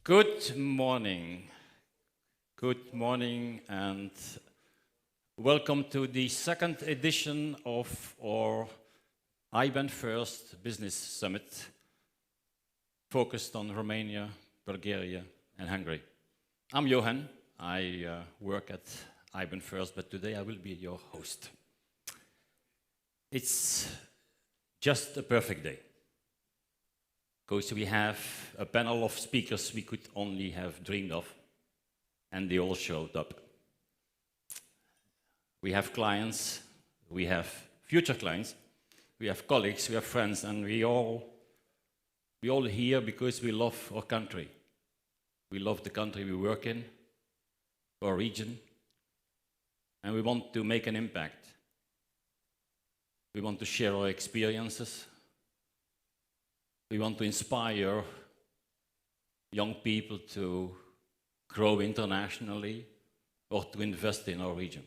Good morning. Good morning and welcome to the second edition of our IBAN First Business Summit focused on Romania, Bulgaria and Hungary. I'm Johan. I work at IBAN First, but today I will be your host. It's just a perfect day, because we have a panel of speakers we could only have dreamed of, and they all showed up. We have clients, we have future clients, we have colleagues, we have friends, and we all here because we love our country. We love the country we work in, our region, and we want to make an impact. We want to share our experiences. We want to inspire young people to grow internationally or to invest in our region.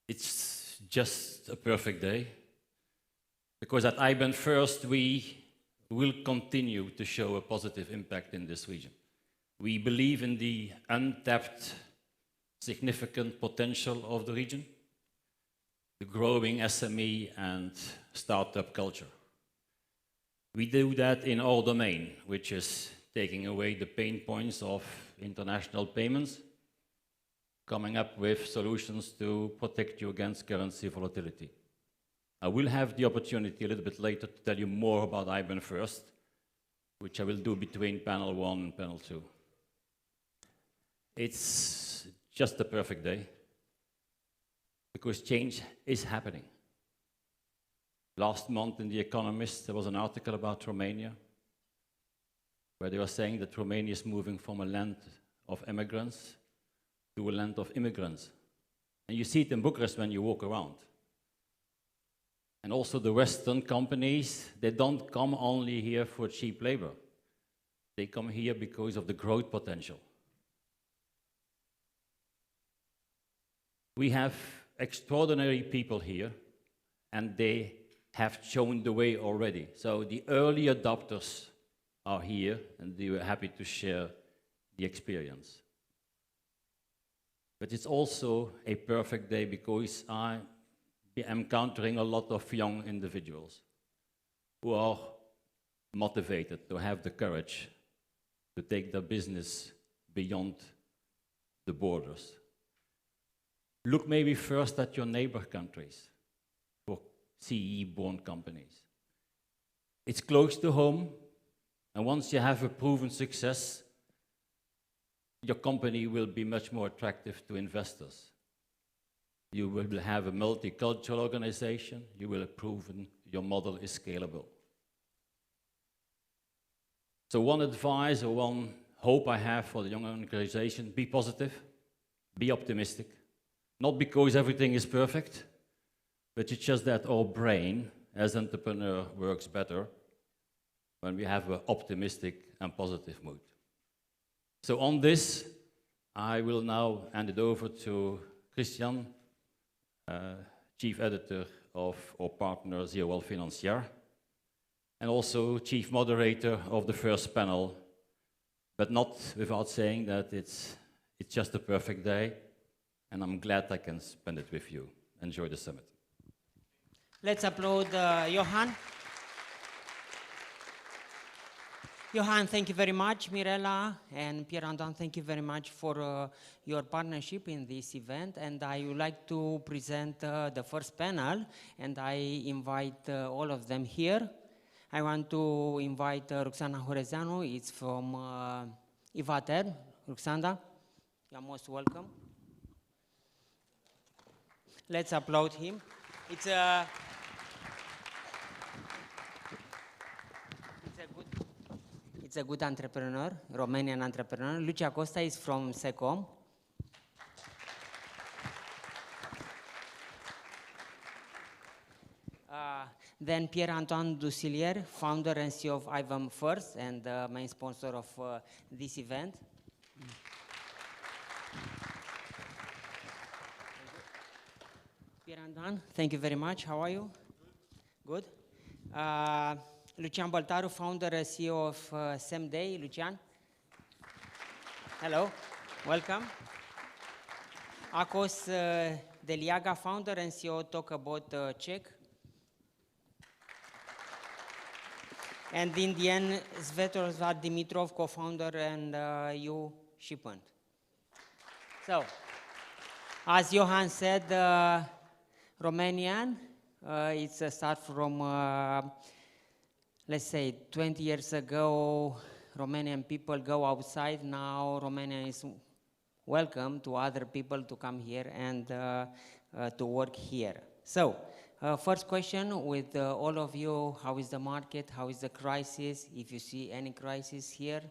It's just a perfect day, because at IBAN First we will continue to show a positive impact in this region. We believe in the untapped, significant potential of the region, the growing SME and startup culture. We do that in our domain, which is taking away the pain points of international payments, coming up with solutions to protect you against currency volatility. I will have the opportunity a little bit later to tell you more about IBAN First, which I will do between panel 1 and panel 2. It's just a perfect day, because change is happening. Last month in The Economist, there was an article about Romania, where they were saying that Romania is moving from a land of immigrants to a land of immigrants. And you see it in Bucharest when you walk around. And also the Western companies, they don't come only here for cheap labor. They come here because of the growth potential. We have extraordinary people here, and they have shown the way already. So the early adopters are here, and they were happy to share the experience. But it's also a perfect day because I am encountering a lot of young individuals who are motivated, to have the courage to take their business beyond the borders. Look maybe first at your neighbor countries for CEE-BORN companies. It's close to home, and once you have a proven success, your company will be much more attractive to investors. You will have a multicultural organization. You will have proven your model is scalable. So one advice or one hope I have for the young organization: be positive, be optimistic. Not because everything is perfect, but it's just that our brain as entrepreneur works better when we have an optimistic and positive mood. So on this, I will now hand it over to Christian, Chief Editor of our partner ZOL Financier, and also Chief Moderator of the first panel, but not without saying that it's just a perfect day, and I'm glad I can spend it with you. Enjoy the summit. Let's applaud Johan. Johan, thank you very much. Mirela and Pierre-Antoine, thank you very much for your partnership in this event. And I would like to present the first panel, and I invite all of them here. I want to invite Roxana Horezeanu. It's from Ivater. Roxana, you're most welcome. Let's applaud him. It's a good entrepreneur, Romanian entrepreneur. Lucia Costa is from Secom. Then Pierre-Antoine Dussilier, founder and CEO of IBAN First and main sponsor of this event. Pierre-Antoine, thank you very much. How are you? Good. Lucian Baltaru, founder and CEO of SameDay. Lucian. Hello. Welcome. Akos Deliaga, founder and CEO of Talk About Czech. And in the end, Svetozar Dimitrov, co-founder and you Shipment. So, as Johan said, Romanian, it's a start from, let's say, 20 years ago, Romanian people go outside. Now Romania is welcome to other people to come here and to work here. So, first question with all of you: how is the market? How is the crisis? If you see any crisis here,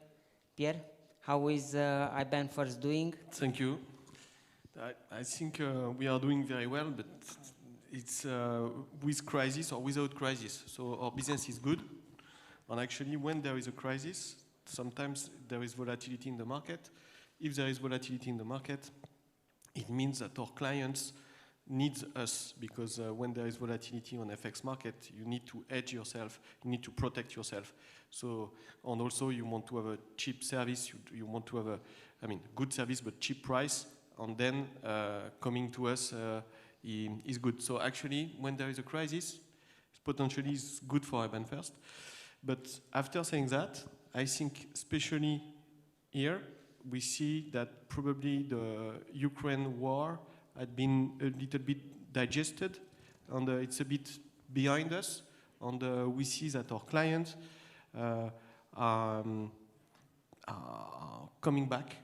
Pierre, how is IBAN First doing? Thank you. I think we are doing very well, but it's with crisis or without crisis. So our business is good, and actually, when there is a crisis, sometimes there is volatility in the market. If there is volatility in the market, it means that our clients needs us, because when there is volatility on FX market, you need to hedge yourself, you need to protect yourself. So, and also you want to have a cheap service, you want to have a, good service but cheap price, and then coming to us is good. So actually, when there is a crisis, potentially is good for IBAN First. But after saying that, I think especially here, we see that probably the Ukraine war had been a little bit digested, and it's a bit behind us. And we see that our clients are coming back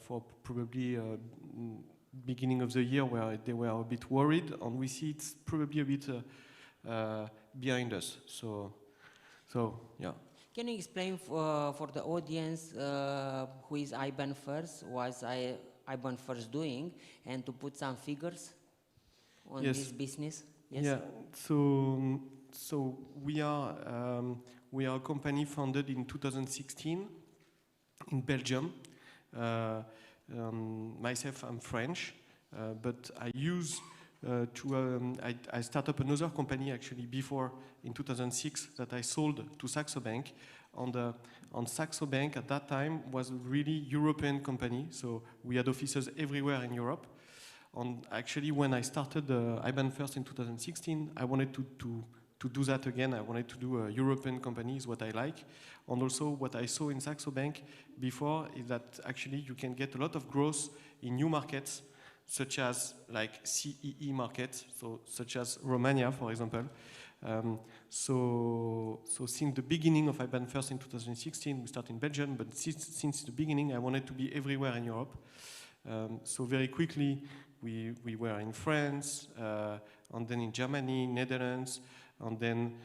for probably beginning of the year where they were a bit worried, and we see it's probably a bit behind us. So yeah. Can you explain for the audience who is IBAN First, was IBAN First doing, and to put some figures on this business? Yes. Yeah. So we are a company founded in 2016 in Belgium. Myself, I'm French, but I use I started up another company actually before in 2006 that I sold to Saxo Bank. On Saxo Bank at that time was a really European company, so we had offices everywhere in Europe. Actually, when I started IBAN First in 2016, I wanted to do that again. I wanted to do a European company, is what I like. And also what I saw in Saxo Bank before is that actually you can get a lot of growth in new markets, such as like CEE markets, so such as Romania, for example. So since the beginning of IBAN First in 2016, we started in Belgium, but since the beginning, I wanted to be everywhere in Europe. So very quickly, we were in France, and then in Germany, Netherlands, and then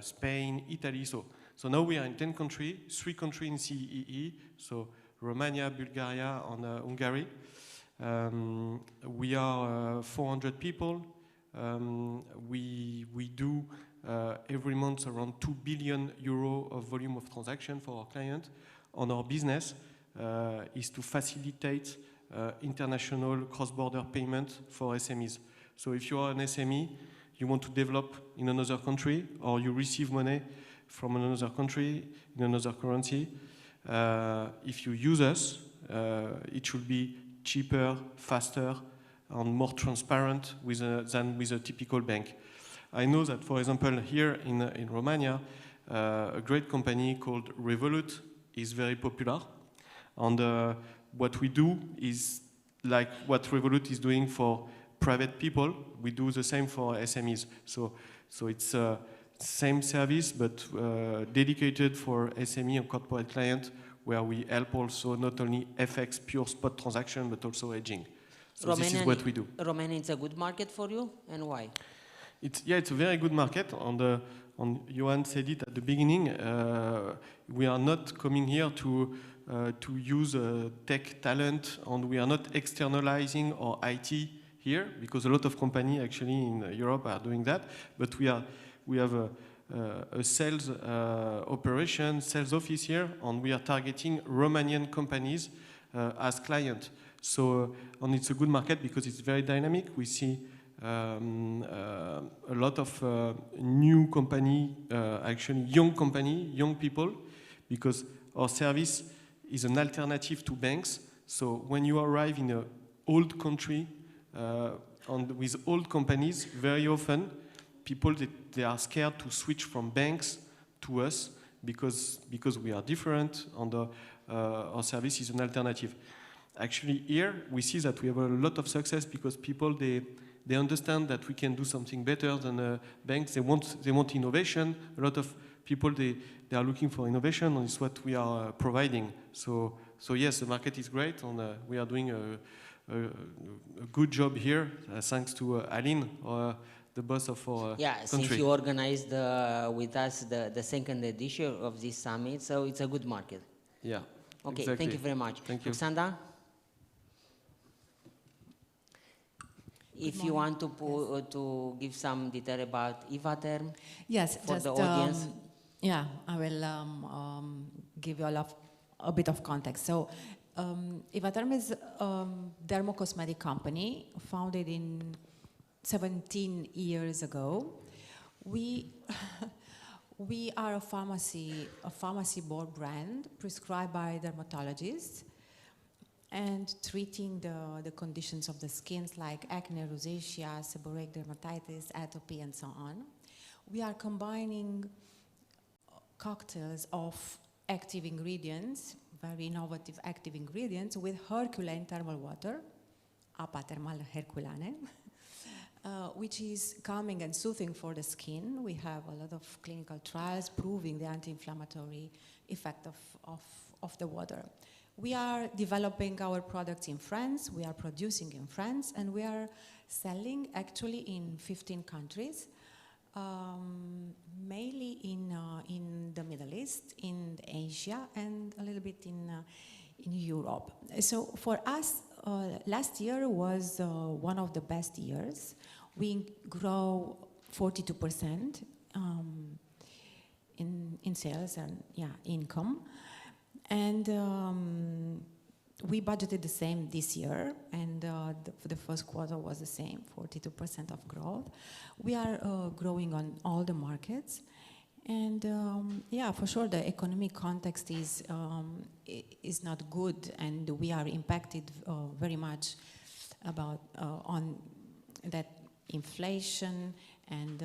Spain, Italy. So now we are in 10 countries, 3 countries in CEE, so Romania, Bulgaria, and Hungary. We are 400 people. We do every month around 2 billion euro of volume of transaction for our client. On our business is to facilitate international cross-border payment for SMEs. So if you are an SME, you want to develop in another country, or you receive money from another country in another currency, if you use us, it should be cheaper, faster, and more transparent than with a typical bank. I know that, for example, here in Romania, a great company called Revolut is very popular. And what we do is like what Revolut is doing for private people, we do the same for SMEs. So it's same service, but dedicated for SME and corporate client, where we help also not only FX pure spot transaction, but also hedging. So this is what we do. Romania is a good market for you, and why? It's a very good market. And Johan said it at the beginning. We are not coming here to use tech talent, and we are not externalizing our IT here, because a lot of companies actually in Europe are doing that. But we have a sales operation, sales office here, and we are targeting Romanian companies as client. So, and it's a good market because it's very dynamic. We see a lot of new company, actually young people, because our service is an alternative to banks. So when you arrive in an old country and with old companies, very often people they are scared to switch from banks to us because we are different, and our service is an alternative. Actually, here we see that we have a lot of success because people they understand that we can do something better than banks. They want innovation. A lot of people they are looking for innovation, and it's what we are providing. So yes, the market is great, and we are doing a good job here, thanks to Aline, the boss of our country. Since you organized with us the second edition of this summit, so it's a good market. Yeah. Okay, exactly. thank you very much. Thank you. Roxanda? If you want to give some detail about Ivaterm, yes, for just, the audience. Yeah, I will give you a bit of context. So, Ivaterm is a dermocosmetic company founded in 17 years ago. We are a pharmacy board brand prescribed by dermatologists and treating the conditions of the skins like acne, rosacea, seborrheic dermatitis, atopy, and so on. We are combining cocktails of active ingredients, very innovative active ingredients, with Herculean thermal water, apa thermal herculane, which is calming and soothing for the skin. We have a lot of clinical trials proving the anti-inflammatory effect of the water. We are developing our products in France, we are producing in France, and we are selling actually in 15 countries, mainly in the Middle East, in Asia, and a little bit in Europe. So for us, last year was one of the best years. We grow 42% in sales and income. And we budgeted the same this year, and the first quarter was the same, 42% of growth. We are growing on all the markets, and yeah, for sure, the economic context is not good, and we are impacted very much about on that inflation and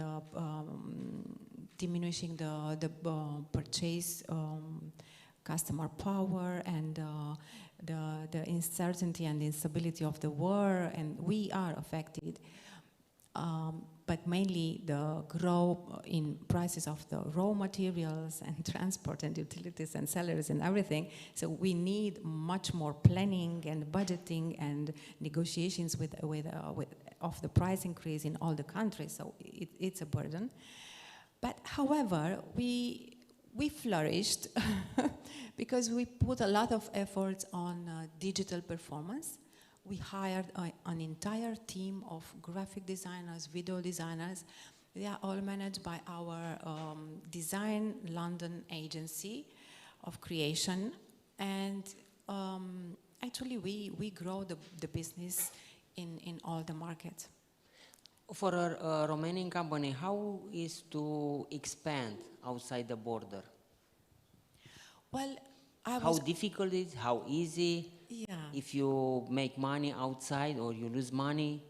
diminishing the purchase customer power and the uncertainty and instability of the war, and we are affected. But mainly the growth in prices of the raw materials and transport and utilities and salaries and everything. So we need much more planning and budgeting and negotiations of the price increase in all the countries. So it's a burden. But however, we flourished because we put a lot of efforts on digital performance. We hired an entire team of graphic designers, video designers. They are all managed by our Design London agency of creation. And actually, we grow the business in all the markets. For a Romanian company, how is to expand outside the border? Well, how difficult is it? How easy? Yeah. If you make money outside or you lose money?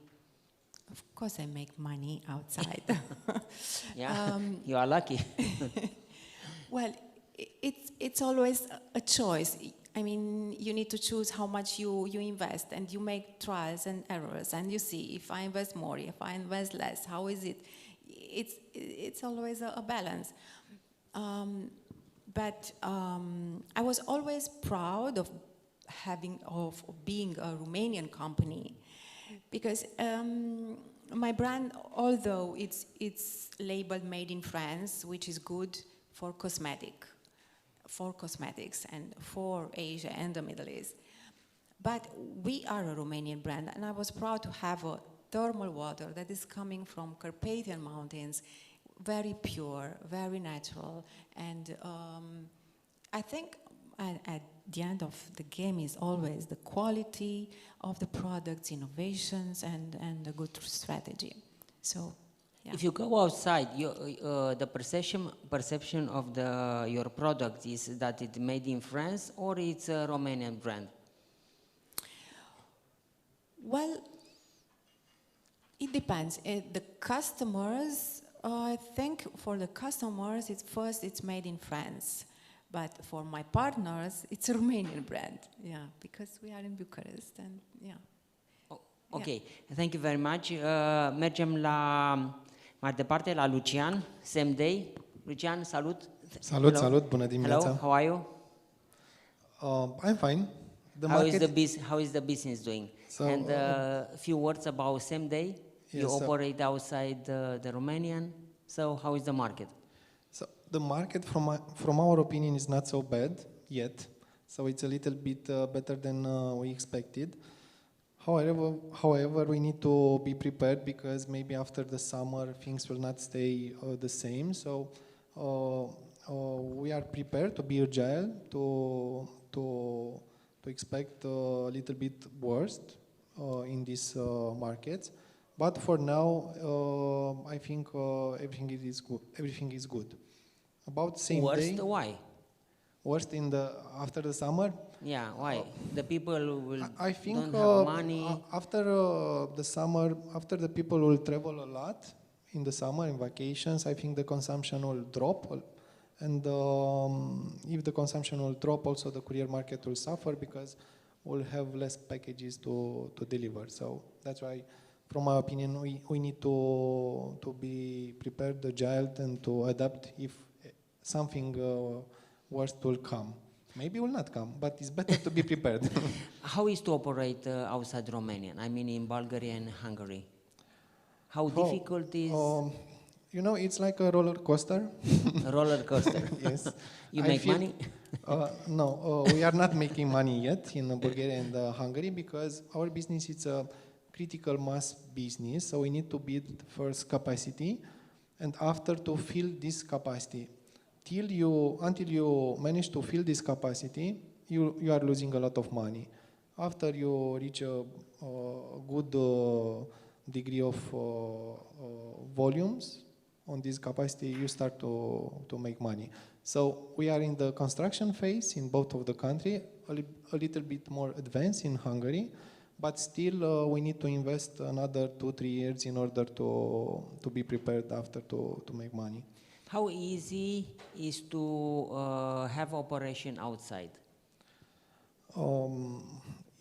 Of course I make money outside. Yeah, you are lucky. Well, it's always a choice. I mean, you need to choose how much you invest, and you make trials and errors, and you see if I invest more, if I invest less, how is it? It's always a balance. But I was always proud of being a Romanian company, because my brand, although it's labeled made in France, which is good for cosmetics and for Asia and the Middle East, but we are a Romanian brand, and I was proud to have a thermal water that is coming from Carpathian Mountains, very pure, very natural, and I think at the end of the game is always the quality of the products, innovations, and a good strategy. So, yeah. If you go outside, the perception of your product is that it's made in France or it's a Romanian brand? Well, it depends. The customers, I think for the customers, it's made in France. But for my partners, it's a Romanian brand, yeah, because we are in Bucharest, and yeah. Ok, thank you very much. Mergem mai departe la Lucian, same day. Lucian, salut. Salut, Hello. salut, bună dimineața. Hello, how are you? I'm fine. How is the business doing? So, and a few words about same day. Yes, you operate outside the Romanian. So how is the market? So the market, from our opinion, is not so bad yet. So it's a little bit better than we expected. However, we need to be prepared, because maybe after the summer things will not stay the same. So we are prepared to be agile, to expect a little bit worse in these markets. But for now, I think everything is good. About same day. Worst, why? Worst after the summer? Yeah, why? The people will I think don't have money. After the summer, after the people will travel a lot in the summer, in vacations, I think the consumption will drop. And if the consumption will drop, also the courier market will suffer, because we'll have less packages to deliver. So that's why, from my opinion, we need to be prepared, agile, and to adapt if something worse will come. Maybe it will not come, but it's better to be prepared. How is to operate outside Romania? I mean, in Bulgaria and Hungary. How difficult is? You know, it's like a roller coaster. A roller coaster. Yes. You make money? No, we are not making money yet in Bulgaria and Hungary, because our business is a critical mass business. So we need to build first capacity, and after to fill this capacity. Until you manage to fill this capacity, you are losing a lot of money. After you reach a good degree of volumes on this capacity, you start to make money. So we are in the construction phase in both of the country, a little bit more advanced in Hungary, but still we need to invest another 2-3 years in order to be prepared after to make money. How easy is to have operation outside?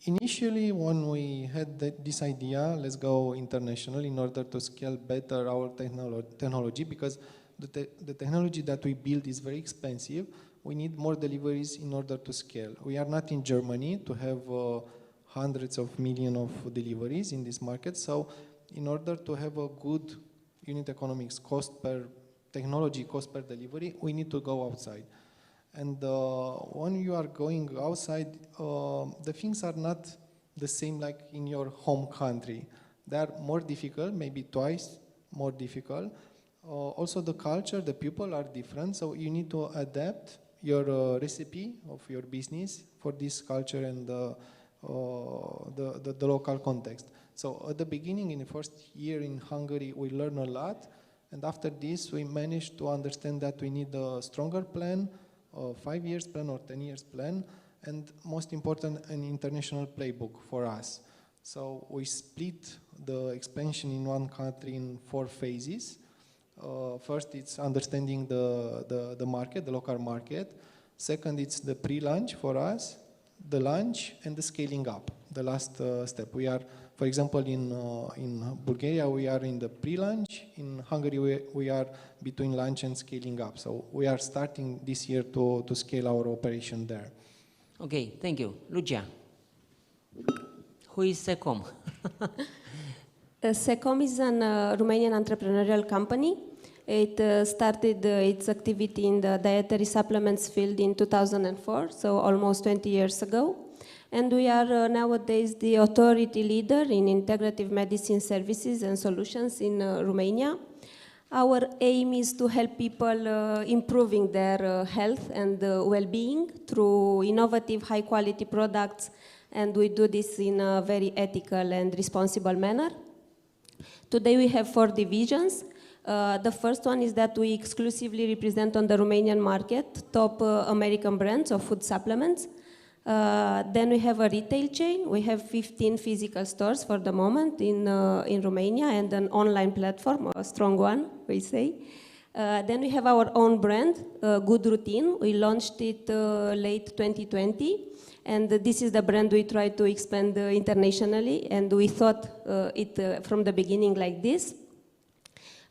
Initially, when we had this idea, let's go international in order to scale better our technology, because the technology that we build is very expensive. We need more deliveries in order to scale. We are not in Germany to have hundreds of millions of deliveries in this market. So in order to have a good unit economics cost per technology, cost per delivery, we need to go outside. And when you are going outside, the things are not the same like in your home country. They are more difficult, maybe twice more difficult. Also the culture, the people are different, so you need to adapt your recipe of your business for this culture and the local context. So at the beginning, in the first year in Hungary, we learn a lot. And after this, we managed to understand that we need a stronger plan, a 5 years plan or 10 years plan, and most important, an international playbook for us. So we split the expansion in one country in 4 phases. First, it's understanding the market, the local market. Second, it's the pre-launch for us, the launch, and the scaling up, the last step. We are, for example, in Bulgaria, we are in the pre-launch. In Hungary, we are between launch and scaling up. So we are starting this year to scale our operation there. Okay, thank you. Lucia, who is Secom? Secom is an Romanian entrepreneurial company. It started its activity in the dietary supplements field in 2004, so almost 20 years ago. And we are nowadays the authority leader in integrative medicine services and solutions in Romania. Our aim is to help people improving their health and well-being through innovative, high-quality products, and we do this in a very ethical and responsible manner. Today we have 4 divisions. The first one is that we exclusively represent on the Romanian market top American brands of food supplements. Then we have a retail chain. We have 15 physical stores for the moment in Romania and an online platform, a strong one, we say. Then we have our own brand, Good Routine. We launched it late 2020. And this is the brand we try to expand internationally. And we thought it from the beginning like this.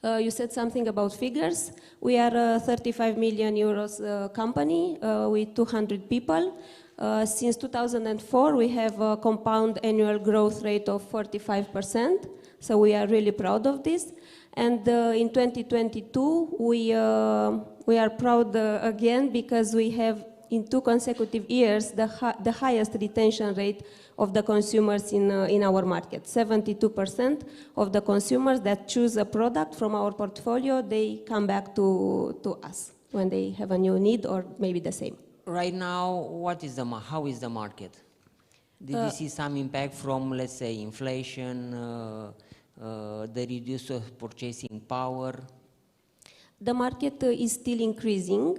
You said something about figures. We are a 35 million euros company with 200 people. Since 2004, we have a compound annual growth rate of 45%. So we are really proud of this. And in 2022, we are proud again because we have in 2 consecutive years the highest retention rate of the consumers in our market. 72% of the consumers that choose a product from our portfolio, they come back to us when they have a new need or maybe the same. Right now, how is the market? Did you see some impact from, let's say, inflation, the reduced purchasing power? The market is still increasing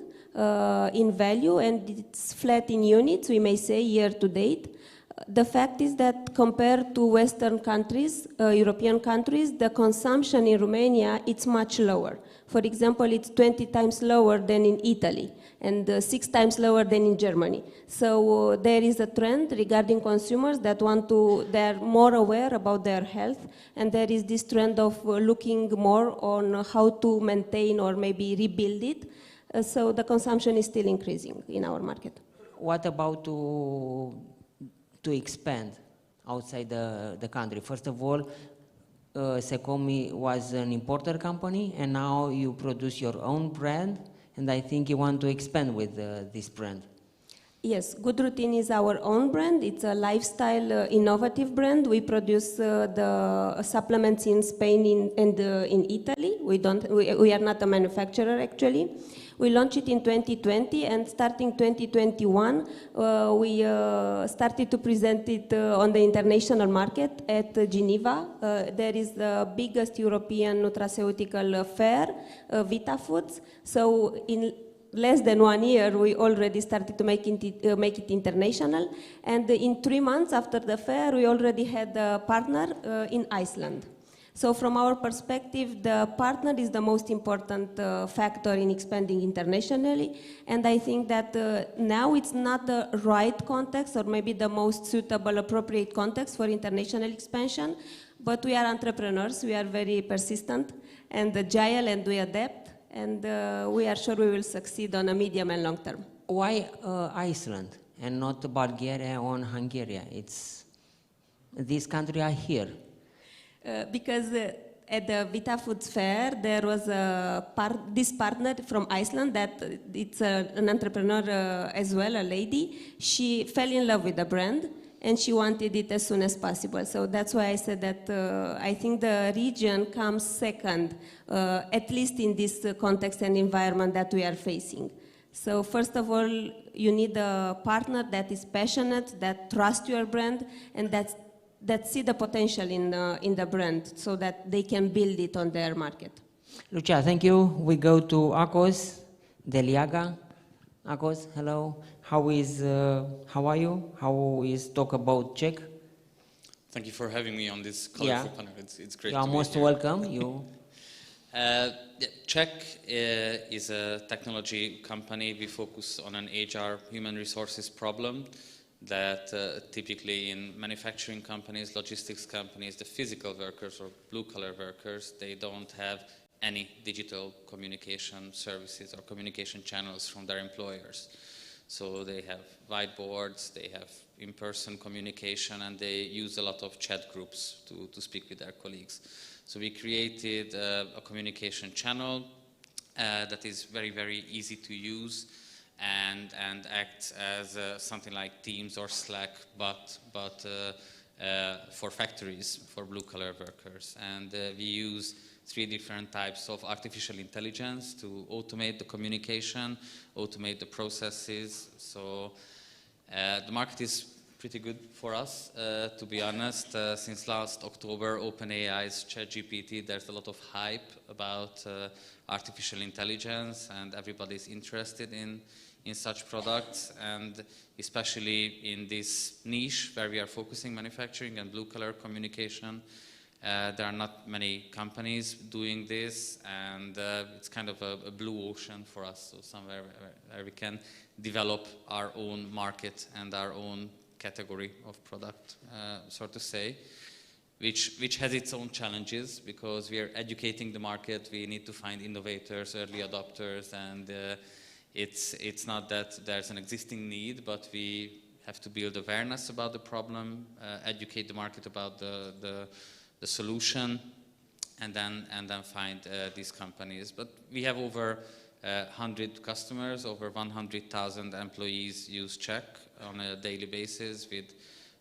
in value and it's flat in units, we may say, year to date. The fact is that compared to Western countries, European countries, the consumption in Romania, it's much lower. For example, it's 20 times lower than in Italy and 6 times lower than in Germany. So there is a trend regarding consumers that they're more aware about their health, and there is this trend of looking more on how to maintain or maybe rebuild it. So the consumption is still increasing in our market. What about to expand outside the country? First of all, Secom was an importer company, and now you produce your own brand, and I think you want to expand with this brand. Yes, Good Routine is our own brand. It's a lifestyle innovative brand. We produce the supplements in Spain and in Italy. We are not a manufacturer actually. We launched it in 2020 and starting 2021, we started to present it on the international market at Geneva. There is the biggest European nutraceutical fair, Vita Foods. So in less than 1 year, we already started to make it international. And in 3 months after the fair, we already had a partner in Iceland. So from our perspective, the partner is the most important factor in expanding internationally. And I think that now it's not the right context or maybe the most suitable, appropriate context for international expansion. But we are entrepreneurs, we are very persistent and agile, and we adapt. And we are sure we will succeed on a medium and long term. Why Iceland and not Bulgaria or Hungary? These countries are here. Because at the Vita Foods Fair, there was this partner from Iceland that it's an entrepreneur as well, a lady. She fell in love with the brand and she wanted it as soon as possible. So that's why I said that I think the region comes second, at least in this context and environment that we are facing. So first of all, you need a partner that is passionate, that trusts your brand, and that see the potential in the brand so that they can build it on their market. Lucia, thank you. We go to Akos Deliaga. Akos, hello. How are you? How is talk about Czech? Thank you for having me on this colorful panel. It's great. You are most welcome. Czech is a technology company. We focus on an HR, human resources problem that typically in manufacturing companies, logistics companies, the physical workers or blue-collar workers, they don't have any digital communication services or communication channels from their employers. So they have whiteboards, they have in-person communication, and they use a lot of chat groups to speak with their colleagues. So we created a communication channel that is very, very easy to use and acts as something like Teams or Slack, but for factories, for blue-collar workers. And we use 3 different types of artificial intelligence to automate the communication, automate the processes. So the market is pretty good for us, to be honest. Since last October, OpenAI's ChatGPT, there's a lot of hype about artificial intelligence, and everybody's interested in such products, and especially in this niche where we are focusing manufacturing and blue-collar communication. There are not many companies doing this, and it's kind of a blue ocean for us, so somewhere where we can develop our own market and our own category of product, so to say, which has its own challenges because we are educating the market. We need to find innovators, early adopters, and it's not that there's an existing need, but we have to build awareness about the problem, educate the market about the solution, and then find these companies. But we have over 100 customers, over 100,000 employees use Czech on a daily basis with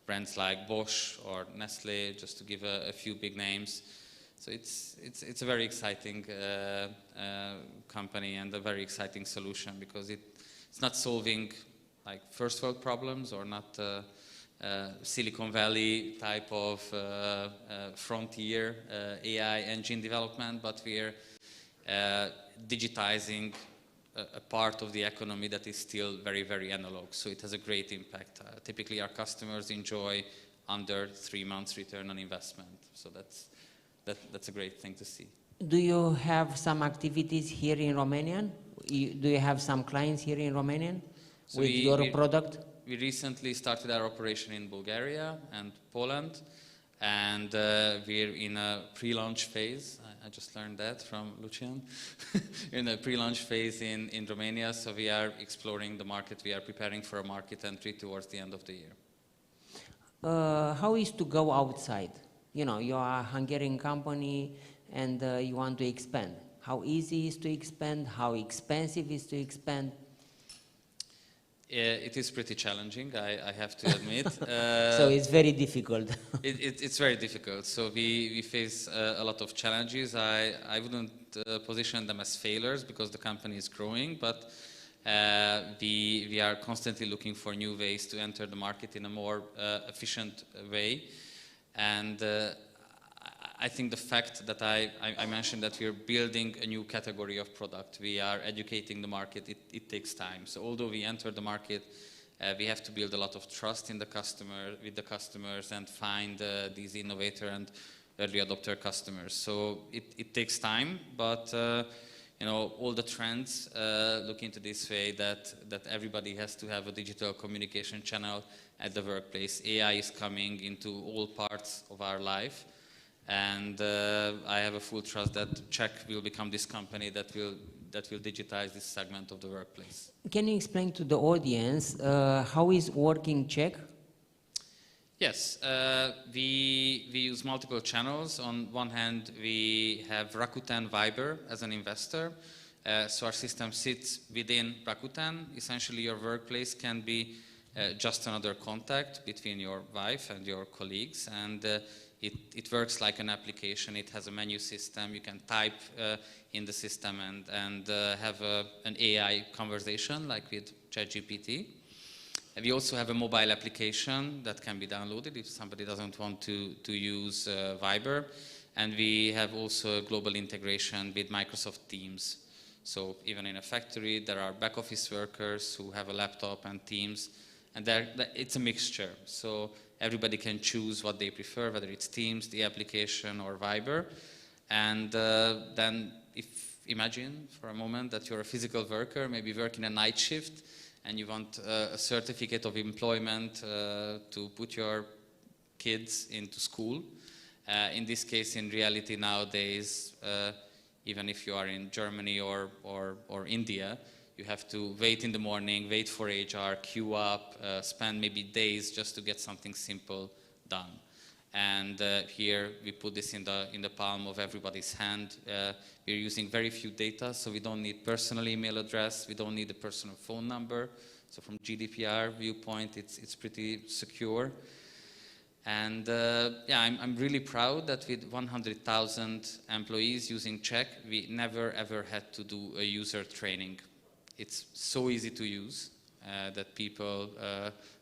brands like Bosch or Nestle, just to give a few big names. So it's a very exciting company and a very exciting solution because it's not solving like first world problems or not Silicon Valley type of frontier AI engine development, but we're digitizing a part of the economy that is still very, very analog. So it has a great impact. Typically our customers enjoy under 3 months return on investment. So that's a great thing to see. Do you have some activities here in Romania? Do you have some clients here in Romania with your product? We recently started our operation in Bulgaria and Poland, and we're in a pre-launch phase. I just learned that from Lucian. In a pre-launch phase in Romania, so we are exploring the market. We are preparing for a market entry towards the end of the year. How is to go outside? You know, you are a Hungarian company and you want to expand. How easy is to expand? How expensive is to expand? It is pretty challenging, I have to admit. So it's very difficult. It's very difficult. So we face a lot of challenges. I wouldn't position them as failures because the company is growing, but we are constantly looking for new ways to enter the market in a more efficient way. And I think the fact that I mentioned that we are building a new category of product, we are educating the market, it takes time. So although we enter the market, we have to build a lot of trust in the with the customers and find these innovator and early adopter customers. So it takes time, but all the trends look into this way that everybody has to have a digital communication channel at the workplace. AI is coming into all parts of our life. And I have a full trust that Czech will become this company that will digitize this segment of the workplace. Can you explain to the audience how is working Czech? Yes, we use multiple channels. On one hand, we have Rakuten Viber as an investor. So our system sits within Rakuten. Essentially, your workplace can be just another contact between your wife and your colleagues. And it works like an application. It has a menu system. You can type in the system and have an AI conversation like with ChatGPT. We also have a mobile application that can be downloaded if somebody doesn't want to use Viber. And we have also a global integration with Microsoft Teams. So even in a factory, there are back office workers who have a laptop and Teams. And it's a mixture. So everybody can choose what they prefer, whether it's Teams, the application, or Viber. And then imagine for a moment that you're a physical worker, maybe working a night shift, and you want a certificate of employment to put your kids into school. In this case, in reality nowadays, even if you are in Germany or India, you have to wait in the morning, wait for HR, queue up, spend maybe days just to get something simple done. And here we put this in the palm of everybody's hand. We're using very few data, so we don't need personal email address, we don't need a personal phone number. So from GDPR viewpoint, it's pretty secure. And yeah, I'm really proud that with 100,000 employees using Czech, we never ever had to do a user training. It's so easy to use that people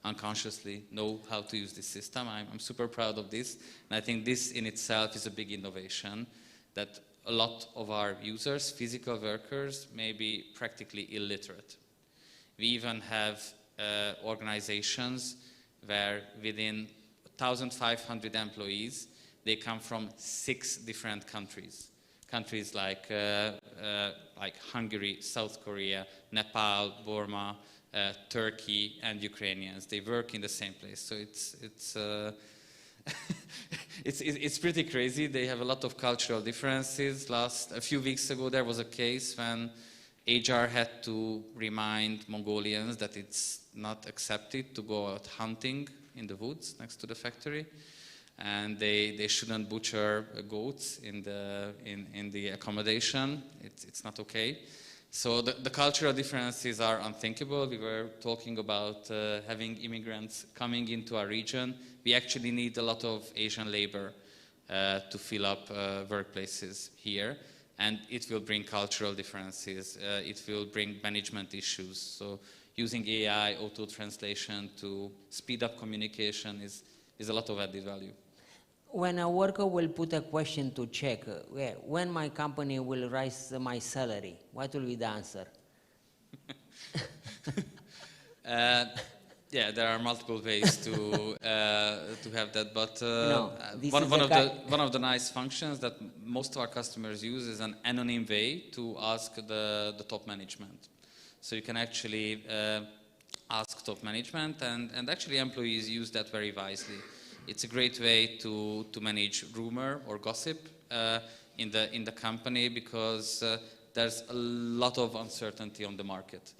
unconsciously know how to use this system. I'm super proud of this. And I think this in itself is a big innovation that a lot of our users, physical workers, may be practically illiterate. We even have organizations where within 1,500 employees, they come from 6 different countries. Countries like Hungary, South Korea, Nepal, Burma, Turkey, and Ukrainians. They work in the same place, so it's pretty crazy. They have a lot of cultural differences. A few weeks ago, there was a case when HR had to remind Mongolians that it's not accepted to go out hunting in the woods next to the factory. And they shouldn't butcher goats in the accommodation. It's not okay. So the cultural differences are unthinkable. We were talking about having immigrants coming into our region. We actually need a lot of Asian labor to fill up workplaces here. And it will bring cultural differences. It will bring management issues. So using AI, auto-translation to speed up communication is a lot of added value. When a worker will put a question to check, when my company will raise my salary, what will be the answer? Yeah, there are multiple ways to have that, but one of the nice functions that most of our customers use is an anonymous way to ask the top management. So you can actually ask top management, and actually employees use that very wisely. It's a great way to manage rumor or gossip in the company because there's a lot of uncertainty on the market.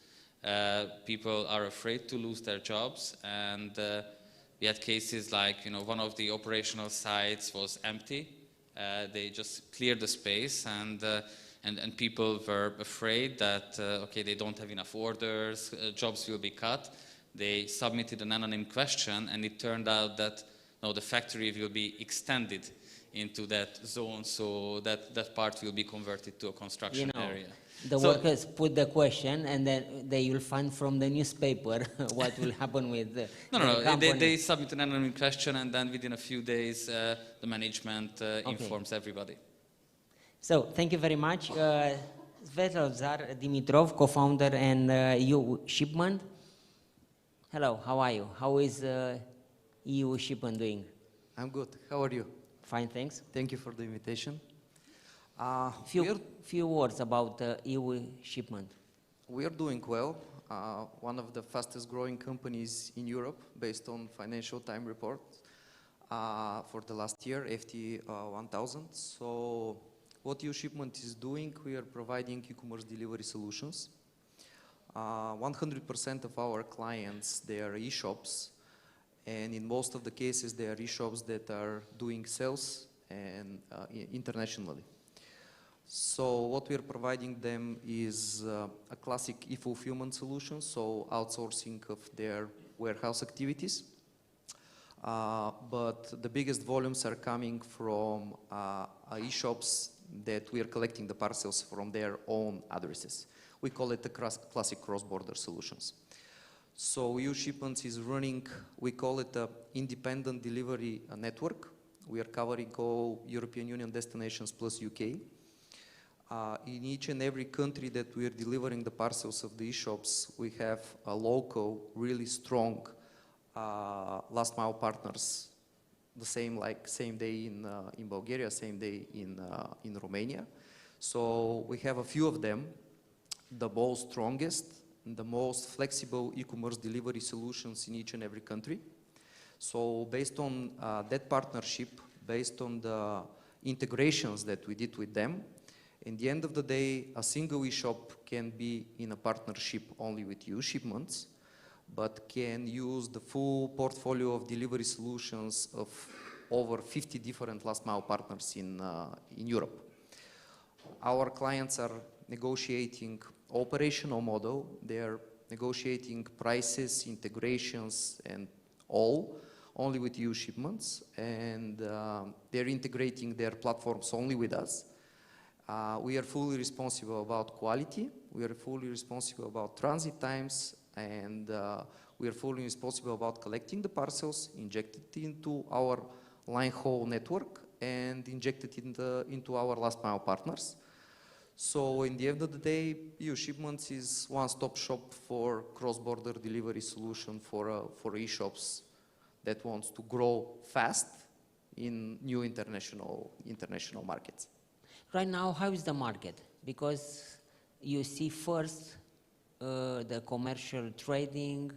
People are afraid to lose their jobs, and we had cases like one of the operational sites was empty. They just cleared the space, and and people were afraid that, okay, they don't have enough orders, jobs will be cut. They submitted an anonymous question, and it turned out that no, the factory will be extended into that zone, so that part will be converted to a construction area. The workers put the question, and then they will find from the newspaper what will happen with the company. They submit an anonymous question, and then within a few days, the management informs everybody. So, thank you very much. Svetozar Dimitrov, co-founder and EU Shipment. Hello, how are you? How is EU Shipment doing? I'm good. How are you? Fine, thanks. Thank you for the invitation. Few words about EU Shipment. We are doing well. One of the fastest growing companies in Europe based on Financial Times report for the last year, FT 1000. So what EU Shipment is doing, we are providing e-commerce delivery solutions. 100% of our clients, they are e-shops, and in most of the cases, they are e-shops that are doing sales and internationally. So what we are providing them is a classic e-fulfillment solution, so outsourcing of their warehouse activities. But the biggest volumes are coming from e-shops that we are collecting the parcels from their own addresses. We call it the classic cross-border solutions. So EU Shipments is running, we call it an independent delivery network. We are covering all European Union destinations plus UK. In each and every country that we are delivering the parcels of the e-shops, we have a local, really strong last mile partners. The same, like same day in Bulgaria, same day in Romania. So we have a few of them, the most strongest, the most flexible e-commerce delivery solutions in each and every country. So based on that partnership, based on the integrations that we did with them, in the end of the day, a single e-shop can be in a partnership only with EU Shipments, but can use the full portfolio of delivery solutions of over 50 different last mile partners in Europe. Our clients are negotiating operational model, they are negotiating prices, integrations, and all only with EU Shipments, and they're integrating their platforms only with us. We are fully responsible about quality, we are fully responsible about transit times, and we are fully responsible about collecting the parcels, injected into our line haul network, and injected into our last mile partners. So in the end of the day, EU Shipments is one-stop shop for cross-border delivery solution for e-shops that wants to grow fast in new international markets. Right now, how is the market? Because you see first the commercial trading,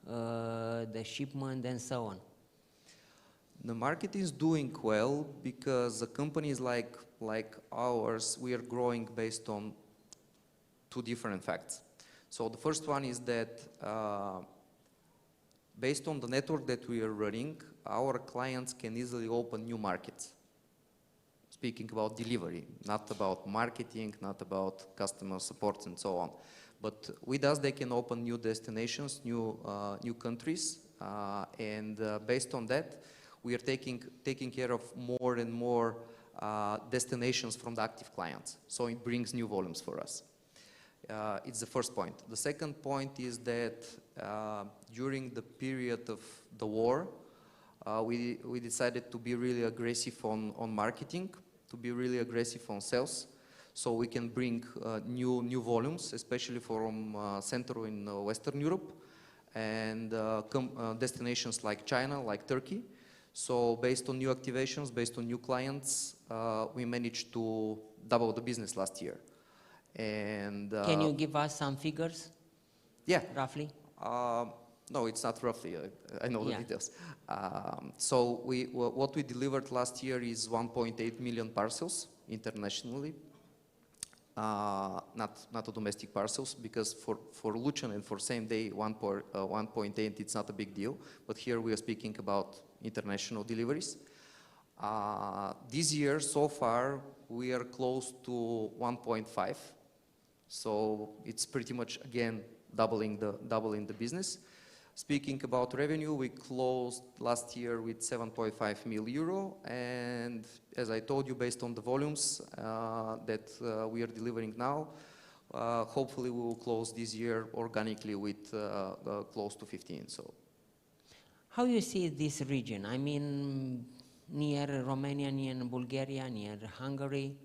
the shipment, and so on. The market is doing well because companies like ours, we are growing based on two different facts. So the first one is that based on the network that we are running, our clients can easily open new markets. Speaking about delivery, not about marketing, not about customer support and so on. But with us, they can open new destinations, new countries, and based on that, we are taking care of more and more destinations from the active clients. So it brings new volumes for us. It's the first point. The second point is that during the period of the war, we decided to be really aggressive on marketing, to be really aggressive on sales, so we can bring new volumes, especially from Central and Western Europe, and destinations like China, like Turkey. So based on new activations, based on new clients, we managed to double the business last year. And can you give us some figures? Yeah. Roughly? No, it's not roughly. I know the details. So what we delivered last year is 1.8 million parcels internationally. Not domestic parcels, because for Lucian and for same day 1.8, it's not a big deal. But here we are speaking about international deliveries. This year, so far, we are close to 1.5. So it's pretty much, again, doubling the business. Speaking about revenue, we closed last year with 7.5 million euro, and as I told you, based on the volumes that we are delivering now, hopefully we will close this year organically with close to 15. So, How you see this region? I mean, near Romania, near Bulgaria, near Hungary.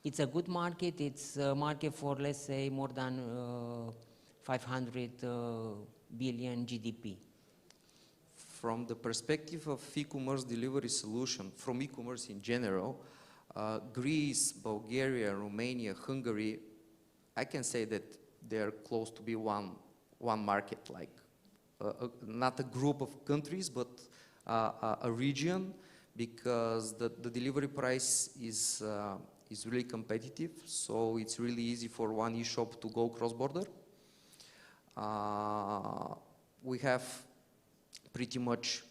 It's a good market. It's a market for, let's say, more than 500 billion GDP. from the perspective of e-commerce delivery solution, from e-commerce in general, Greece, Bulgaria, Romania, Hungary, I can say that they're close to be one market, like not a group of countries, but a region, because the delivery price is really competitive, so it's really easy for one e-shop to go cross-border. We have pretty much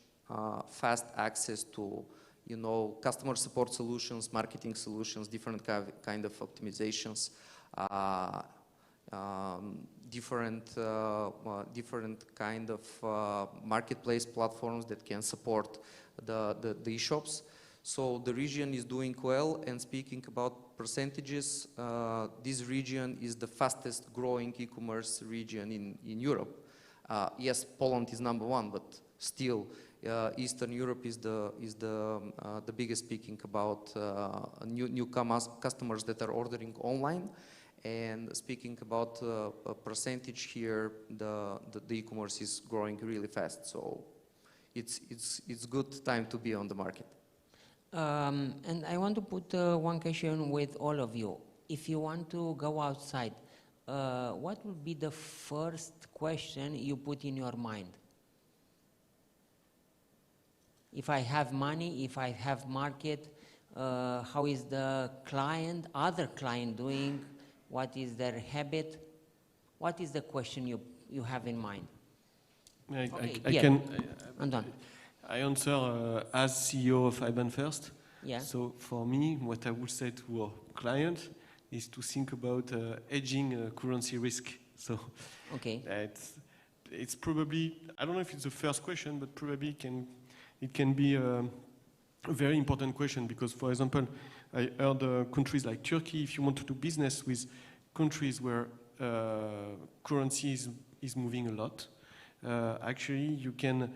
fast access to, you know, customer support solutions, marketing solutions, different kind of optimizations, different kind of marketplace platforms that can support the e-shops. So the region is doing well, and speaking about percentages, this region is the fastest growing e-commerce region in Europe. Yes, Poland is #1, but still Eastern Europe is the biggest, speaking about new customers that are ordering online. And speaking about a percentage here, the e-commerce is growing really fast. So it's good time to be on the market. And I want to put one question with all of you. If you want to go outside, what would be the first question you put in your mind? If I have money, if I have market, how is the client, other client doing? What is their habit? What is the question you have in mind? I answer as CEO of IBAN First. Yeah. So for me, what I would say to our client is to think about hedging currency risk. So okay. It's probably, I don't know if it's the first question, but probably it can be a very important question, because, for example, I heard countries like Turkey, if you want to do business with countries where currency is moving a lot, actually you can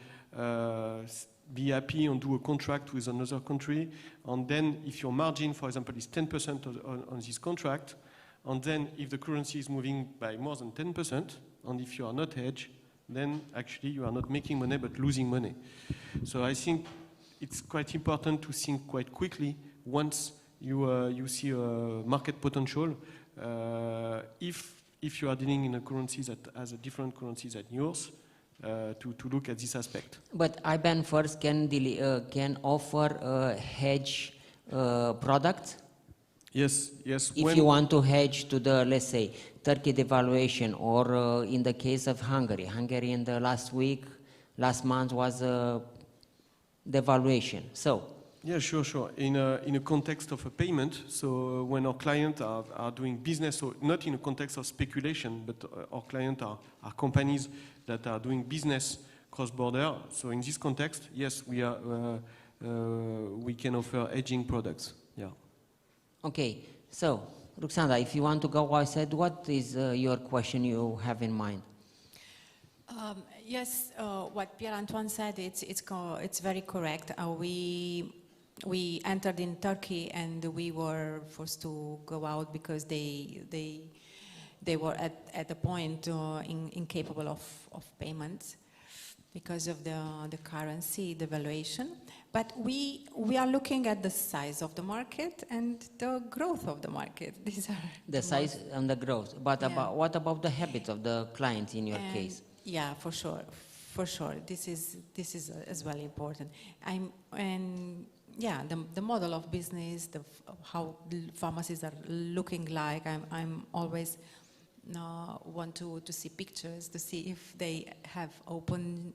be happy and do a contract with another country, and then if your margin, for example, is 10% on this contract, and then if the currency is moving by more than 10%, and if you are not hedged, then actually you are not making money but losing money. So I think it's quite important to think quite quickly once you see a market potential. If you are dealing in a currency that has a different currency than yours, to look at this aspect. But IBAN First can offer hedge products? Yes. If you want to hedge to the, let's say, Turkey devaluation, or in the case of Hungary. Hungary in the last month was a devaluation. So. Yeah, sure. In a context of a payment, so when our clients are doing business, so not in a context of speculation, but our clients are companies that are doing business cross-border. So in this context, yes, we can offer hedging products. Yeah. Okay, so Ruxandra, if you want to go outside, what is your question you have in mind? Yes, what Pierre-Antoine said, it's very correct. We entered in Turkey and we were forced to go out because they were at a point incapable of payments because of the currency devaluation. But we are looking at the size of the market and the growth of the market. These are the size and the growth. But what about the habit of the client in your case? Yeah, for sure. This is as well important. The model of business, how the pharmacies are looking like. I'm always want to see pictures to see if they have open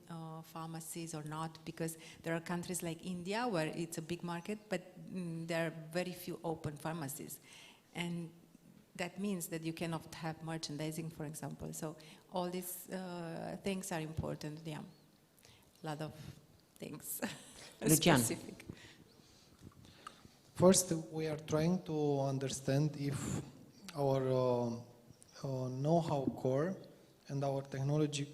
pharmacies or not, because there are countries like India where it's a big market, but there are very few open pharmacies. And that means that you cannot have merchandising, for example. So all these things are important, yeah. A lot of things. Lucian. Specific. First, we are trying to understand if our know-how core and our technology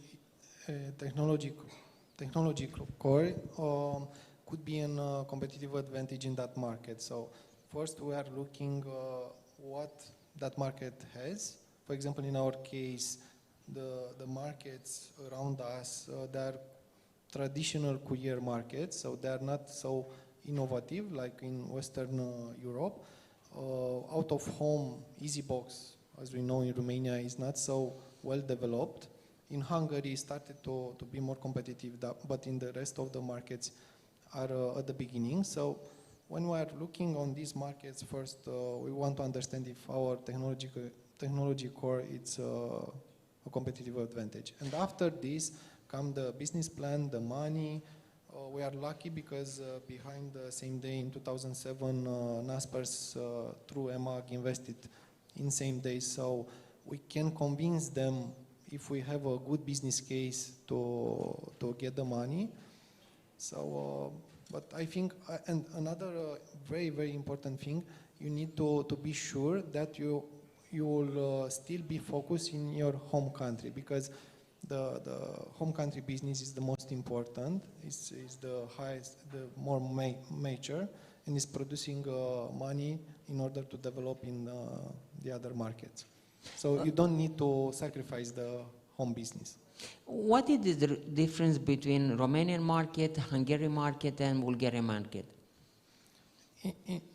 core could be a competitive advantage in that market. So first, we are looking what that market has. For example, in our case, the markets around us, they are traditional courier markets, so they are not so innovative like in Western Europe. Out of home, easy box, as we know in Romania, is not so well developed. In Hungary, it started to be more competitive, but in the rest of the markets are at the beginning. So when we are looking on these markets, first we want to understand if our technology core is a competitive advantage. And after this come the business plan, the money. We are lucky because behind the same day in 2007, Naspers through EMAG invested in same day, so we can convince them if we have a good business case to get the money. So, but I think, and another very, very important thing, you need to be sure that you will still be focused in your home country, because the home country business is the most important, is the highest, the more major, and is producing money in order to develop in the other markets. So you don't need to sacrifice the home business. What is the difference between Romanian market, Hungarian market, and Bulgarian market?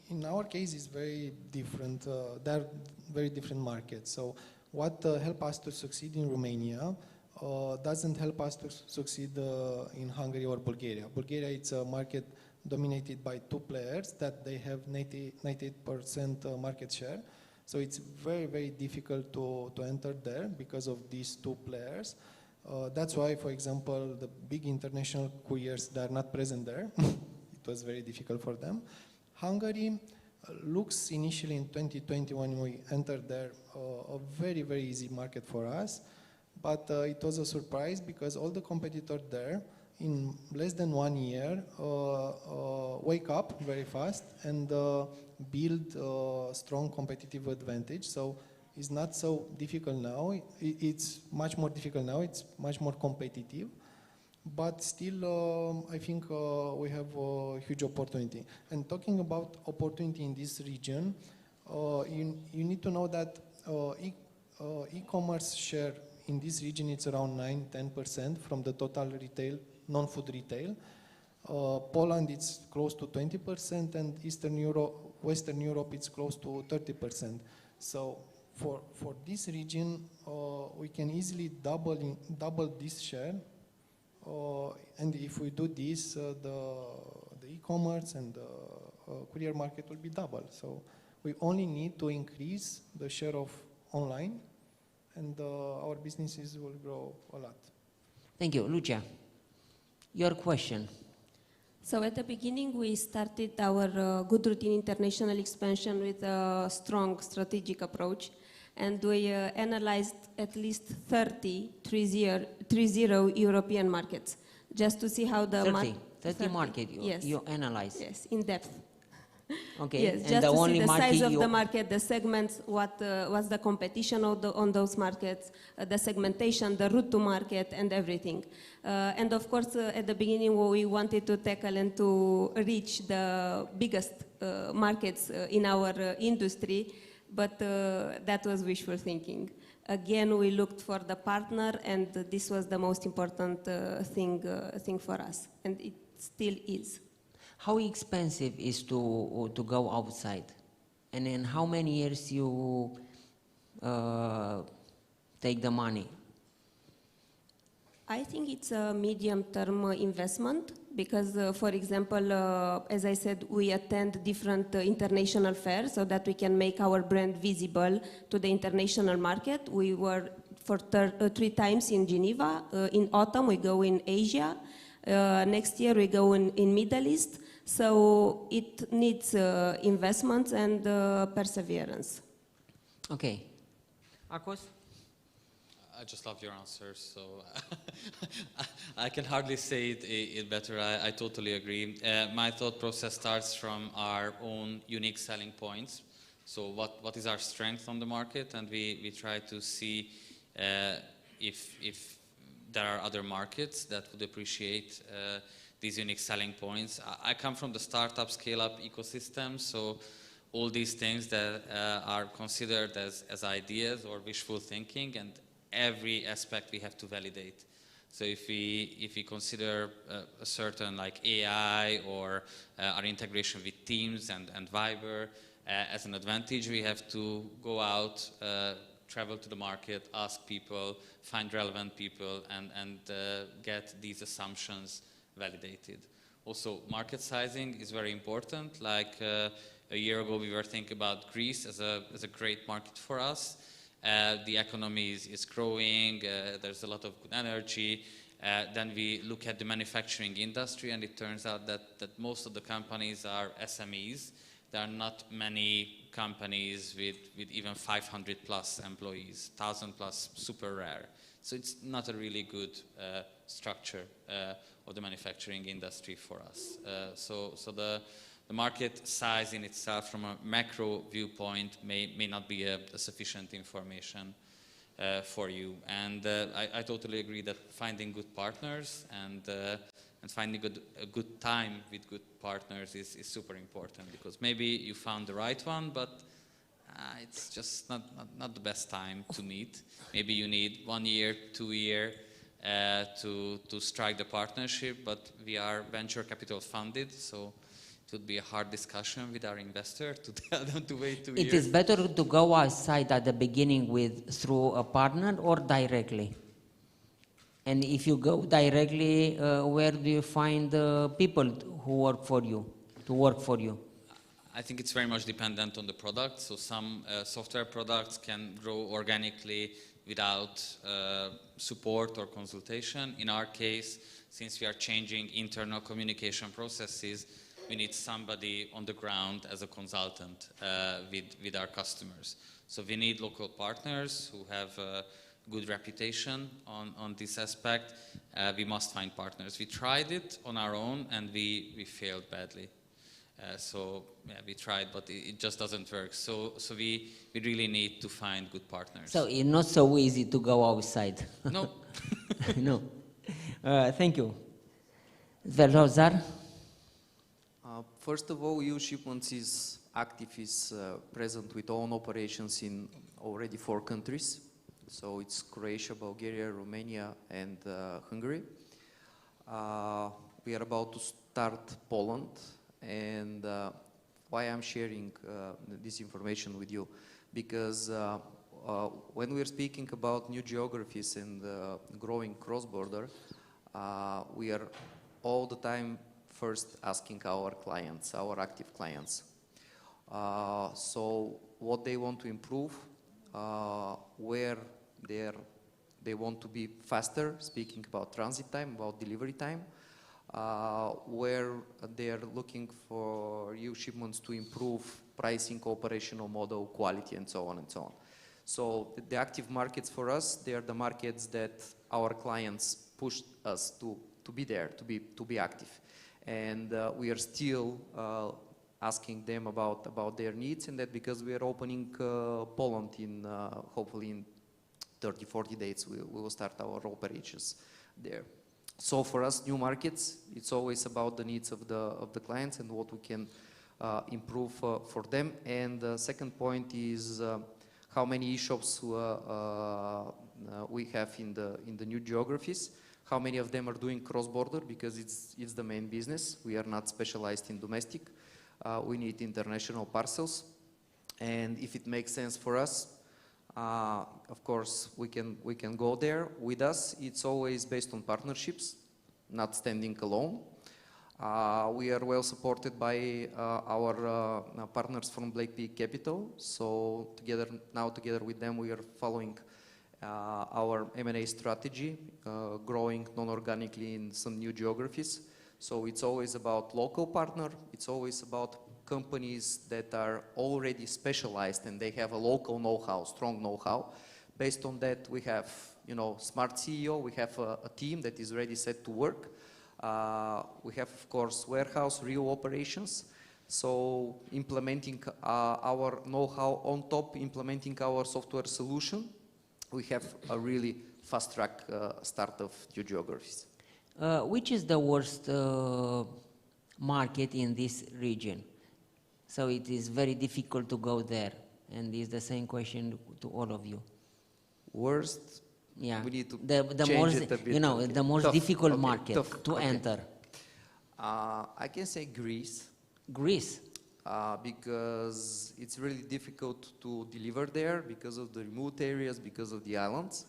In our case, it's very different. They're very different markets. So what helped us to succeed in Romania doesn't help us to succeed in Hungary or Bulgaria. Bulgaria, it's a market dominated by two players that they have 98% market share. So it's very, very difficult to enter there because of these two players. That's why, for example, the big international couriers, they are not present there. It was very difficult for them. Hungary looks initially in 2020 when we entered there a very, very easy market for us. But it was a surprise because all the competitors there in less than 1 year wake up very fast and build a strong competitive advantage. So it's not so difficult now. It's much more difficult now. It's much more competitive. But still, I think we have a huge opportunity. And talking about opportunity in this region, you need to know that e-commerce share in this region, it's around 9-10% from the total retail, non-food retail. Poland, it's close to 20%, and Western Europe, it's close to 30%. So for this region, we can easily double this share. And if we do this, the e-commerce and the courier market will be double. So we only need to increase the share of online, and our businesses will grow a lot. Thank you. Lucia, your question. So at the beginning, we started our Good Routine international expansion with a strong strategic approach, and we analyzed at least 30 European markets, just to see how the 30 market you analyze. Yes, in depth. Okay. Yes, and just the to only see the market size of the market, the segments, what's the competition on those markets, the segmentation, the route to market, and everything. And of course, at the beginning, we wanted to tackle and to reach the biggest markets in our industry, but that was wishful thinking. Again, we looked for the partner, and this was the most important thing for us, and it still is. How expensive is to go outside, and in how many years you take the money? I think it's a medium-term investment because, for example, as I said, we attend different international fairs so that we can make our brand visible to the international market. We were for 3 times in Geneva. In autumn, we go in Asia. Next year, we go in Middle East. So it needs investments and perseverance. Okay. Akos? I just love your answers, so I can hardly say it better. I totally agree. My thought process starts from our own unique selling points. So what is our strength on the market? And we try to see if there are other markets that would appreciate these unique selling points. I come from the startup scale-up ecosystem, so all these things that are considered as ideas or wishful thinking, and every aspect we have to validate. So if we consider a certain like AI or our integration with Teams and Viber as an advantage, we have to go out, travel to the market, ask people, find relevant people, and get these assumptions validated. Also, market sizing is very important. Like a year ago, we were thinking about Greece as a great market for us. The economy is growing, there's a lot of good energy. Then we look at the manufacturing industry, and it turns out that most of the companies are SMEs. There are not many companies with even 500 plus employees, 1,000 plus, super rare. So it's not a really good structure of the manufacturing industry for us. So the market size in itself from a macro viewpoint may not be a sufficient information for you. And I totally agree that finding good partners and finding a good time with good partners is super important, because maybe you found the right one, but it's just not the best time to meet. Maybe you need 1 year, 2 years to strike the partnership, but we are venture capital funded, so it would be a hard discussion with our investor to tell them to wait 2 years. It is better to go outside at the beginning through a partner or directly? And if you go directly, where do you find people who work for you, to work for you? I think it's very much dependent on the product. So some software products can grow organically without support or consultation. In our case, since we are changing internal communication processes, we need somebody on the ground as a consultant with our customers. So we need local partners who have a good reputation on this aspect. We must find partners. We tried it on our own and we failed badly. So yeah, we tried, but it just doesn't work. So we really need to find good partners. So it's not so easy to go outside. No. No. Thank you. Velozar? First of all, EU-Shipments is active, is present with own operations in already 4 countries. So it's Croatia, Bulgaria, Romania, and Hungary. We are about to start Poland. And why I'm sharing this information with you, because when we're speaking about new geographies and growing cross-border, we are all the time first asking our clients, our active clients. So what they want to improve, where they want to be faster, speaking about transit time, about delivery time, where they are looking for EU-Shipments to improve pricing, operational model, quality, and so on and so on. So the active markets for us, they are the markets that our clients push us to be there, to be active. And we are still asking them about their needs, and that because we are opening Poland in hopefully in 30, 40 days, we will start our operations there. So for us, new markets, it's always about the needs of the clients and what we can improve for them. And the second point is how many e-shops we have in the new geographies. How many of them are doing cross-border, because it's the main business. We are not specialized in domestic. We need international parcels. And if it makes sense for us, Of course, we can go there. With us, it's always based on partnerships, not standing alone. We are well supported by our partners from Blake Peak Capital. So together with them, we are following our M&A strategy, growing non-organically in some new geographies. So it's always about local partner. It's always about companies that are already specialized and they have a local know-how, strong know-how. Based on that, we have, smart CEO. We have a team that is ready, set to work. We have, of course, warehouse, real operations. So implementing our know-how on top, implementing our software solution, we have a really fast-track start of new geographies. Which is the worst market in this region? So it is very difficult to go there, and it's the same question to all of you. Worst? Yeah, we need to the change most, it a bit. okay. The most difficult market to okay. enter. I can say Greece. Greece? Because it's really difficult to deliver there because of the remote areas, because of the islands.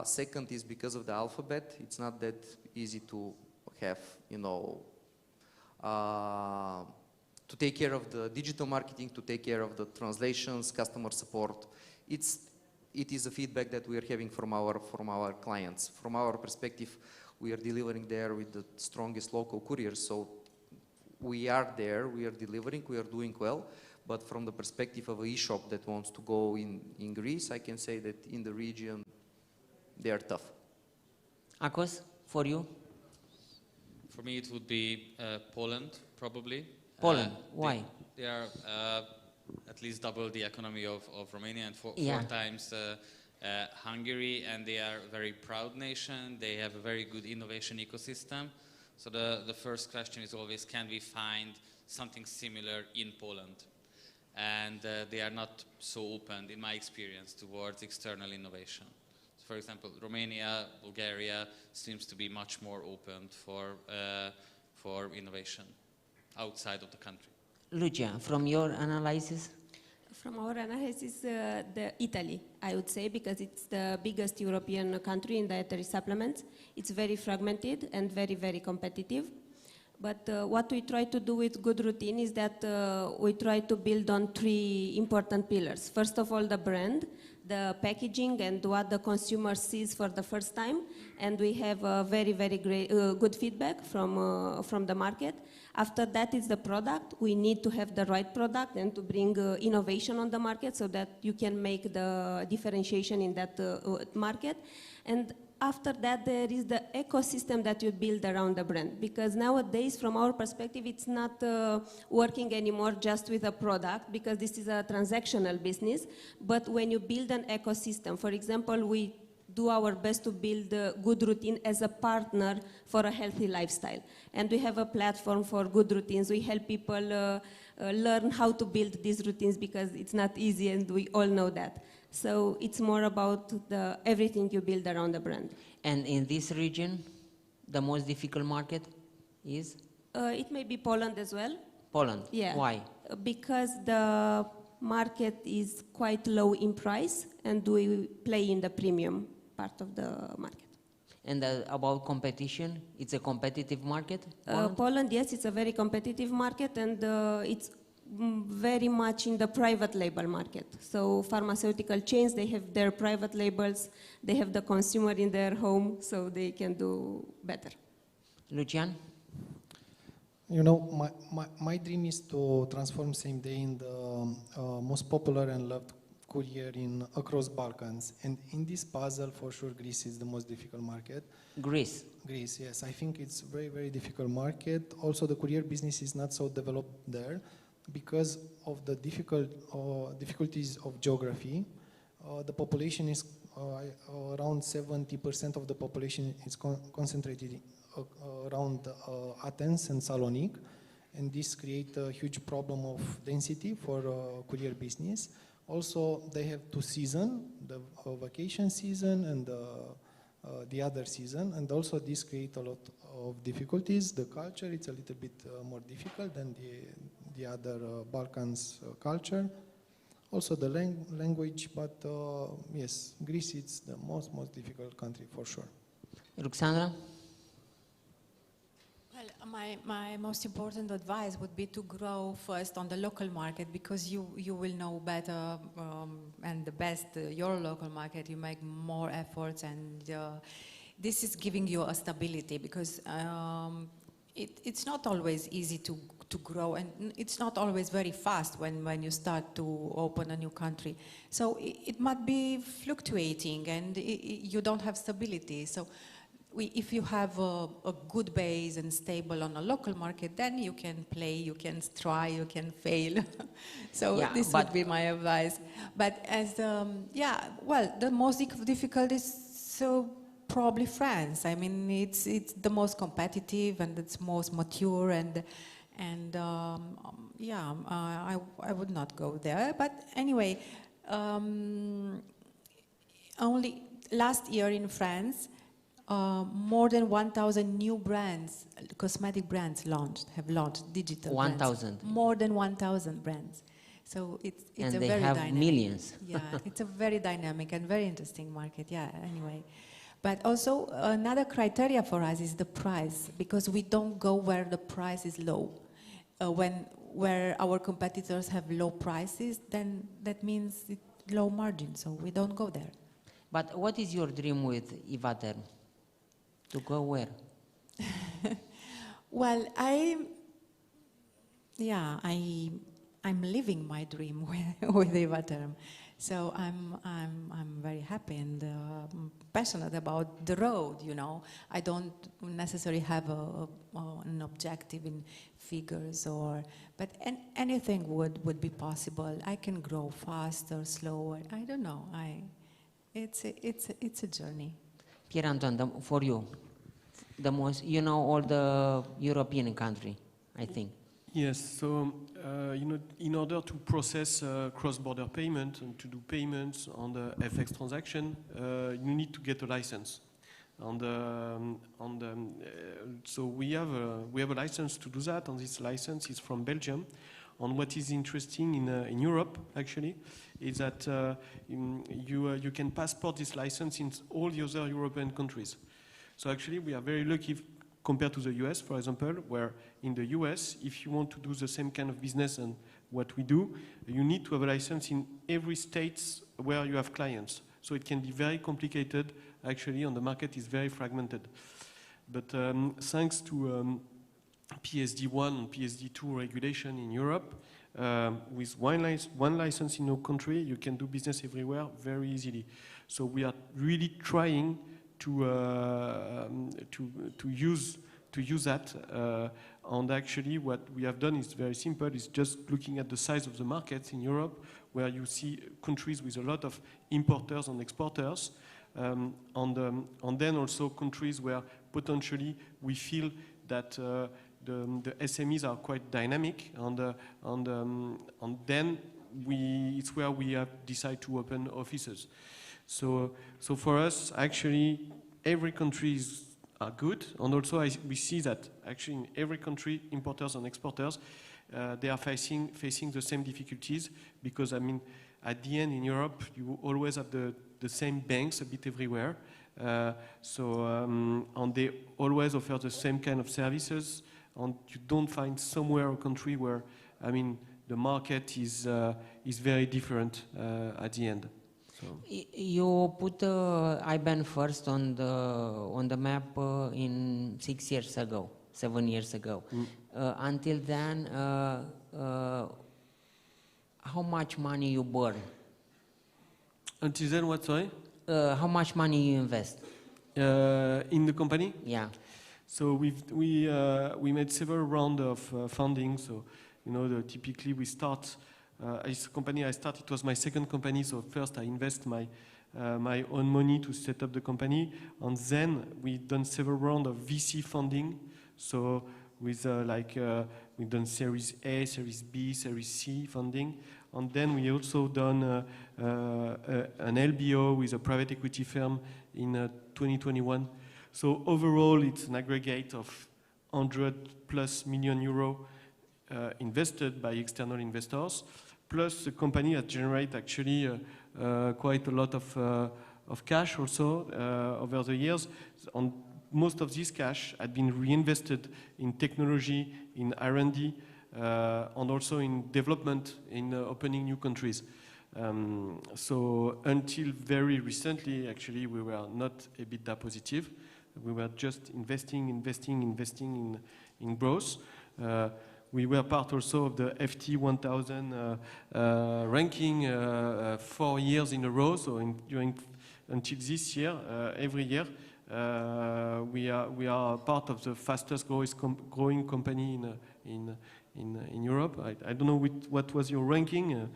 Second is because of the alphabet. It's not that easy to have, to take care of the digital marketing, to take care of the translations, customer support. It is a feedback that we are having from our clients. From our perspective, we are delivering there with the strongest local couriers. So we are there, we are delivering, we are doing well. But from the perspective of an e-shop that wants to go in Greece, I can say that in the region, they are tough. Akos, for you? For me, it would be Poland, probably. Poland, why? They are at least double the economy of Romania and four times Hungary, and they are a very proud nation. They have a very good innovation ecosystem. So the first question is always, can we find something similar in Poland? And they are not so open, in my experience, towards external innovation. So for example, Romania, Bulgaria seems to be much more open for innovation outside of the country. Lucia, from your analysis? From our analysis, Italy, I would say, because it's the biggest European country in dietary supplements. It's very fragmented and very, very competitive. But what we try to do with Good Routine is that we try to build on three important pillars. First of all, the brand, the packaging, and what the consumer sees for the first time. And we have a very, very great, good feedback from the market. After that is the product. We need to have the right product and to bring innovation on the market so that you can make the differentiation in that market. And after that, there is the ecosystem that you build around the brand. Because nowadays, from our perspective, it's not working anymore just with a product, because this is a transactional business. But when you build an ecosystem, for example, we do our best to build a Good Routine as a partner for a healthy lifestyle. And we have a platform for good routines. We help people learn how to build these routines, because it's not easy, and we all know that. So it's more about everything you build around the brand. And in this region, the most difficult market is? It may be Poland as well. Poland, yeah. Why? Because the market is quite low in price, and we play in the premium part of the market. And about competition, it's a competitive market? Poland, yes, it's a very competitive market, and it's very much in the private label market. So pharmaceutical chains, they have their private labels, they have the consumer in their home, so they can do better. Lucian? My dream is to transform Same Day in the most popular and loved courier across Balkans. And in this puzzle, for sure, Greece is the most difficult market. Greece? Greece, yes. I think it's a very, very difficult market. Also, the courier business is not so developed there because of the difficulties of geography. The population is around 70% of the population is concentrated around Athens and Salonic, and this creates a huge problem of density for courier business. Also, they have two seasons, the vacation season and the other season, and also this creates a lot of difficulties. The culture, it's a little bit more difficult than the other Balkans culture. also the language, but yes, Greece is the most difficult country for sure. Ruxandra? Well, my most important advice would be to grow first on the local market, because you will know better and the best your local market. You make more efforts, and this is giving you a stability, because it's not always easy to grow, and it's not always very fast when you start to open a new country. So it might be fluctuating, and you don't have stability. So if you have a good base and stable on a local market, then you can play, you can try, you can fail. So Yeah, this would be my advice. But as well, the most difficult is probably France. I mean, it's the most competitive and it's most mature, and I would not go there. But anyway, only last year in France, more than 1,000 new brands, cosmetic brands have launched digital 1,000? brands. More than 1,000 brands. So it's And a they very have dynamic. millions. Yeah, it's a very dynamic and very interesting market. Yeah, anyway. But also another criteria for us is the price, because we don't go where the price is low. Where our competitors have low prices, then that means low margin, so we don't go there. But what is your dream with Ivaterm? To go where? Well, I'm living my dream with Ivaterm. So I'm very happy and passionate about the road, you know. I don't necessarily have an objective in figures, but anything would be possible. I can grow faster, slower. I don't know. It's a journey. Pierre Antoine, for you, the most, you know, all the European country, I think. Yes, so in order to process cross-border payment and to do payments on the FX transaction, you need to get a license. So we have a license to do that, and this license is from Belgium. And what is interesting in Europe, actually, is that you can passport this license in all the other European countries. So actually, we are very lucky compared to the US, for example, where in the US, if you want to do the same kind of business and what we do, you need to have a license in every state where you have clients. So it can be very complicated, actually, and the market is very fragmented. But thanks to PSD1 and PSD2 regulation in Europe, with one license in no country, you can do business everywhere very easily. So we are really trying to use that, and actually what we have done is very simple. It's just looking at the size of the markets in Europe, where you see countries with a lot of importers and exporters, and then also countries where potentially we feel that the SMEs are quite dynamic, and then it's where we have decided to open offices. So for us, actually, every country are good, and also we see that actually in every country, importers and exporters, they are facing the same difficulties, because I mean, at the end in Europe, you always have the same banks a bit everywhere, and they always offer the same kind of services, and you don't find somewhere a country where, I mean, the market is very different at the end. So. You put IBAN first on the map in 7 years ago. Until then, how much money you burn? Until then, what, sorry? How much money you invest? In the company? Yeah. So we made several rounds of funding. So, you know, typically we start. As a company I started, it was my second company. So first I invest my own money to set up the company, and then we've done several rounds of VC funding. So with we've done Series A, Series B, Series C funding, and then we also done an LBO with a private equity firm in 2021. So overall, it's an aggregate of 100+ million euro invested by external investors. plus the company has generated actually quite a lot of cash also over the years. Most of this cash had been reinvested in technology, in R&D, and also in development, in opening new countries. So until very recently, actually, we were not EBITDA positive. We were just investing in growth. We were part also of the FT 1000 ranking 4 years in a row. So until this year, every year, we are part of the fastest growing company in Europe. I don't know what was your ranking,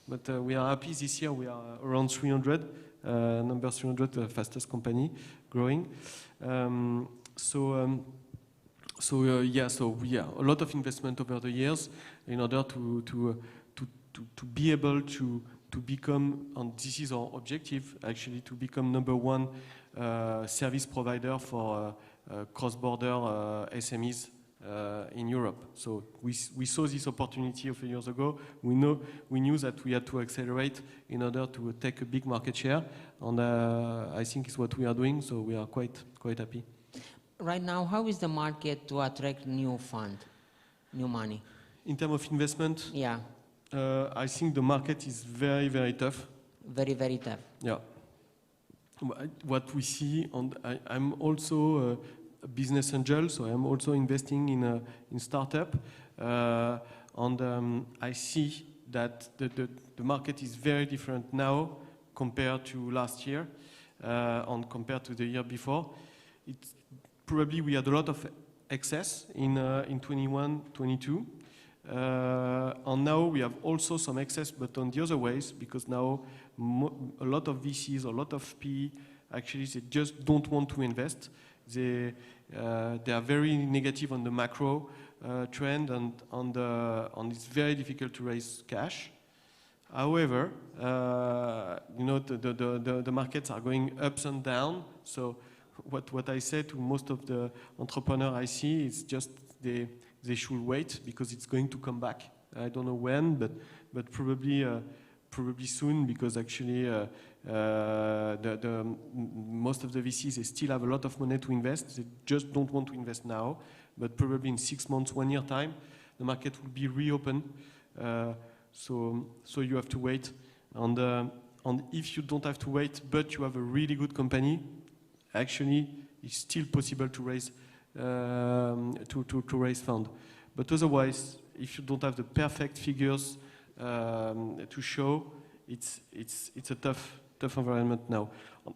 but we are happy this year. We are around 300, number 300, the fastest company growing. So a lot of investment over the years in order to be able to become, and this is our objective actually, to become number one service provider for cross-border SMEs in Europe. So we saw this opportunity a few years ago. We knew that we had to accelerate in order to take a big market share, and I think it's what we are doing. So we are quite happy. Right now, how is the market to attract new money? In terms of investment, Yeah, I think the market is very, very tough. very, very tough. Yeah. What we see, and I'm also a business angel, so I'm also investing in startup, and I see that the market is very different now compared to last year and compared to the year before. It's probably we had a lot of excess in 21, 22. And now we have also some excess, but on the other ways, because now a lot of VCs, a lot of PE, actually they just don't want to invest. They are very negative on the macro trend, and it's very difficult to raise cash. However, the markets are going ups and down. So what I say to most of the entrepreneurs I see is just they should wait because it's going to come back. I don't know when, but probably soon, because actually most of the VCs, they still have a lot of money to invest. They just don't want to invest now, but probably in 6 months, 1 year time, the market will be reopened. So you have to wait. And if you don't have to wait, but you have a really good company, actually it's still possible to raise raise fund. But otherwise, if you don't have the perfect figures to show, it's a tough environment now.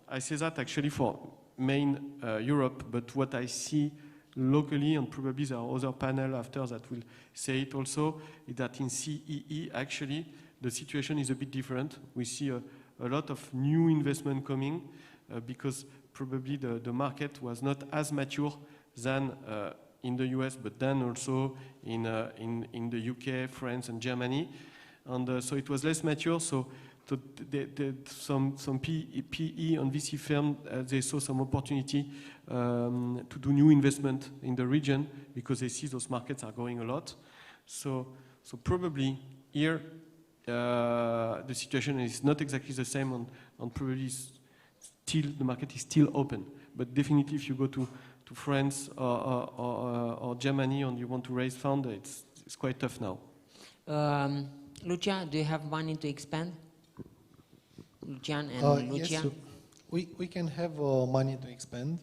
I say that actually for main Europe, but what I see locally, and probably there are other panel after that will say it also, is that in CEE actually the situation is a bit different. We see a lot of new investment coming because probably the market was not as mature than in the US, but then also in the UK, France, and Germany, and so it was less mature. So some PE and VC firm they saw some opportunity to do new investment in the region because they see those markets are growing a lot. So probably here the situation is not exactly the same, and probably still the market is still open. But definitely, if you go to France or Germany and you want to raise fund, it's quite tough now. Lucia, do you have money to expand? Lucian and Lucia? Yes, we can have money to expand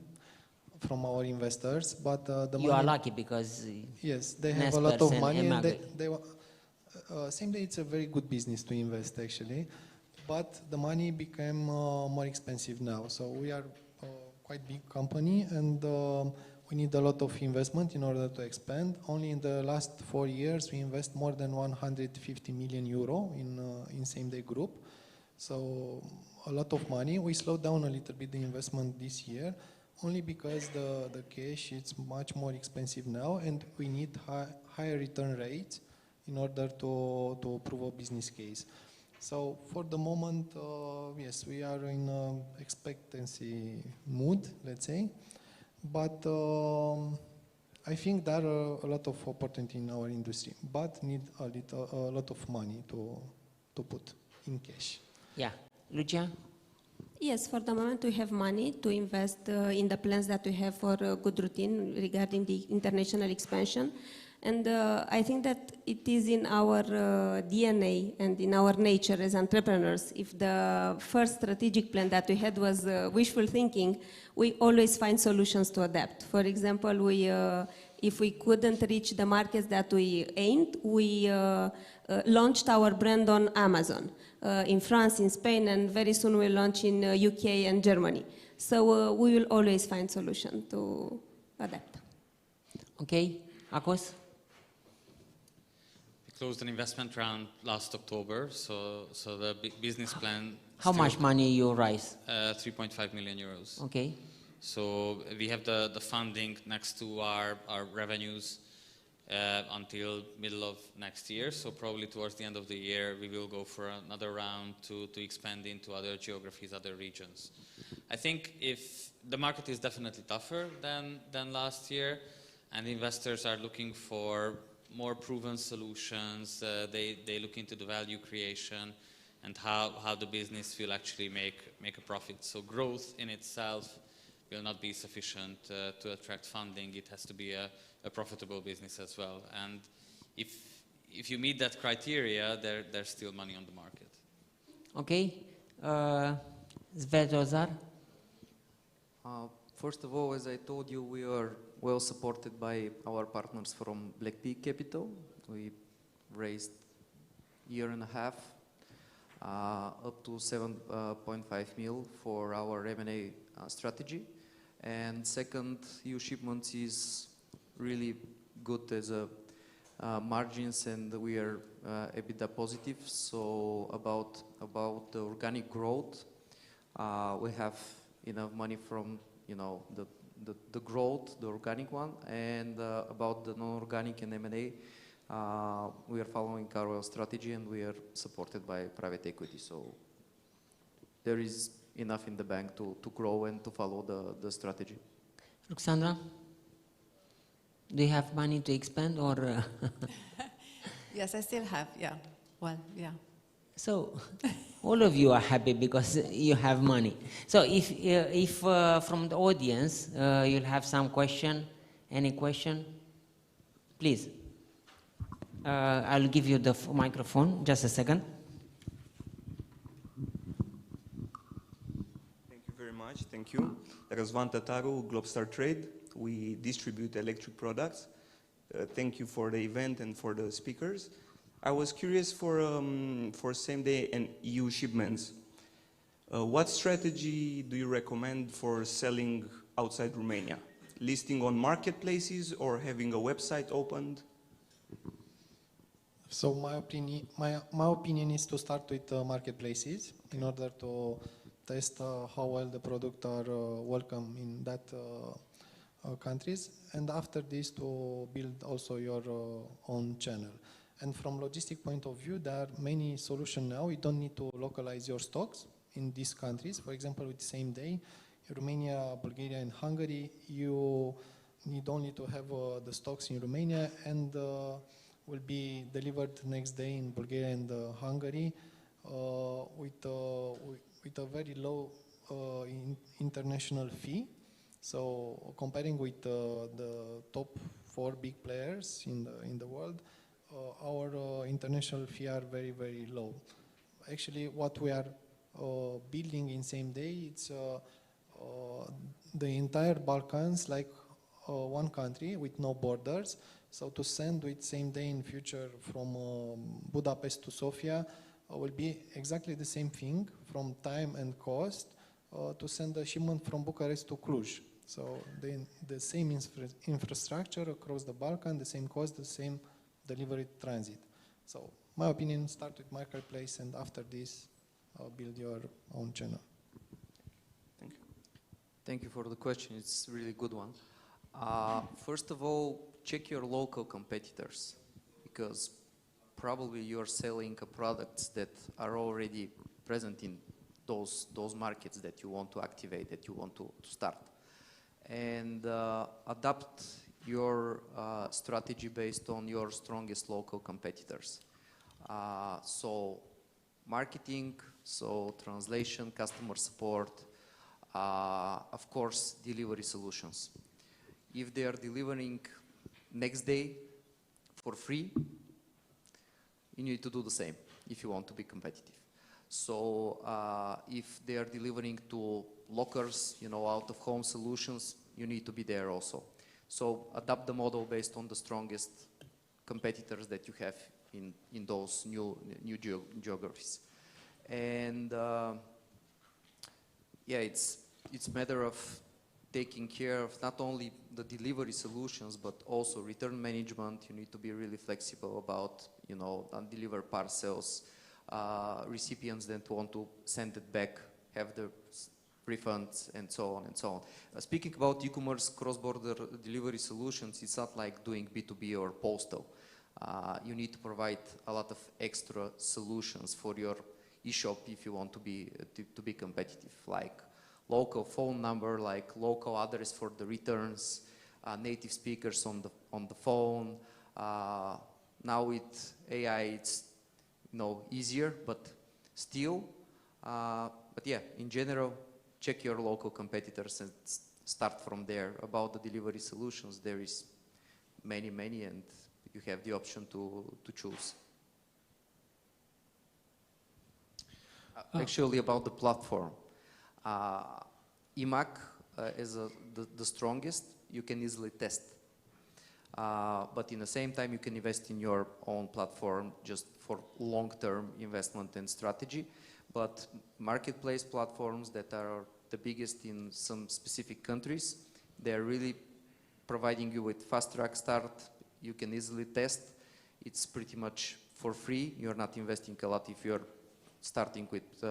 from our investors, but the you money, are lucky because yes, they have a lot of money, and they same day it's a very good business to invest actually, but the money became more expensive now. So we are quite big company, and we need a lot of investment in order to expand. Only in the last 4 years we invest more than 150 million euro in same day group. So a lot of money. We slowed down a little bit the investment this year, only because the cash is much more expensive now, and we need higher return rates in order to prove a business case. So for the moment, yes, we are in expectancy mood, let's say, but I think there are a lot of opportunity in our industry, but need a lot of money to to put in cash. Yeah. Lucia? Yes, for the moment we have money to invest in the plans that we have for a good routine regarding the international expansion. And I think that it is in our DNA and in our nature as entrepreneurs. If the first strategic plan that we had was wishful thinking, we always find solutions to adapt. For example, if we couldn't reach the markets that we aimed, we launched our brand on Amazon. In France, in Spain, and very soon we'll launch in UK and Germany. So we will always find solution to adapt. Okay. Akos? We closed an investment round last October, so the business plan. How much money you raise? 3.5 million euros. Okay. So we have the funding next to our revenues until middle of next year. So probably towards the end of the year, we will go for another round to expand into other geographies, other regions. I think if the market is definitely tougher than last year, and investors are looking for more proven solutions, they look into the value creation and how the business will actually make a profit. So growth in itself will not be sufficient to attract funding. It has to be a profitable business as well. And if you meet that criteria, there's still money on the market. Okay. Svetozar? First of all, as I told you, we are well supported by our partners from Black Pea Capital. We raised year and a half, up to 7.5 mil for our M&A strategy. And second, EU-Shipments is really good as a margins, and we are EBITDA positive. So about the organic growth, we have enough money from the growth, the organic one, and about the non-organic and M&A, we are following our strategy, and we are supported by private equity. So there is enough in the bank to grow and to follow the strategy. Ruxandra? Do you have money to expand or? Yes, I still have, yeah. Well, yeah. So all of you are happy because you have money. So if from the audience you'll have some question, any question, please. I'll give you the microphone, just a second. Thank you very much, thank you. Răzvan Tătaru, Globstar Trade. We distribute electric products. Thank you for the event and for the speakers. I was curious for same-day and EU shipments. What strategy do you recommend for selling outside Romania? Listing on marketplaces or having a website opened? So my opinion is to start with marketplaces in order to test how well the product are welcome in that countries, and after this to build also your own channel. And from logistic point of view, there are many solutions now. You don't need to localize your stocks in these countries. For example, with same day, Romania, Bulgaria, and Hungary, you need only to have the stocks in Romania and will be delivered next day in Bulgaria and Hungary with a very low international fee. So comparing with the top 4 big players in the world, our international fee are very, very low. Actually, what we are building in same day, it's the entire Balkans like one country with no borders. So to send with same day in future from Budapest to Sofia will be exactly the same thing from time and cost to send a shipment from Bucharest to Cluj. So the same infrastructure across the Balkan, the same cost, the same delivery transit. So my opinion, start with marketplace and after this build your own channel. Thank you. Thank you for the question. It's a really good one. First of all, check your local competitors, because probably you are selling products that are already present in those markets that you want to activate, that you want to start. And adapt your strategy based on your strongest local competitors. So marketing, so translation, customer support, of course, delivery solutions. If they are delivering next day for free, you need to do the same if you want to be competitive. So if they are delivering to lockers, out-of-home solutions, you need to be there also. So adapt the model based on the strongest competitors that you have in those new geographies. And yeah, it's a matter of taking care of not only the delivery solutions, but also return management. You need to be really flexible about, undelivered parcels, recipients that want to send it back, have the refunds, and so on and so on. Speaking about e-commerce cross-border delivery solutions, it's not like doing B2B or postal. You need to provide a lot of extra solutions for your e-shop if you want to be competitive, like local phone number, like local address for the returns, native speakers on the phone. Now with AI, it's easier, but still. But yeah, in general, check your local competitors and start from there. About the delivery solutions, there is many, and you have the option to choose. Actually, about the platform, eMAC is the strongest. You can easily test. But in the same time, you can invest in your own platform just for long-term investment and strategy. But marketplace platforms that are the biggest in some specific countries, they're really providing you with fast-track start. You can easily test. It's pretty much for free. You're not investing a lot if you're starting with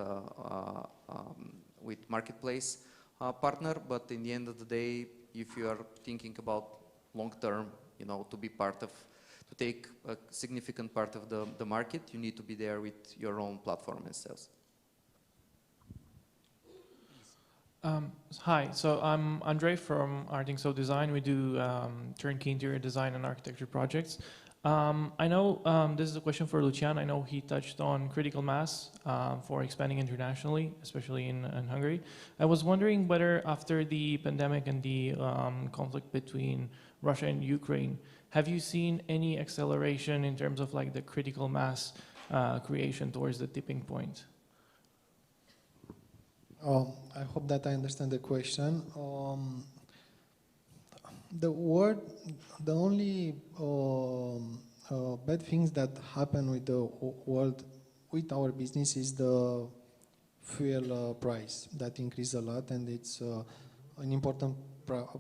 marketplace partner. But in the end of the day, if you are thinking about long-term, to take a significant part of the market, you need to be there with your own platform and sales. Hi, so I'm Andre from Artingso Design. We do turnkey interior design and architecture projects. I know this is a question for Lucian. I know he touched on critical mass for expanding internationally, especially in Hungary. I was wondering whether after the pandemic and the conflict between Russia and Ukraine, have you seen any acceleration in terms of like the critical mass creation towards the tipping point? I hope that I understand the question. The only bad things that happen with the world, with our business, is the fuel price that increased a lot, and it's an important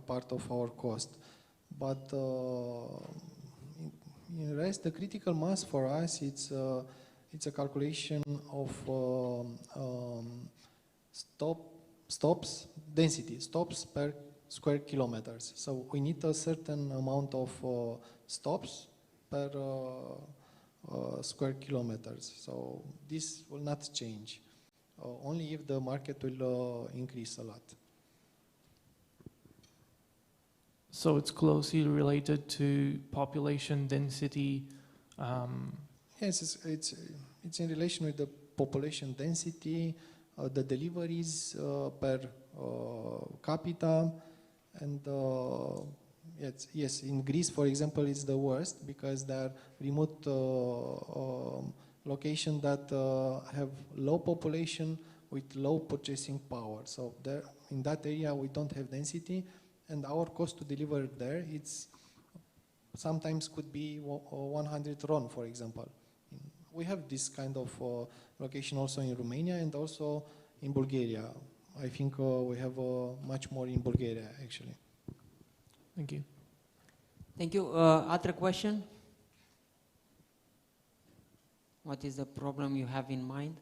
part of our cost. But in the rest, the critical mass for us, it's a calculation of stops per square kilometers. So we need a certain amount of stops per square kilometers. So this will not change, only if the market will increase a lot. So it's closely related to population density. Yes, it's in relation with the population density, the deliveries per capita, and yes, in Greece, for example, it's the worst because there are remote locations that have low population with low purchasing power. So there, in that area, we don't have density, and our cost to deliver there, it's sometimes could be 100 RON, for example. We have this kind of location also in Romania and also in Bulgaria. I think we have much more in Bulgaria, actually. Thank you. Thank you. Other question? What is the problem you have in mind?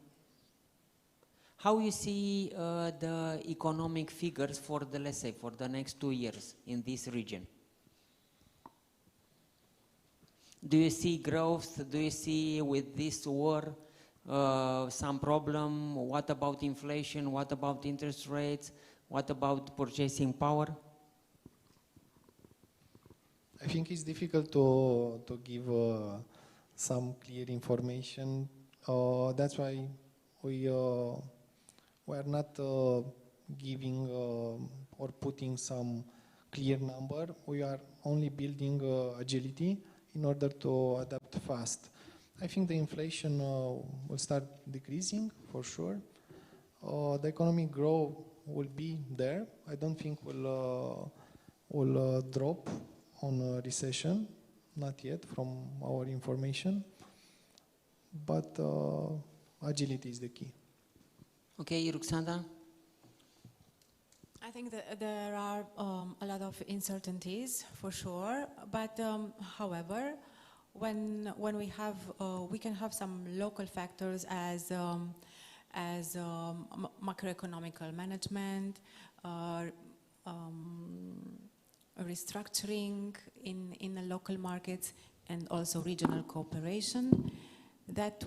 How you see the economic figures for the, let's say, for the next 2 years in this region? Do you see growth? Do you see with this war some problem? What about inflation? What about interest rates? What about purchasing power? I think it's difficult to give some clear information. That's why We are not giving or putting some clear number. We are only building agility in order to adapt fast. I think the inflation will start decreasing for sure. The economic growth will be there. I don't think will drop on recession, not yet from our information. But agility is the key. Okay, Ruxandra? I think that there are a lot of uncertainties for sure, but however, when we have, we can have some local factors as macroeconomical management, restructuring in the local markets, and also regional cooperation that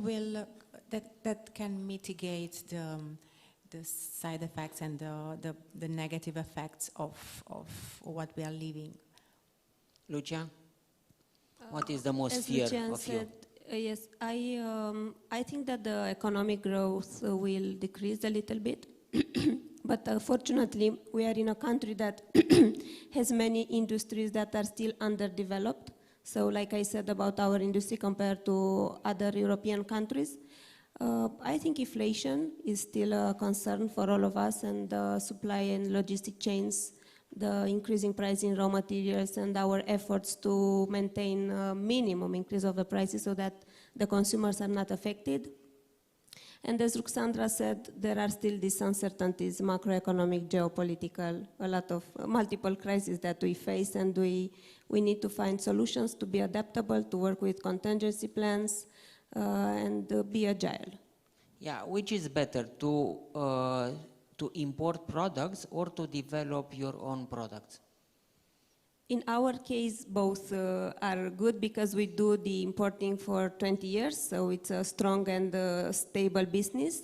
can mitigate the side effects and the negative effects of what we are living. Lucia? What is the most As fear Lucian of said, yes, I think that the economic growth will decrease a little bit. But fortunately, we are in a country that has many industries that are still underdeveloped. So like I said about our industry compared to other European countries, I think inflation is still a concern for all of us, and the supply and logistic chains, the increasing price in raw materials, and our efforts to maintain a minimum increase of the prices so that the consumers are not affected. And as Ruxandra said, there are still these uncertainties, macroeconomic, geopolitical, a lot of multiple crises that we face, and we need to find solutions to be adaptable, to work with contingency plans, and be agile. Yeah, which is better, to import products or to develop your own products? In our case, both are good because we do the importing for 20 years, so it's a strong and stable business.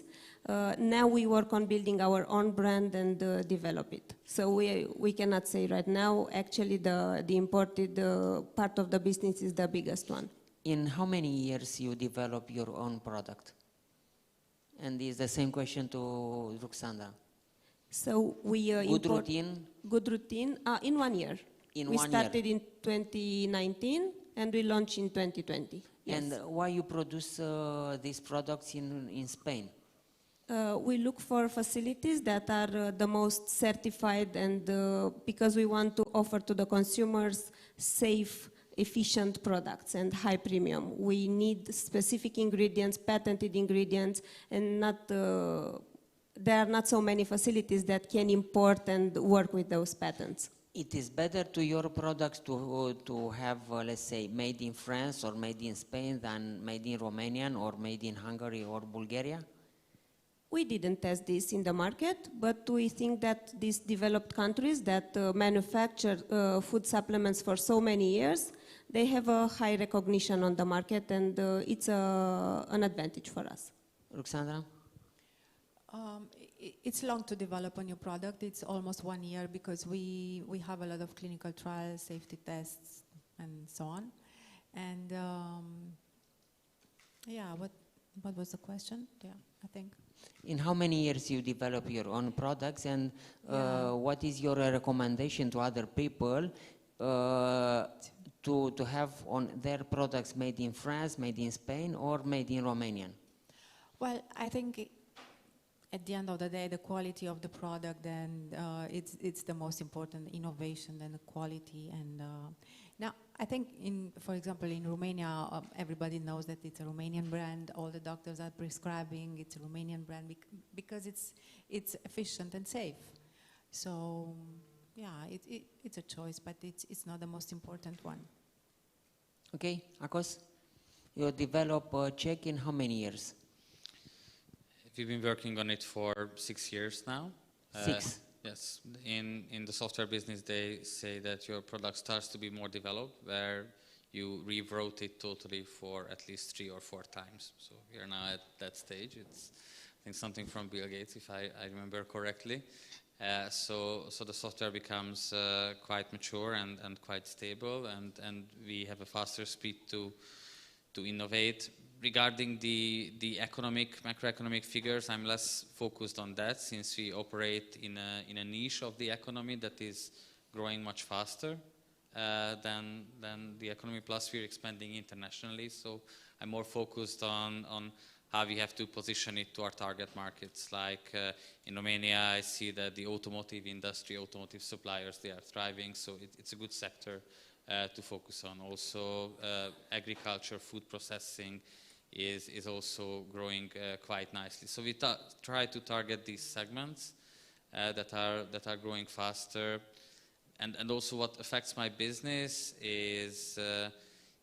Now we work on building our own brand and develop it. So we cannot say right now, actually the imported part of the business is the biggest one. In how many years you develop your own product? And is the same question to Ruxandra. So we Good routine? Good routine in 1 year. In we 1 started year. in 2019 and we launched in 2020. Yes. And why you produce these products in Spain? We look for facilities that are the most certified, and because we want to offer to the consumers safe, efficient products and high premium. We need specific ingredients, patented ingredients, and there are not so many facilities that can import and work with those patents. It is better to your products to have, let's say, made in France or made in Spain than made in Romanian or made in Hungary or Bulgaria? We didn't test this in the market, but we think that these developed countries that manufacture food supplements for so many years, they have a high recognition on the market, and it's an advantage for us. Ruxandra? It's long to develop a new product. It's almost 1 year because we have a lot of clinical trials, safety tests, and so on. And yeah, what was the question? Yeah, I think. In how many years you develop your own products, and what is your recommendation to other people to have on their products made in France, made in Spain, or made in Romanian? Well, I think at the end of the day, the quality of the product, and it's the most important innovation and the quality. And now, I think, for example, in Romania, everybody knows that it's a Romanian brand. All the doctors are prescribing it's a Romanian brand because it's efficient and safe. So, yeah, it's a choice, but it's not the most important one. Okay, Akos, you develop Czech in how many years? We've been working on it for 6 years now. 6? Yes. In the software business, they say that your product starts to be more developed, where you rewrote it totally for at least 3 or 4 times. So we are now at that stage. It's, I think, something from Bill Gates, if I remember correctly. So the software becomes quite mature and quite stable, and we have a faster speed to innovate. regarding the macroeconomic figures, I'm less focused on that since we operate in a niche of the economy that is growing much faster than the economy, plus we're expanding internationally. So I'm more focused on how we have to position it to our target markets. Like in Romania, I see that the automotive industry, automotive suppliers, they are thriving, so it's a good sector to focus on. Also, agriculture, food processing is also growing quite nicely. So we try to target these segments that are growing faster. And also what affects my business is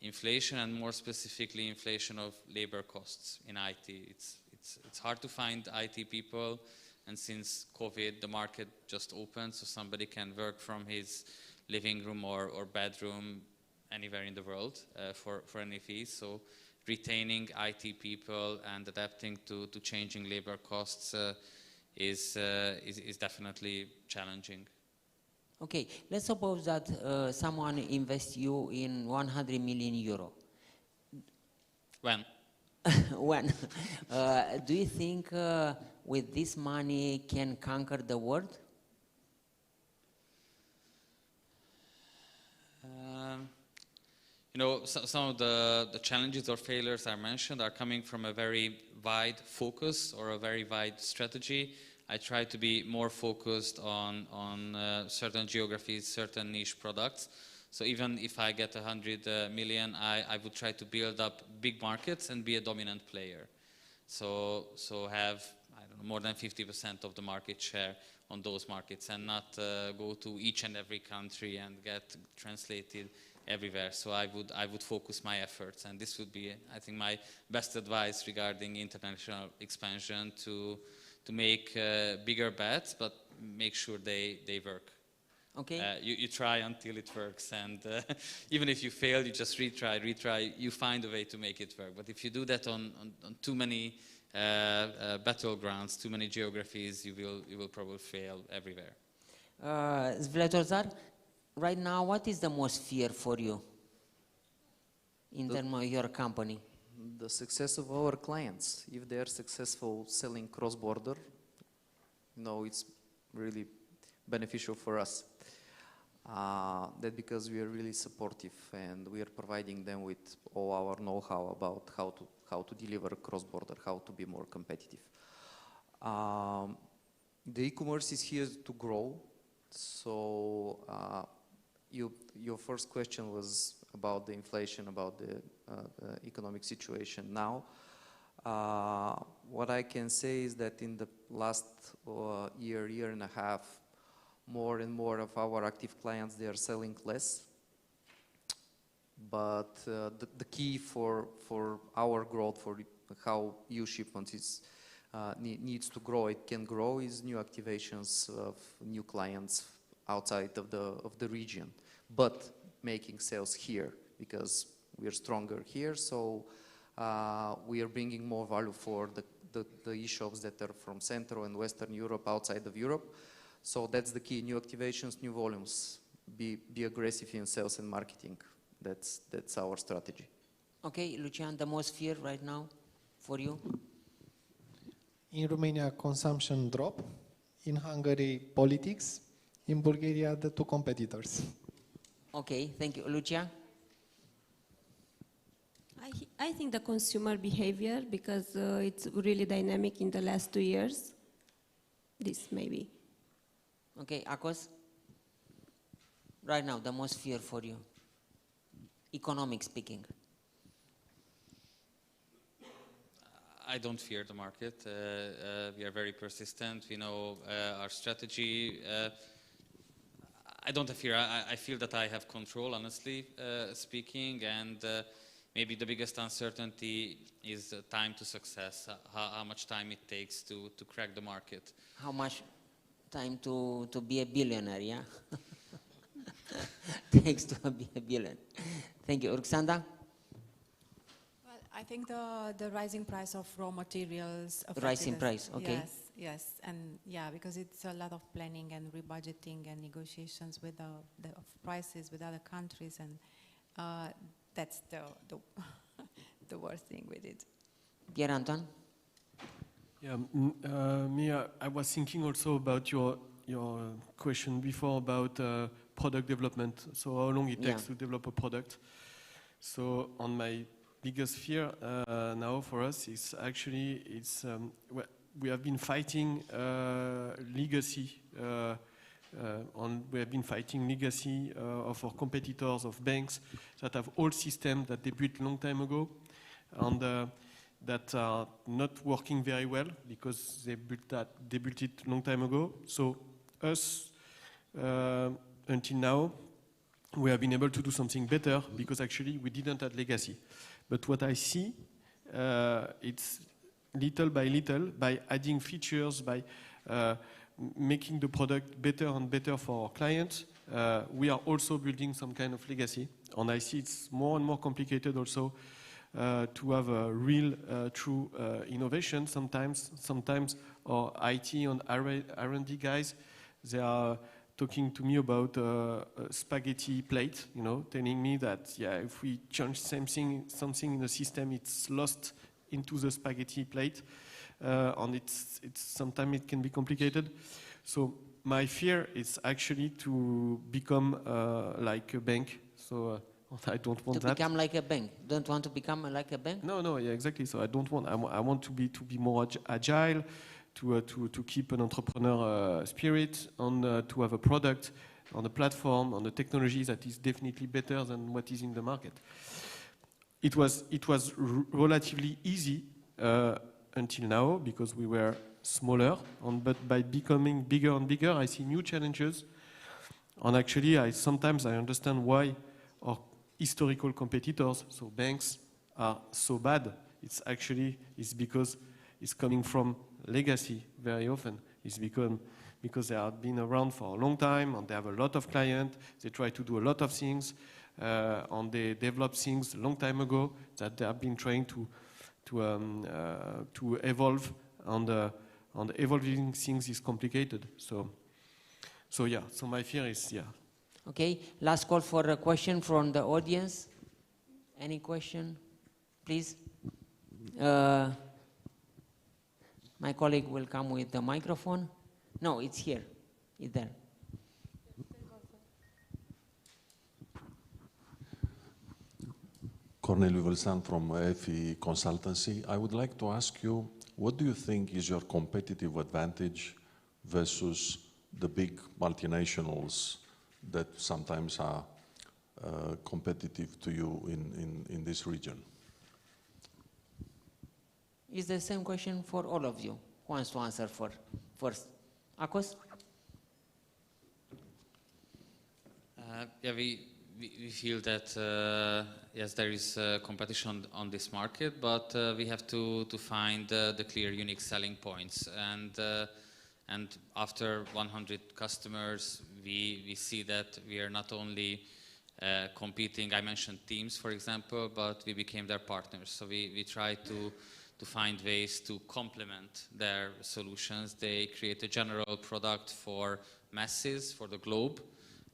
inflation, and more specifically inflation of labor costs in IT. It's hard to find IT people, and since COVID, the market just opened, so somebody can work from his living room or bedroom anywhere in the world for any fees. So retaining IT people and adapting to changing labor costs is definitely challenging. Okay, let's suppose that someone invests you in 100 million euro. When? When? Do you think with this money can conquer the world? You know, some of the challenges or failures I mentioned are coming from a very wide focus or a very wide strategy. I try to be more focused on certain geographies, certain niche products. So even if I get 100 million, I would try to build up big markets and be a dominant player. So have, I don't know, more than 50% of the market share on those markets, and not go to each and every country and get translated everywhere. So I would focus my efforts, and this would be, I think, my best advice regarding international expansion, to make bigger bets, but make sure they work. Okay. You try until it works, and even if you fail, you just retry, you find a way to make it work. But if you do that on too many battlegrounds, too many geographies, you will probably fail everywhere. Zvletozar, right now, what is the most fear for you in terms of your company? The success of our clients. If they are successful selling cross-border, it's really beneficial for us. That because we are really supportive, and we are providing them with all our know-how about how to deliver cross-border, how to be more competitive. The e-commerce is here to grow. So your first question was about the inflation, about the economic situation now. What I can say is that in the last year and a half, more and more of our active clients, they are selling less. But the key for our growth, for how e-shipments needs to grow, it can grow, is new activations of new clients outside of the region, but making sales here, because we are stronger here. So we are bringing more value for the e-shops that are from Central and Western Europe, outside of Europe. So that's the key: new activations, new volumes. Be aggressive in sales and marketing. That's our strategy. Okay, Lucian, the most fear right now for you? In Romania, consumption drop. In Hungary, politics. In Bulgaria, the two competitors. Okay, thank you. Lucia? I think the consumer behavior, because it's really dynamic in the last 2 years. This maybe. Okay, Akos? Right now, the most fear for you? Economic speaking. I don't fear the market. We are very persistent. We know our strategy. I don't have fear. I feel that I have control, honestly speaking, and maybe the biggest uncertainty is time to success, how much time it takes to crack the market. How much time to be a billionaire, yeah? Takes to be a billionaire. Thank you. Ruxanda? Well, I think the rising price of raw materials. Rising price, okay. Yes, and yeah, because it's a lot of planning and rebudgeting and negotiations with of prices with other countries, and that's the the worst thing with it. Pierre-Antoine? Yeah, I was thinking also about your question before about product development. So how long it takes to develop a product. So on my biggest fear now for us is actually we have been fighting legacy. We have been fighting legacy of our competitors, of banks that have old systems that they built long time ago, and that are not working very well because they built it long time ago. So us, until now, we have been able to do something better because actually we didn't have legacy. But what I see, it's little by little, by adding features, by making the product better and better for our clients, we are also building some kind of legacy. And I see it's more and more complicated also to have a real, true innovation. Sometimes our IT and R&D guys, they are talking to me about a spaghetti plate, telling me that, if we change something in the system, it's lost into the spaghetti plate, and sometimes it can be complicated. So my fear is actually to become like a bank. So I don't want that. To become like a bank. Don't want to become like a bank? No, yeah, exactly. So I don't want. I want to be more agile, to keep an entrepreneur spirit, and to have a product on a platform, on a technology that is definitely better than what is in the market. It was relatively easy until now because we were smaller, but by becoming bigger and bigger, I see new challenges. And actually, sometimes I understand why our historical competitors, so banks, are so bad. It's because it's coming from legacy very often. It's because they have been around for a long time and they have a lot of clients. They try to do a lot of things, and they developed things a long time ago that they have been trying to evolve, and evolving things is complicated. So my fear is. Okay, last call for a question from the audience. Any question, please? My colleague will come with the microphone. No, it's here. It's there. Corneliu Vâlcean from FE Consultancy. I would like to ask you, what do you think is your competitive advantage versus the big multinationals that sometimes are competitive to you in this region? It's the same question for all of you. Who wants to answer first? Akos? We feel that yes, there is competition on this market, but we have to find the clear, unique selling points. And after 100 customers, we see that we are not only competing. I mentioned Teams, for example, but we became their partners. So we try to find ways to complement their solutions. They create a general product for masses, for the globe.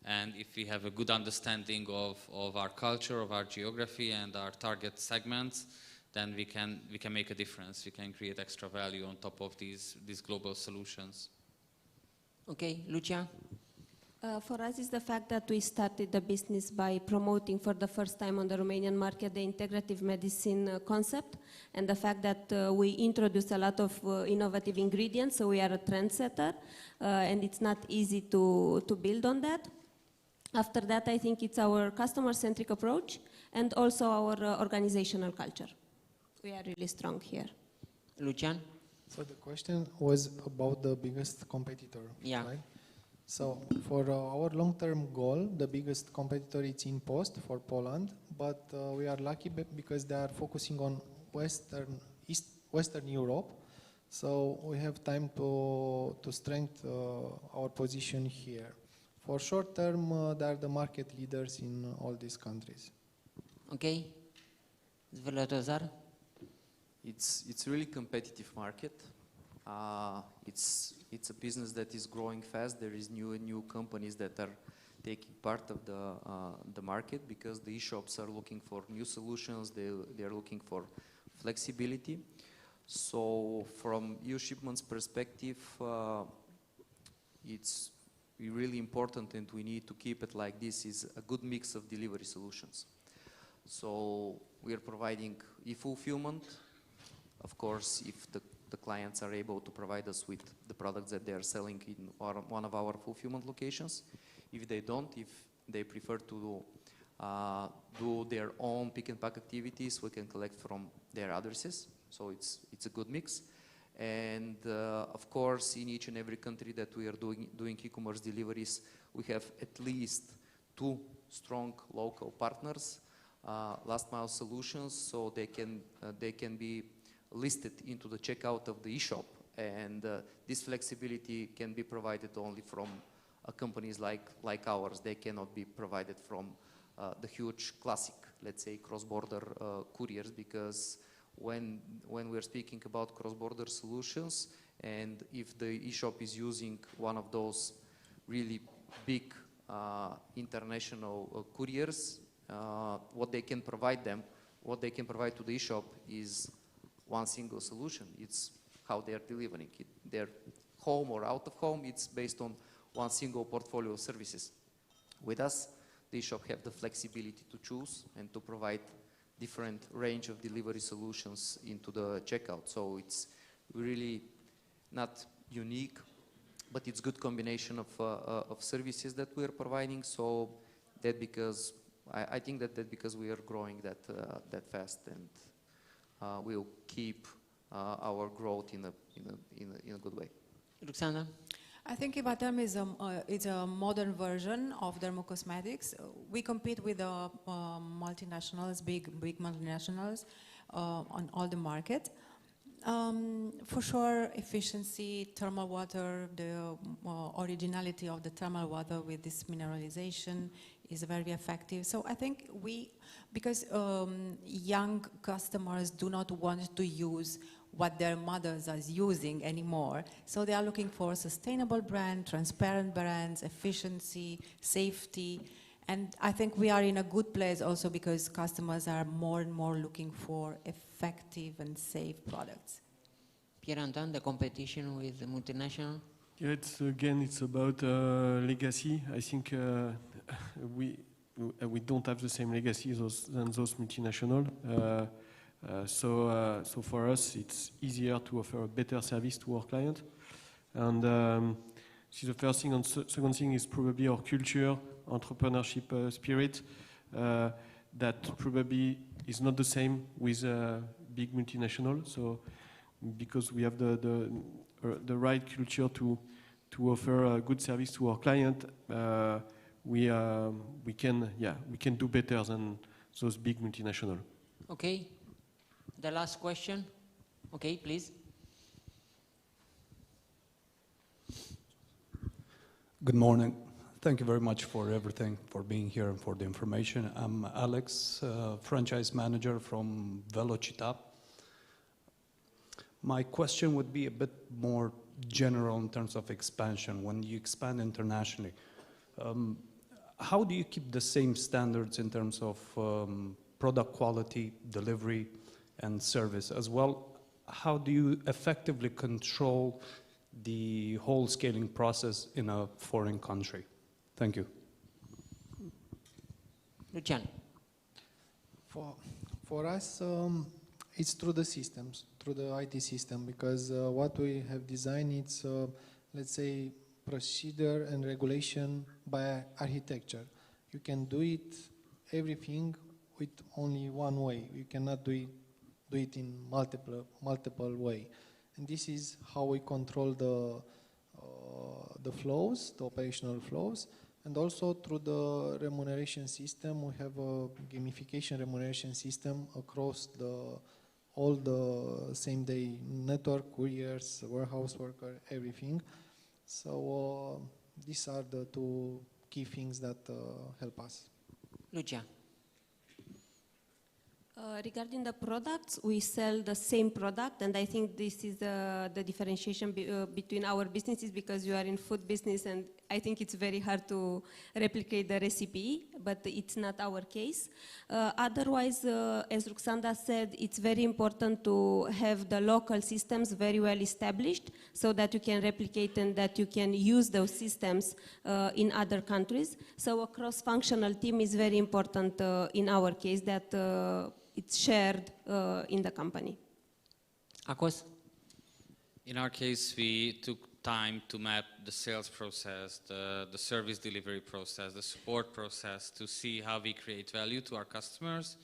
And if we have a good understanding of our culture, of our geography, and our target segments, then we can make a difference. We can create extra value on top of these global solutions. Okay, Lucia? For us, it's the fact that we started the business by promoting for the first time on the Romanian market the integrative medicine concept, and the fact that we introduced a lot of innovative ingredients, so we are a trendsetter, and it's not easy to build on that. After that, I think it's our customer-centric approach and also our organizational culture. We are really strong here. Lucian? So the question was about the biggest competitor, right? So for our long-term goal, the biggest competitor is InPost for Poland, but we are lucky because they are focusing on Western Europe. So we have time to strengthen our position here. For short term, they are the market leaders in all these countries. Okay. Zveletozar? It's really competitive market. It's a business that is growing fast. There is new companies that are taking part of the market because the e-shops are looking for new solutions. They are looking for flexibility. So from shipments perspective, it's really important, and we need to keep it like this, is a good mix of delivery solutions. So we are providing e-fulfillment. Of course, if the clients are able to provide us with the products that they are selling in one of our fulfillment locations. If they don't, if they prefer to do their own pick and pack activities, we can collect from their addresses. So it's a good mix. And of course, in each and every country that we are doing e-commerce deliveries, we have at least 2 strong local partners, last mile solutions, so they can be listed into the checkout of the e-shop. And this flexibility can be provided only from companies like ours. They cannot be provided from the huge classic, let's say, cross-border couriers, because when we're speaking about cross-border solutions, and if the e-shop is using one of those really big international couriers, what they can provide to the e-shop is one single solution. It's how they are delivering it. Their home or out of home, it's based on one single portfolio of services. With us, the e-shop have the flexibility to choose and to provide different range of delivery solutions into the checkout. So it's really not unique, but it's good combination of services that we are providing. So that because I think that because we are growing that fast, and we'll keep our growth in a good way. Roxana? I think Evaterm is a modern version of dermocosmetics. We compete with multinationals, big multinationals on all the market. For sure, efficiency, thermal water, the originality of the thermal water with this mineralization is very effective. So I think because young customers do not want to use what their mothers are using anymore. So they are looking for sustainable brand, transparent brands, efficiency, safety. And I think we are in a good place also because customers are more and more looking for effective and safe products. Pierre-Antoine, the competition with the multinational? Yeah, it's about legacy. I think we don't have the same legacy than those multinational. So for us, it's easier to offer a better service to our client. And this is the first thing. And second thing is probably our culture, entrepreneurship spirit, that probably is not the same with big multinational. So because we have the right culture to offer a good service to our client, we can do better than those big multinational. Okay. The last question. Okay, please. Good morning. Thank you very much for everything, for being here and for the information. I'm Alex, franchise manager from Velocita. My question would be a bit more general in terms of expansion. When you expand internationally, how do you keep the same standards in terms of product quality, delivery, and service? As well, how do you effectively control the whole scaling process in a foreign country? Thank you. Lucian. For us, it's through the systems, through the IT system, because what we have designed, it's, let's say, procedure and regulation by architecture. You can do it, everything, with only one way. You cannot do it in multiple way. And this is how we control the flows, the operational flows, and also through the remuneration system. We have a gamification remuneration system across all the same day network, couriers, warehouse worker, everything. So these are the 2 key things that help us. Lucia. Regarding the products, we sell the same product, and I think this is the differentiation between our businesses, because you are in food business and I think it's very hard to replicate the recipe, but it's not our case. Otherwise, as Ruxandra said, it's very important to have the local systems very well established so that you can replicate and that you can use those systems in other countries. So a cross-functional team is very important in our case, that it's shared in the company. Akos? In our case, we took time to map the sales process, the service delivery process, the support process, to see how we create value to our customers.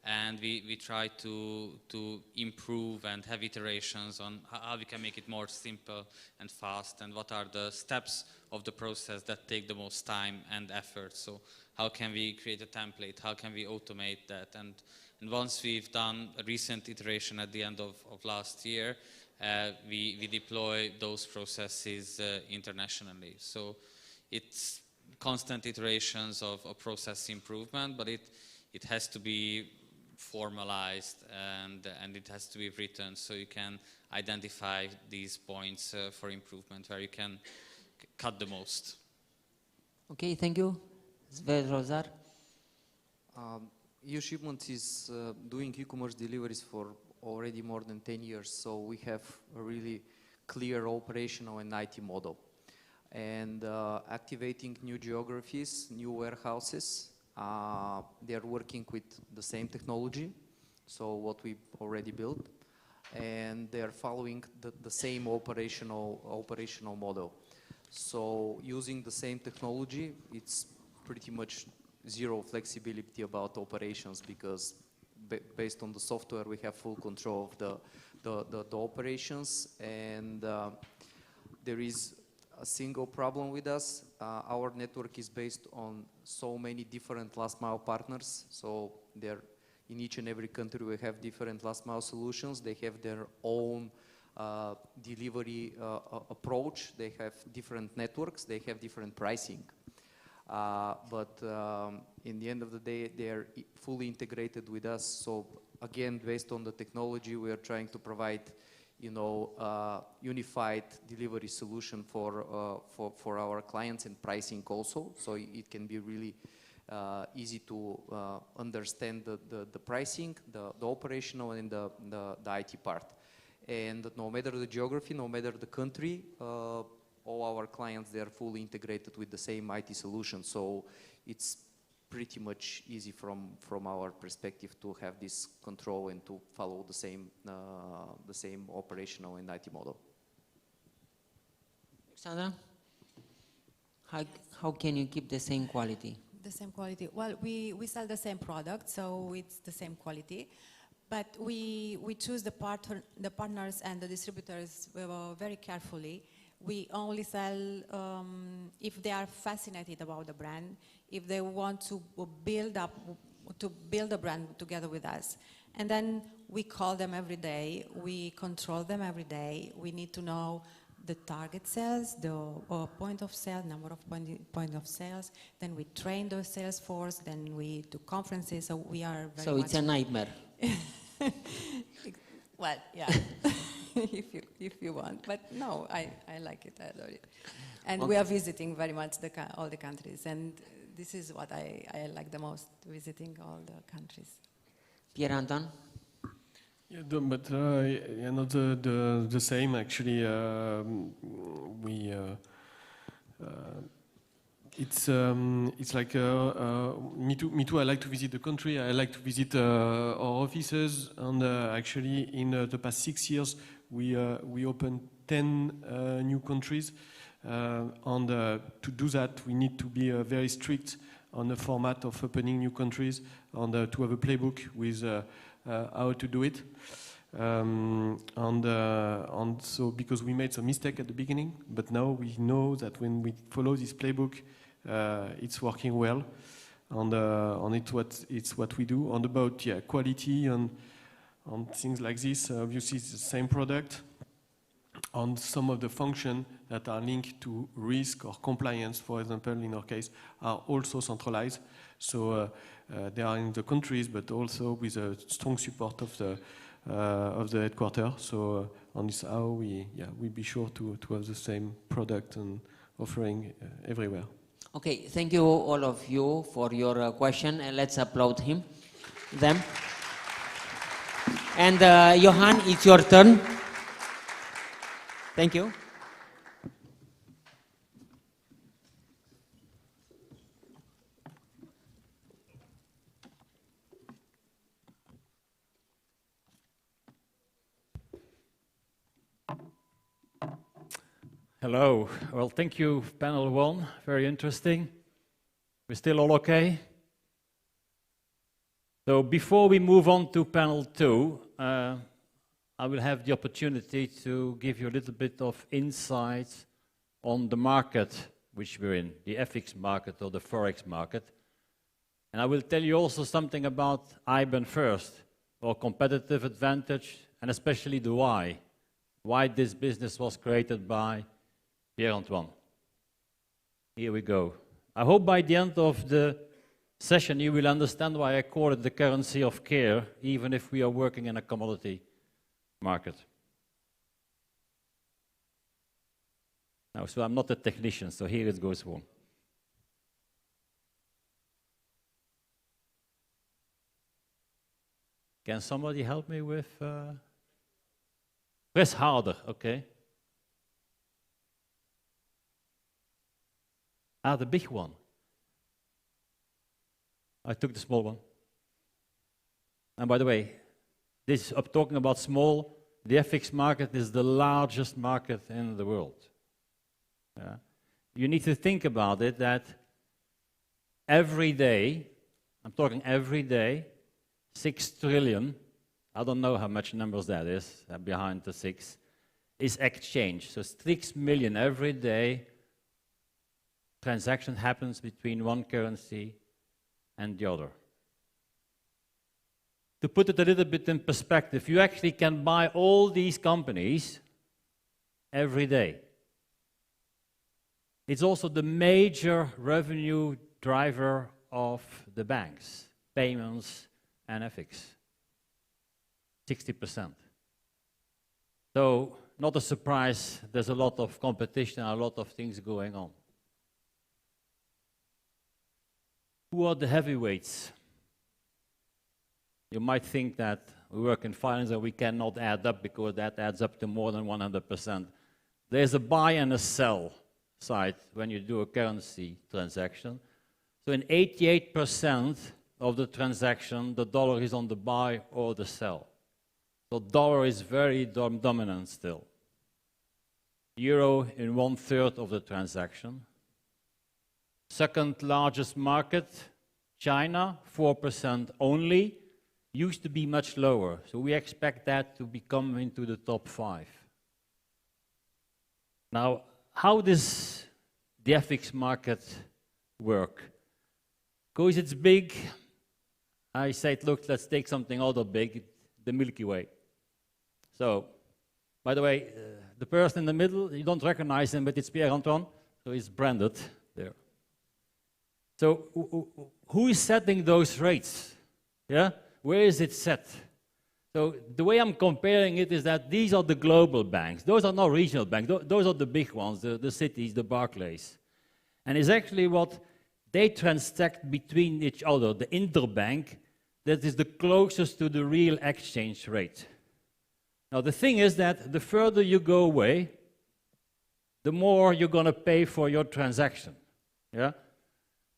And we try to improve and have iterations on how we can make it more simple and fast, and what are the steps of the process that take the most time and effort. So how can we create a template? How can we automate that? And once we've done a recent iteration at the end of last year, we deploy those processes internationally. So it's constant iterations of process improvement, but it has to be formalized and it has to be written so you can identify these points for improvement where you can cut the most. Okay, thank you. Sven Rozar. E-Shipments is doing e-commerce deliveries for already more than 10 years, so we have a really clear operational and IT model. And activating new geographies, new warehouses, they are working with the same technology, so what we already built, and they are following the same operational model. So using the same technology, it's pretty much zero flexibility about operations, because based on the software we have full control of the operations, and there is a single problem with us. Our network is based on so many different last mile partners, so they're in each and every country we have different last mile solutions. They have their own delivery approach, they have different networks, they have different pricing. But in the end of the day, they are fully integrated with us. So again, based on the technology, we are trying to provide, unified delivery solution for our clients, and pricing also. So it can be really easy to understand the pricing, the operational, and the IT part. And no matter the geography, no matter the country, all our clients, they are fully integrated with the same IT solution. So it's pretty much easy from our perspective to have this control and to follow the same operational and IT model. Sandra, how can you keep the same quality? The same quality. Well, we sell the same product, so it's the same quality. But we choose the partners and the distributors very carefully. We only sell if they are fascinated about the brand, if they want to build a brand together with us. And then we call them every day, we control them every day. We need to know the target sales, the point of sale, number of point of sales. Then we train the sales force, then we do conferences, so we are very So it's a nightmare. Well, yeah. if you want, but no, I like it, I adore it. And we are visiting very much all the countries, and this is what I like the most, visiting all the countries. Pierre Anton? Yeah, but not the same actually. It's like me too. I like to visit the country. I like to visit our offices, and actually in the past 6 years we opened 10 new countries, and to do that we need to be very strict on the format of opening new countries, and to have a playbook with how to do it. And so because we made some mistake at the beginning, but now we know that when we follow this playbook, it's working well, and it's what we do. And about quality and things like this, obviously it's the same product. On some of the functions that are linked to risk or compliance, for example, in our case, are also centralized. So they are in the countries, but also with a strong support of the headquarters. So on this, how we be sure to have the same product and offering everywhere. Okay, thank you all of you for your question, and let's applaud them. And Johan, it's your turn. Thank you. Hello. Well, thank you, panel one. Very interesting. We're still all okay? So before we move on to panel two, I will have the opportunity to give you a little bit of insight on the market which we're in, the FX market or the Forex market. And I will tell you also something about IBAN first, our competitive advantage, and especially the why this business was created by Pierre-Antoine. Here we go. I hope by the end of the session you will understand why I call it the currency of care, even if we are working in a commodity market. Now, so I'm not a technician, so here it goes wrong. Can somebody help me with... Press harder, okay. Ah, the big one. I took the small one. And by the way, this, I'm talking about small, the FX market is the largest market in the world. Yeah. You need to think about it that every day, I'm talking every day, 6 trillion, I don't know how much numbers that is, behind the 6, is exchange. So 6 million every day transaction happens between one currency and the other. To put it a little bit in perspective, you actually can buy all these companies every day. It's also the major revenue driver of the banks, payments and FX, 60%. So, not a surprise, there's a lot of competition and a lot of things going on. Who are the heavyweights? You might think that we work in finance and we cannot add up because that adds up to more than 100%. There's a buy and a sell side when you do a currency transaction. So in 88% of the transaction, the dollar is on the buy or the sell. So dollar is very dominant still. Euro in 1/3 of the transaction. Second largest market, China, 4% only. Used to be much lower. So we expect that to become into the top 5. Now, how does the FX market work? Because it's big, I said, look, let's take something other big, the Milky Way. So, by the way, the person in the middle, you don't recognize him, but it's Pierre-Antoine, so he's branded there. So, who is setting those rates? Yeah? Where is it set? So, the way I'm comparing it is that these are the global banks. Those are not regional banks. Those are the big ones, the cities, the Barclays. And it's actually what they transact between each other, the interbank, that is the closest to the real exchange rate. Now, the thing is that the further you go away, the more you're going to pay for your transaction. Yeah?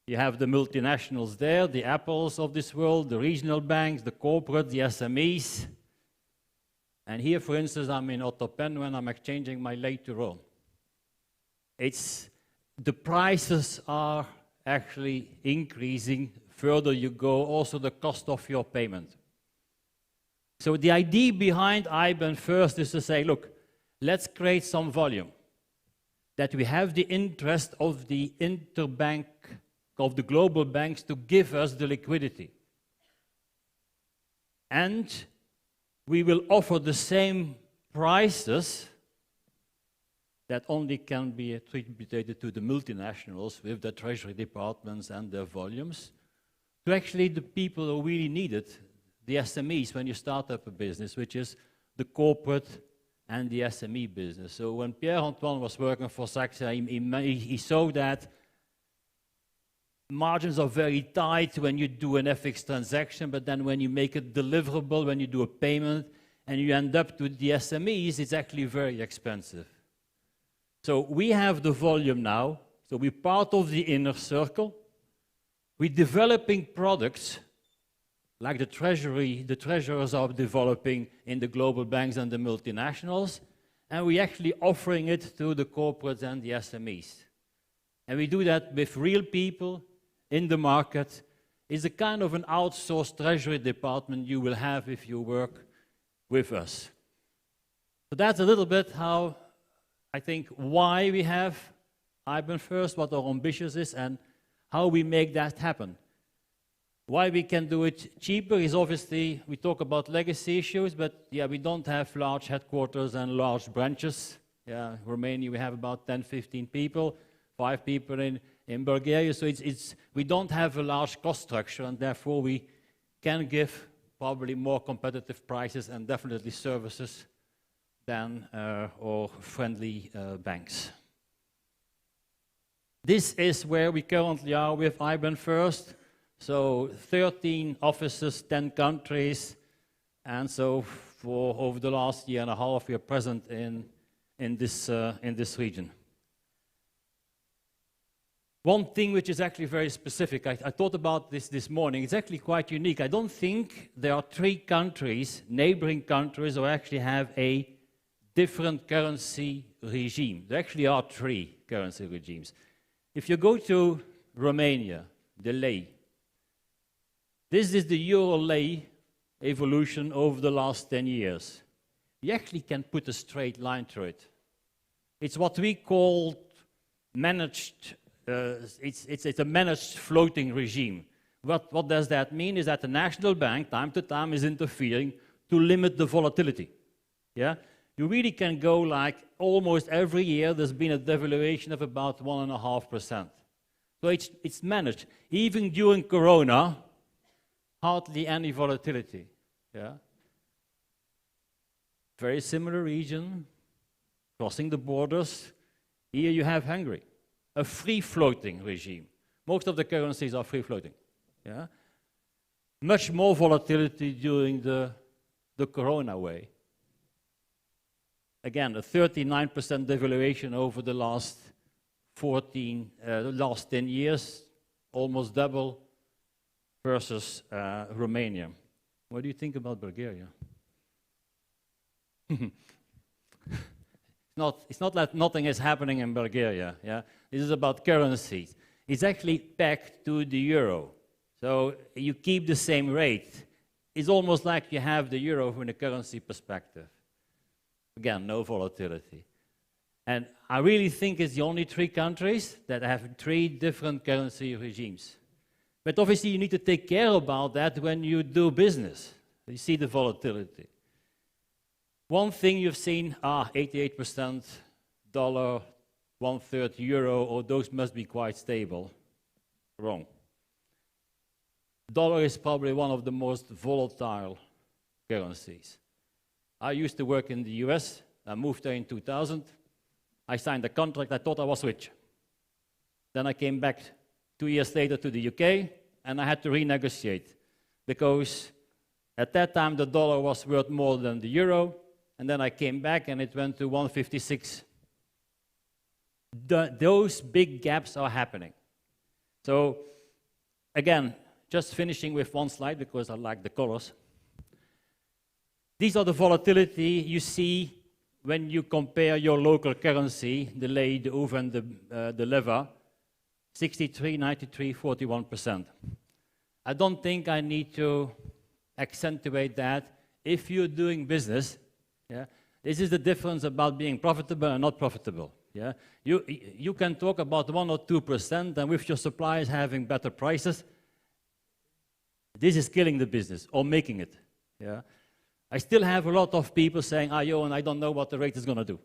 You have the multinationals there, the Apples of this world, the regional banks, the corporate, the SMEs. And here, for instance, I'm in Ottopen when I'm exchanging my later on. The prices are actually increasing further you go, also the cost of your payment. So the idea behind IBAN first is to say, look, let's create some volume, that we have the interest of the interbank, of the global banks to give us the liquidity. And we will offer the same prices that only can be attributed to the multinationals with their treasury departments and their volumes, to actually the people who really need it, the SMEs when you start up a business, which is the corporate and the SME business. So when Pierre-Antoine was working for Saxa, he saw that margins are very tight when you do an FX transaction, but then when you make it deliverable, when you do a payment, and you end up with the SMEs, it's actually very expensive. So we have the volume now, so we're part of the inner circle. We're developing products like the treasurers are developing in the global banks and the multinationals, and we're actually offering it to the corporates and the SMEs. And we do that with real people in the market. It's a kind of an outsourced treasury department you will have if you work with us. So that's a little bit how I think why we have IBAN First, what our ambition is, and how we make that happen. Why we can do it cheaper is obviously, we talk about legacy issues, but yeah, we don't have large headquarters and large branches. Yeah, Romania, we have about 10, 15 people, 5 people in Bulgaria, so we don't have a large cost structure, and therefore we can give probably more competitive prices and definitely services than our friendly banks. This is where we currently are with IBAN First. So 13 offices, 10 countries, and so for over the last year and a half, we are present in this region. One thing which is actually very specific, I thought about this morning, it's actually quite unique. I don't think there are 3 countries, neighboring countries, who actually have a different currency regime. There actually are 3 currency regimes. If you go to Romania, the lei, this is the euro-lei evolution over the last 10 years. You actually can put a straight line through it. It's what we call managed, it's a managed floating regime. What does that mean? Is that the national bank, time to time, is interfering to limit the volatility. Yeah? You really can go like almost every year there's been a devaluation of about 1.5%. So it's managed. Even during Corona, hardly any volatility. Yeah? Very similar region, crossing the borders. Here you have Hungary, a free-floating regime. Most of the currencies are free-floating. Yeah? Much more volatility during the Corona wave. Again, a 39% devaluation over the last 10 years, almost double versus Romania. What do you think about Bulgaria? It's not that nothing is happening in Bulgaria. Yeah? This is about currencies. It's actually pegged to the euro. So you keep the same rate. It's almost like you have the euro from a currency perspective. Again, no volatility. And I really think it's the only 3 countries that have 3 different currency regimes. But obviously you need to take care about that when you do business. You see the volatility. One thing you've seen, 88% dollar, 1/3 euro, or those must be quite stable. Wrong. Dollar is probably one of the most volatile currencies. I used to work in the US. I moved there in 2000. I signed a contract. I thought I was rich. Then I came back 2 years later to the UK, and I had to renegotiate because at that time the dollar was worth more than the euro, and then I came back and it went to 156. Those big gaps are happening. So again, just finishing with one slide because I like the colors. These are the volatility you see when you compare your local currency, the lei, the UV, and the leva, 63, 93, 41%. I don't think I need to accentuate that. If you're doing business, yeah, this is the difference about being profitable and not profitable. Yeah? You can talk about 1 or 2%, and with your suppliers having better prices, this is killing the business or making it. Yeah? I still have a lot of people saying, Johan, I don't know what the rate is going to do.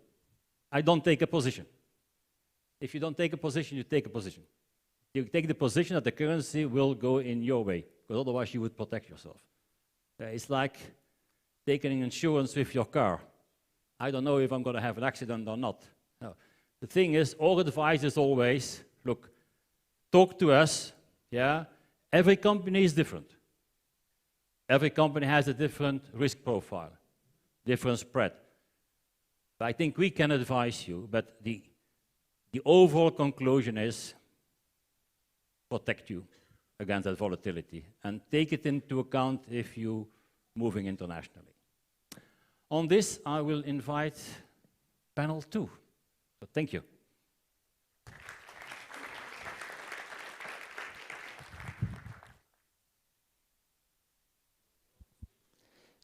I don't take a position. If you don't take a position, you take a position. You take the position that the currency will go in your way, because otherwise you would protect yourself. It's like taking insurance with your car. I don't know if I'm going to have an accident or not. No. The thing is, our advice is always, look, talk to us, yeah? Every company is different. Every company has a different risk profile, different spread. But I think we can advise you, but the overall conclusion is protect you against that volatility and take it into account if you're moving internationally. On this, I will invite panel 2. So thank you.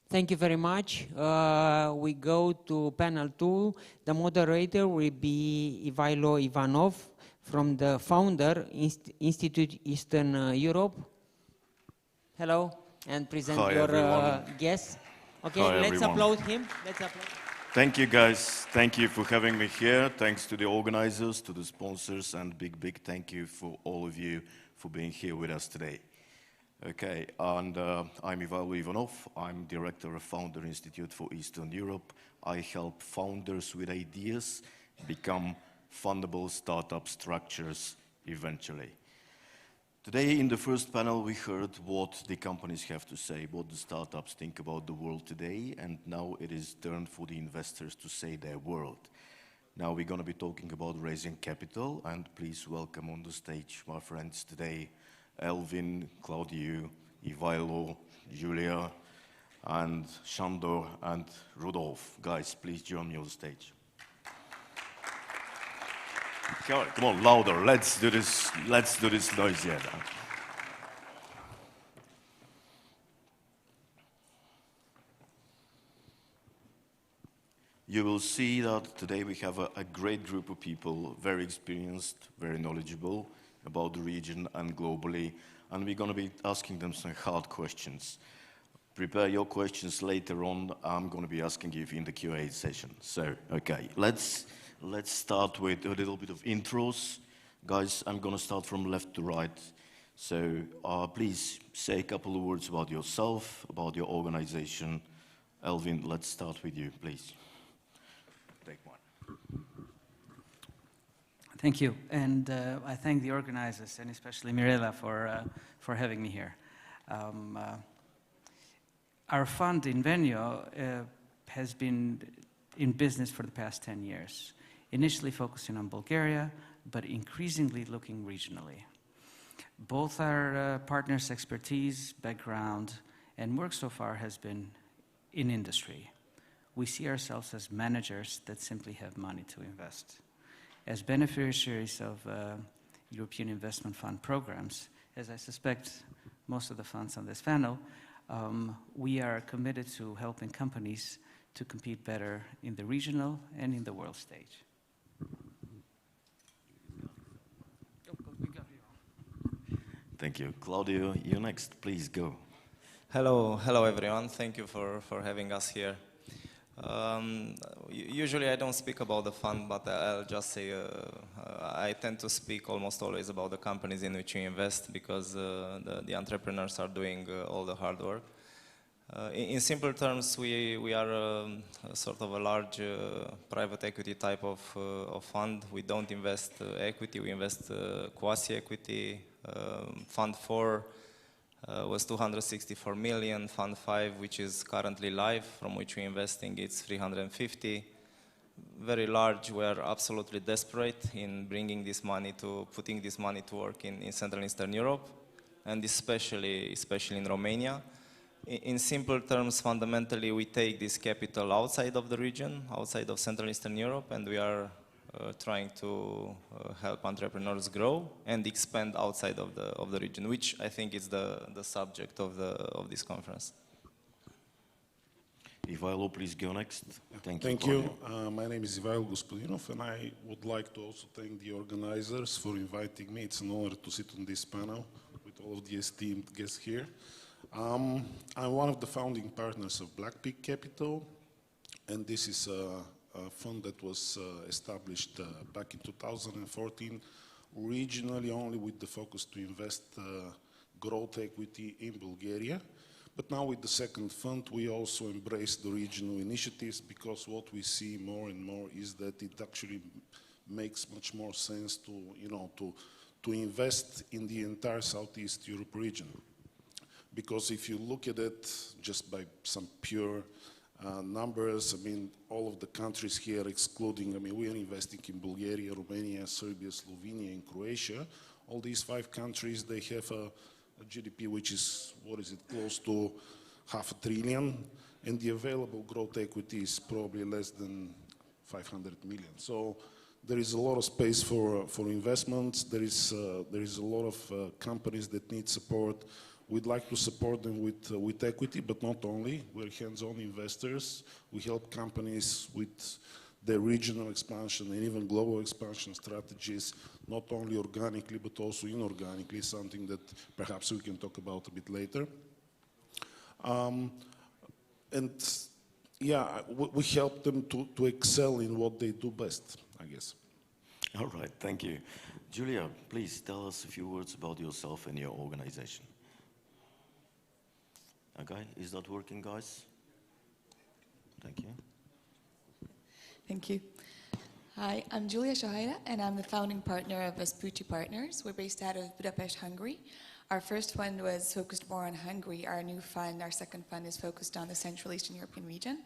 Thank you very much. We go to panel 2. The moderator will be Ivailo Ivanov from the founder, Institute Eastern Europe. Hello, and present Hi, your guest. Okay, Hi, let's everyone. applaud him. Let's applaud. Thank you, guys. Thank you for having me here. Thanks to the organizers, to the sponsors, and big thank you for all of you for being here with us today. Okay, and I'm Ivailo Ivanov. I'm Director of Founder Institute for Eastern Europe. I help founders with ideas become fundable startup structures eventually. Today in the first panel we heard what the companies have to say, what the startups think about the world today, and now it is turn for the investors to say their word. Now we're going to be talking about raising capital, and please welcome on the stage my friends today, Elvin, Claudio, Ivailo, Julia, and Shandor, and Rudolf. Guys, please join me on the stage. Come on, louder. Let's do this noise here. You will see that today we have a great group of people, very experienced, very knowledgeable about the region and globally, and we're going to be asking them some hard questions. Prepare your questions later on. I'm going to be asking you in the Q&A session. So, okay, let's start with a little bit of intros. Guys, I'm going to start from left to right. So please say a couple of words about yourself, about your organization. Elvin, let's start with you, please. Take one. Thank you, and I thank the organizers, and especially Mirela for having me here. Our fund Invenio has been in business for the past 10 years, initially focusing on Bulgaria, but increasingly looking regionally. Both our partners' expertise, background, and work so far has been in industry. We see ourselves as managers that simply have money to invest. As beneficiaries of European Investment Fund programs, as I suspect most of the funds on this panel, we are committed to helping companies to compete better in the regional and in the world stage. Thank you. Claudio, you're next. Please go. Hello everyone. Thank you for having us here. Usually I don't speak about the fund, but I'll just say I tend to speak almost always about the companies in which we invest, because the entrepreneurs are doing all the hard work. In simple terms, we are sort of a large private equity type of fund. We don't invest equity, we invest quasi-equity. Fund 4 was 264 million. Fund 5, which is currently live, from which we're investing, it's 350. Very large. We're absolutely desperate in bringing this money putting this money to work in Central and Eastern Europe, and especially in Romania. In simple terms, fundamentally, we take this capital outside of the region, outside of Central and Eastern Europe, and we are trying to help entrepreneurs grow and expand outside of the region, which I think is the subject of this conference. Ivailo, please go next. Thank you. My name is Ivailo Gospodinov, and I would like to also thank the organizers for inviting me. It's an honor to sit on this panel with all of the esteemed guests here. I'm one of the founding partners of Black Pig Capital, and this is a fund that was established back in 2014, regionally only with the focus to invest growth equity in Bulgaria. But now with the second fund, we also embrace the regional initiatives, because what we see more and more is that it actually makes much more sense to, to invest in the entire Southeast Europe region. Because if you look at it just by some pure numbers, I mean, all of the countries here excluding, I mean, we are investing in Bulgaria, Romania, Serbia, Slovenia, and Croatia. All these 5 countries, they have a GDP which is, close to $500 billion, and the available growth equity is probably less than 500 million. So there is a lot of space for investments. There is a lot of companies that need support. We'd like to support them with equity, but not only. We're hands-on investors. We help companies with their regional expansion and even global expansion strategies, not only organically, but also inorganically, something that perhaps we can talk about a bit later. And yeah, we help them to excel in what they do best, I guess. All right, thank you. Julia, please tell us a few words about yourself and your organization. Okay, is that working, guys? Thank you. Thank you. Hi, I'm Julia Shohaira, and I'm the founding partner of Vespucci Partners. We're based out of Budapest, Hungary. Our first fund was focused more on Hungary. Our new fund, our second fund, is focused on the Central Eastern European region.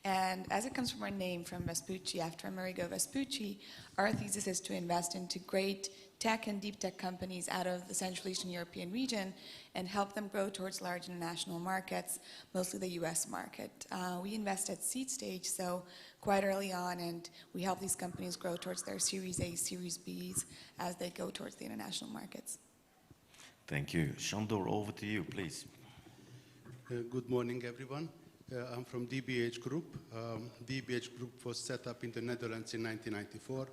And as it comes from our name, from Vespucci, after Amerigo Vespucci, our thesis is to invest into great tech and deep tech companies out of the Central Eastern European region and help them grow towards large international markets, mostly the US market. We invest at seed stage, so quite early on, and we help these companies grow towards their Series A, Series Bs as they go towards the international markets. Thank you. Shandor, over to you, please. Good morning, everyone. I'm from DBH Group. DBH Group was set up in the Netherlands in 1994.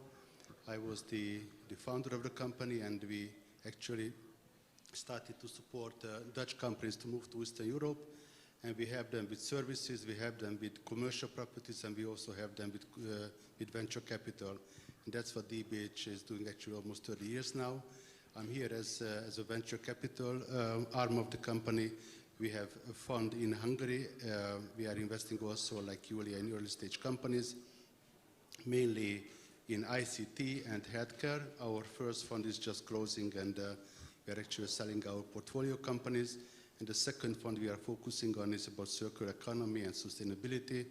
I was the founder of the company, and we actually started to support Dutch companies to move to Eastern Europe. And we have them with services, we have them with commercial properties, and we also have them with venture capital. And that's what DBH is doing actually almost 30 years now. I'm here as a venture capital arm of the company. We have a fund in Hungary. We are investing also, like Julia, in early stage companies, mainly in ICT and healthcare. Our first fund is just closing, and we are actually selling our portfolio companies. And the second fund we are focusing on is about circular economy and sustainability.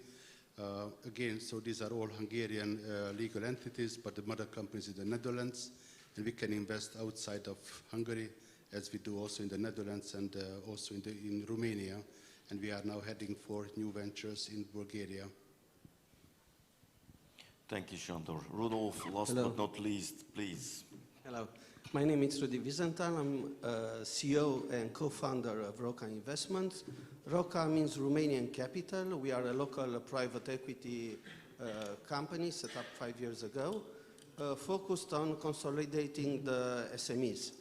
Again, so these are all Hungarian legal entities, but the mother company is in the Netherlands, and we can invest outside of Hungary, as we do also in the Netherlands and also in Romania. And we are now heading for new ventures in Bulgaria. Thank you, Shandor. Rudolf, last but not least, please. Hello. My name is Rudi Vizental. I'm CEO and co-founder of Roca Investments. Roca means Romanian capital. We are a local private equity company set up 5 years ago, focused on consolidating the SMEs.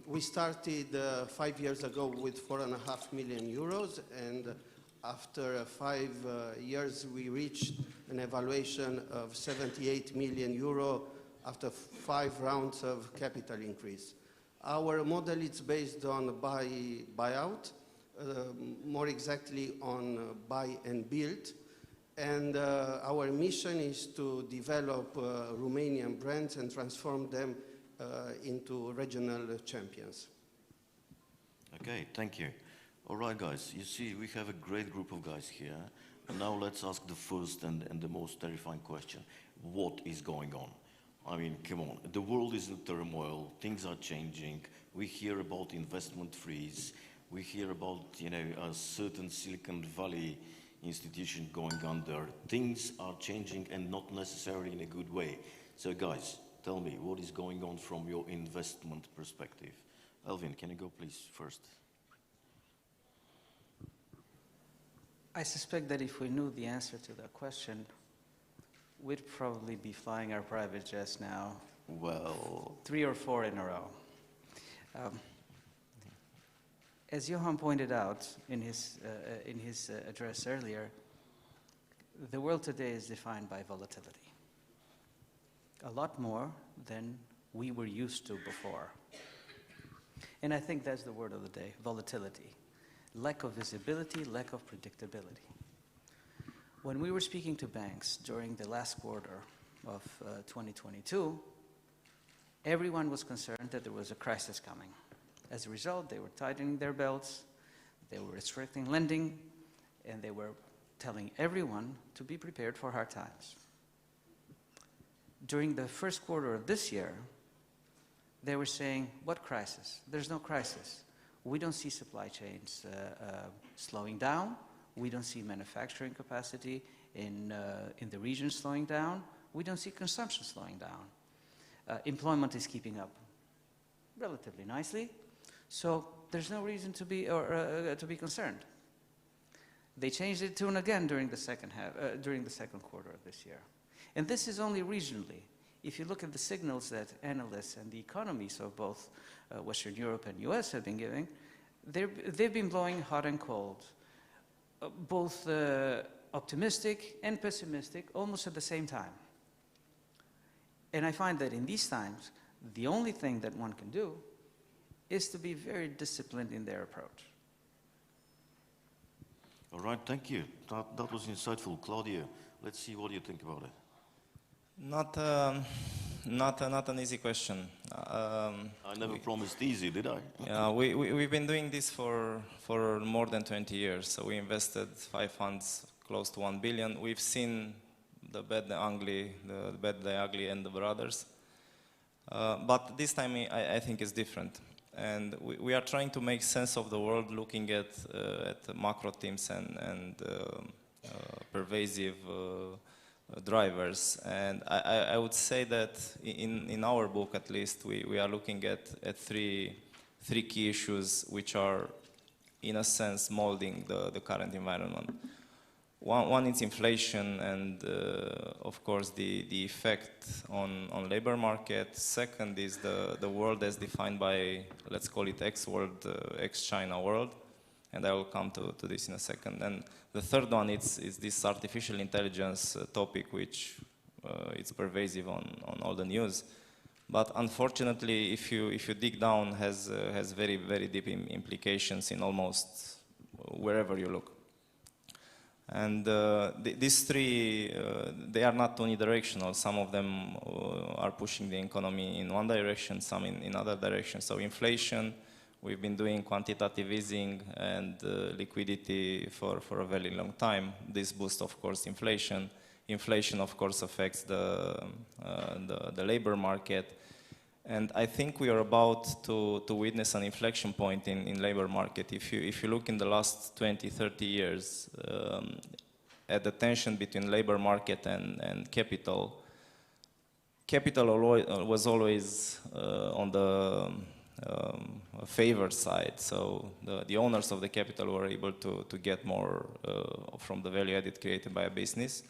We started 5 years ago with 4.5 million euros, and after 5 years we reached an evaluation of 78 million euro after 5 rounds of capital increase. Our model is based on buyout, more exactly on buy and build. And our mission is to develop Romanian brands and transform them into regional champions. Okay, thank you. All right, guys, you see, we have a great group of guys here. And now let's ask the first and the most terrifying question. What is going on? I mean, come on, the world is in turmoil, things are changing. We hear about investment freeze. We hear about, a certain Silicon Valley institution going under. Things are changing and not necessarily in a good way. So guys, tell me, what is going on from your investment perspective? Elvin, can you go please first? I suspect that if we knew the answer to that question, we'd probably be flying our private jets now. Well, 3 or 4 in a row. As Johan pointed out in his address earlier, the world today is defined by volatility. A lot more than we were used to before. And I think that's the word of the day, volatility. lack of visibility, lack of predictability. When we were speaking to banks during the last quarter of 2022, everyone was concerned that there was a crisis coming. As a result, they were tightening their belts, they were restricting lending, and they were telling everyone to be prepared for hard times. During the first quarter of this year, they were saying, what crisis? There's no crisis. We don't see supply chains slowing down. We don't see manufacturing capacity in the region slowing down. We don't see consumption slowing down. Employment is keeping up relatively nicely. So there's no reason to be concerned. They changed the tune again during the second quarter of this year. And this is only regionally. If you look at the signals that analysts and the economies of both Western Europe and US have been giving, they've been blowing hot and cold, both optimistic and pessimistic almost at the same time. And I find that in these times, the only thing that one can do is to be very disciplined in their approach. All right, thank you. That was insightful. Claudia, let's see what you think about it. Not an easy question. I never promised easy, did I? Yeah, we've been doing this for more than 20 years. So we invested 5 funds, close to 1 billion. We've seen the bad, the ugly, the bad, the ugly, and the brothers. But this time I think it's different. And we are trying to make sense of the world, looking at macro themes and pervasive drivers. And I would say that in our book, at least, we are looking at three key issues which are, in a sense, molding the current environment. One is inflation and, of course, the effect on labor market. Second is the world as defined by, let's call it X-world, ex-China world. And I will come to this in a second. And the third one is this artificial intelligence topic, which is pervasive on all the news. But unfortunately, if you dig down, has very, very deep implications in almost wherever you look. And these three, they are not unidirectional. Some of them are pushing the economy in one direction, some in other direction. So inflation, we've been doing quantitative easing and liquidity for a very long time. This boosts, of course, inflation. Inflation, of course, affects the labor market. And I think we are about to witness an inflection point in labor market. If you look in the last 20, 30 years at the tension between labor market and capital, was always on the favored side. So the owners of the capital were able to get more from the value added created by a business.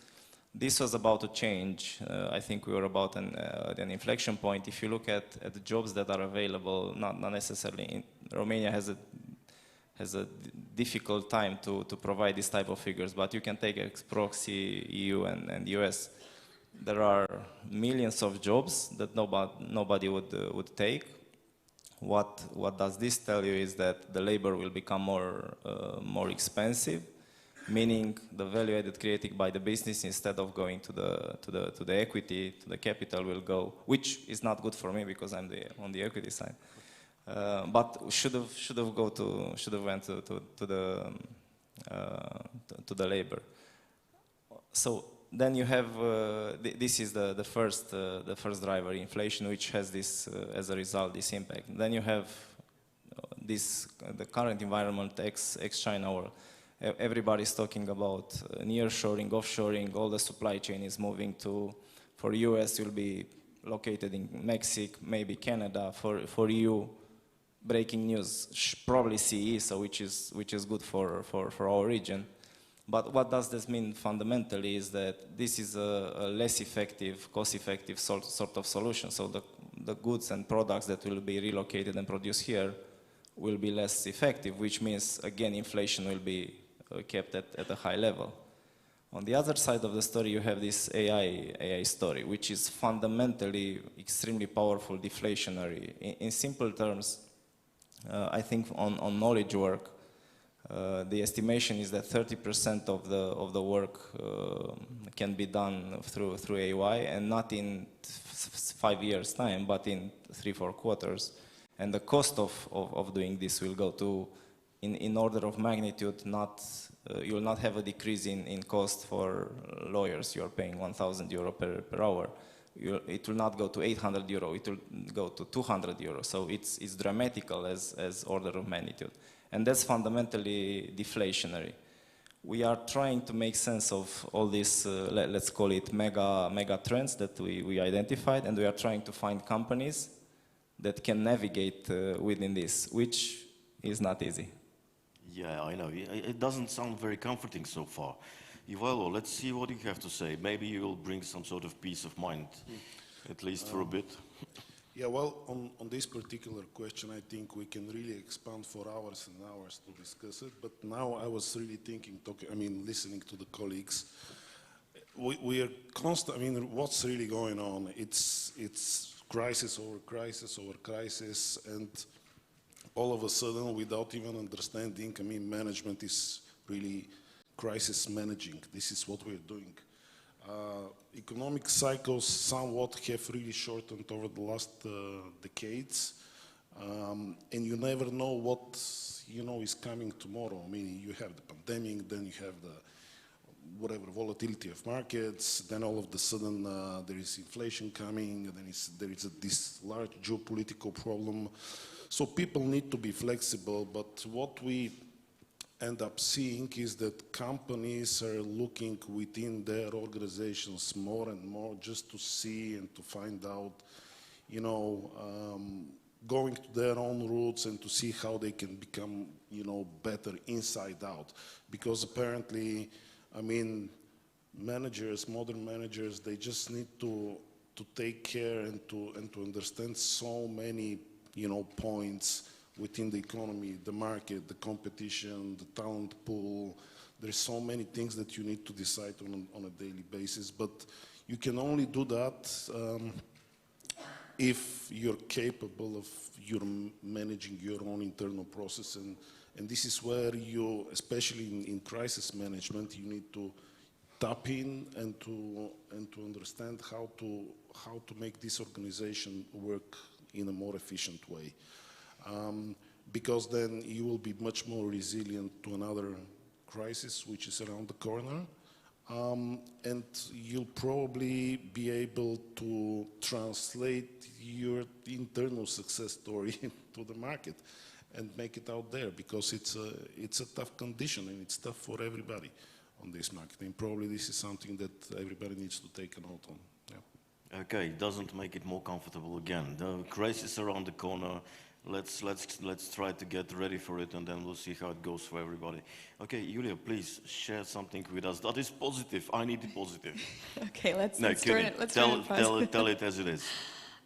This was about to change. I think we were about an inflection point. If you look at the jobs that are available, not necessarily Romania has a difficult time to provide this type of figures, but you can take ex-proxy EU and US. There are millions of jobs that nobody would take. What does this tell you is that the labor will become more expensive, meaning the value added created by the business, instead of going to the equity, to the capital, will go, which is not good for me because I'm on the equity side. But should have went to the labor. So then you have this is the first driver, inflation, which has this as a result this impact. Then you have the current environment, ex-China world. Everybody's talking about nearshoring, offshoring. All the supply chain is moving for US will be located in Mexico, maybe Canada. For EU, breaking news, probably CE, so which is good for our region. But what does this mean fundamentally is that this is a less effective, cost-effective sort of solution. So the goods and products that will be relocated and produced here will be less effective, which means, again, inflation will be kept at a high level. On the other side of the story, you have this AI story, which is fundamentally extremely powerful, deflationary. In simple terms, I think on knowledge work, The estimation is that 30% of the work can be done through AI, and not in 5 years' time, but in 3-4 quarters. And the cost of doing this will go to, in order of magnitude, you will not have a decrease in cost for lawyers. You are paying 1,000 euro per hour. It will not go to 800 euro, it will go to 200 euro. So it's dramatical as order of magnitude. And that's fundamentally deflationary. We are trying to make sense of all these, let's call it mega trends that we identified, and we are trying to find companies that can navigate within this, which is not easy. Yeah, I know. It doesn't sound very comforting so far. Ivalo, let's see what you have to say. Maybe you will bring some sort of peace of mind, at least for a bit. Yeah, well, on this particular question, I think we can really expand for hours and hours to discuss it. But now I was really thinking, listening to the colleagues. We are constant. What's really going on? It's crisis over crisis over crisis, and all of a sudden, without even understanding, management is really crisis managing. This is what we're doing. Economic cycles somewhat have really shortened over the last decades, and you never know what is coming tomorrow. You have the pandemic, then you have the volatility of markets, then all of a sudden there is inflation coming, and then there is this large geopolitical problem. So people need to be flexible, but what we end up seeing is that companies are looking within their organizations more and more just to see and to find out, going to their own roots and to see how they can become, better inside out. Because apparently, modern managers, they just need to take care and to understand so many, points within the economy, the market, the competition, the talent pool. There's so many things that you need to decide on a daily basis, but you can only do that if you're capable of managing your own internal process, and this is where you, especially in crisis management, you need to tap in and to understand how to make this organization work in a more efficient way. Because then you will be much more resilient to another crisis which is around the corner, and you'll probably be able to translate your internal success story to the market and make it out there, because it's a tough condition and it's tough for everybody on this market, and probably this is something that everybody needs to take a note on. Yeah. Okay, doesn't make it more comfortable again. The crisis around the corner. Let's try to get ready for it, and then we'll see how it goes for everybody. Okay, Julia, please share something with us that is positive. I need it positive. Okay, let's turn it positive. Tell it as it is.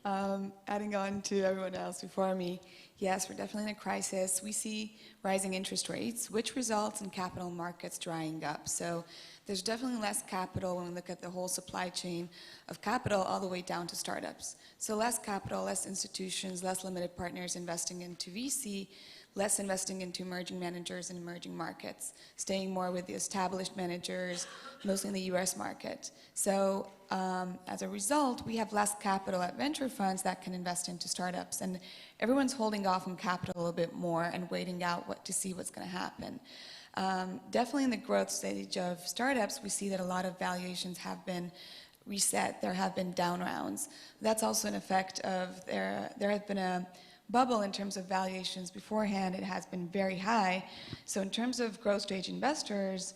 Adding on to everyone else before me, yes, we're definitely in a crisis. We see rising interest rates, which results in capital markets drying up. So there's definitely less capital when we look at the whole supply chain of capital all the way down to startups. So less capital, less institutions, less limited partners investing into VC, less investing into emerging managers and emerging markets, staying more with the established managers, mostly in the US market. So as a result, we have less capital at venture funds that can invest into startups. And everyone's holding off on capital a little bit more and waiting out to see what's going to happen. Definitely in the growth stage of startups, we see that a lot of valuations have been reset. There have been down rounds. That's also an effect of there has been a bubble in terms of valuations beforehand. It has been very high. So in terms of growth stage investors,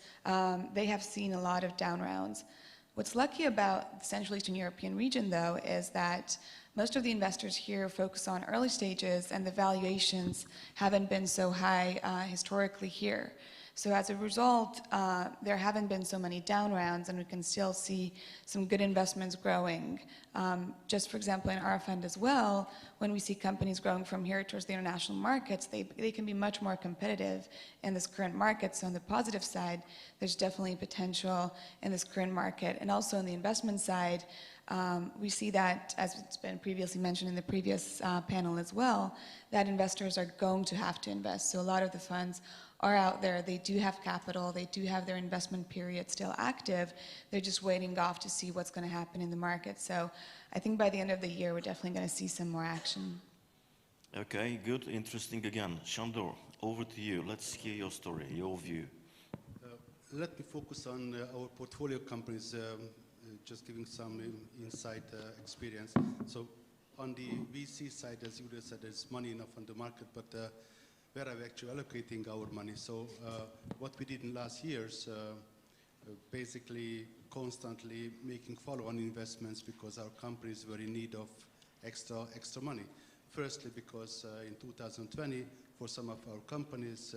they have seen a lot of down rounds. What's lucky about the Central Eastern European region, though, is that most of the investors here focus on early stages, and the valuations haven't been so high historically here. So as a result, there haven't been so many down rounds, and we can still see some good investments growing. Just for example, in our fund as well, when we see companies growing from here towards the international markets, they can be much more competitive in this current market. So on the positive side, there's definitely potential in this current market. And also on the investment side, we see that, as it's been previously mentioned in the previous panel as well, that investors are going to have to invest. So a lot of the funds are out there. They do have capital. They do have their investment period still active. They're just waiting off to see what's going to happen in the market. So I think by the end of the year, we're definitely going to see some more action. Okay, good, interesting again. Shandor, over to you. Let's hear your story, your view. Let me focus on our portfolio companies, just giving some insight experience. So on the VC side, as Julia said, there's money enough on the market, but where are we actually allocating our money? So what we did in last years, basically constantly making follow-on investments because our companies were in need of extra money. Firstly, because in 2020, for some of our companies,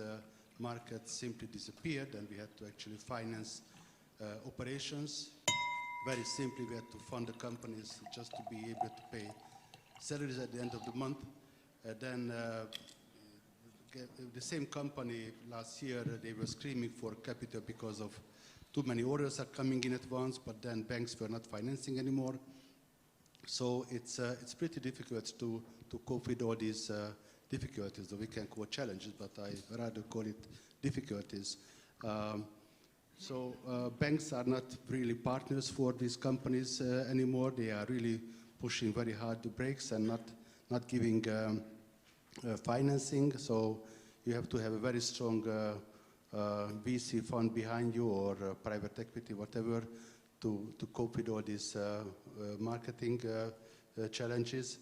markets simply disappeared and we had to actually finance operations. Very simply, we had to fund the companies just to be able to pay salaries at the end of the month. Then the same company last year, they were screaming for capital because of too many orders are coming in at once, but then banks were not financing anymore. So it's pretty difficult to cope with all these difficulties, that we can call challenges, but I rather call it difficulties. Banks are not really partners for these companies anymore. They are really pushing very hard the brakes and not giving financing. So you have to have a very strong VC fund behind you or private equity, whatever, to cope with all these marketing challenges.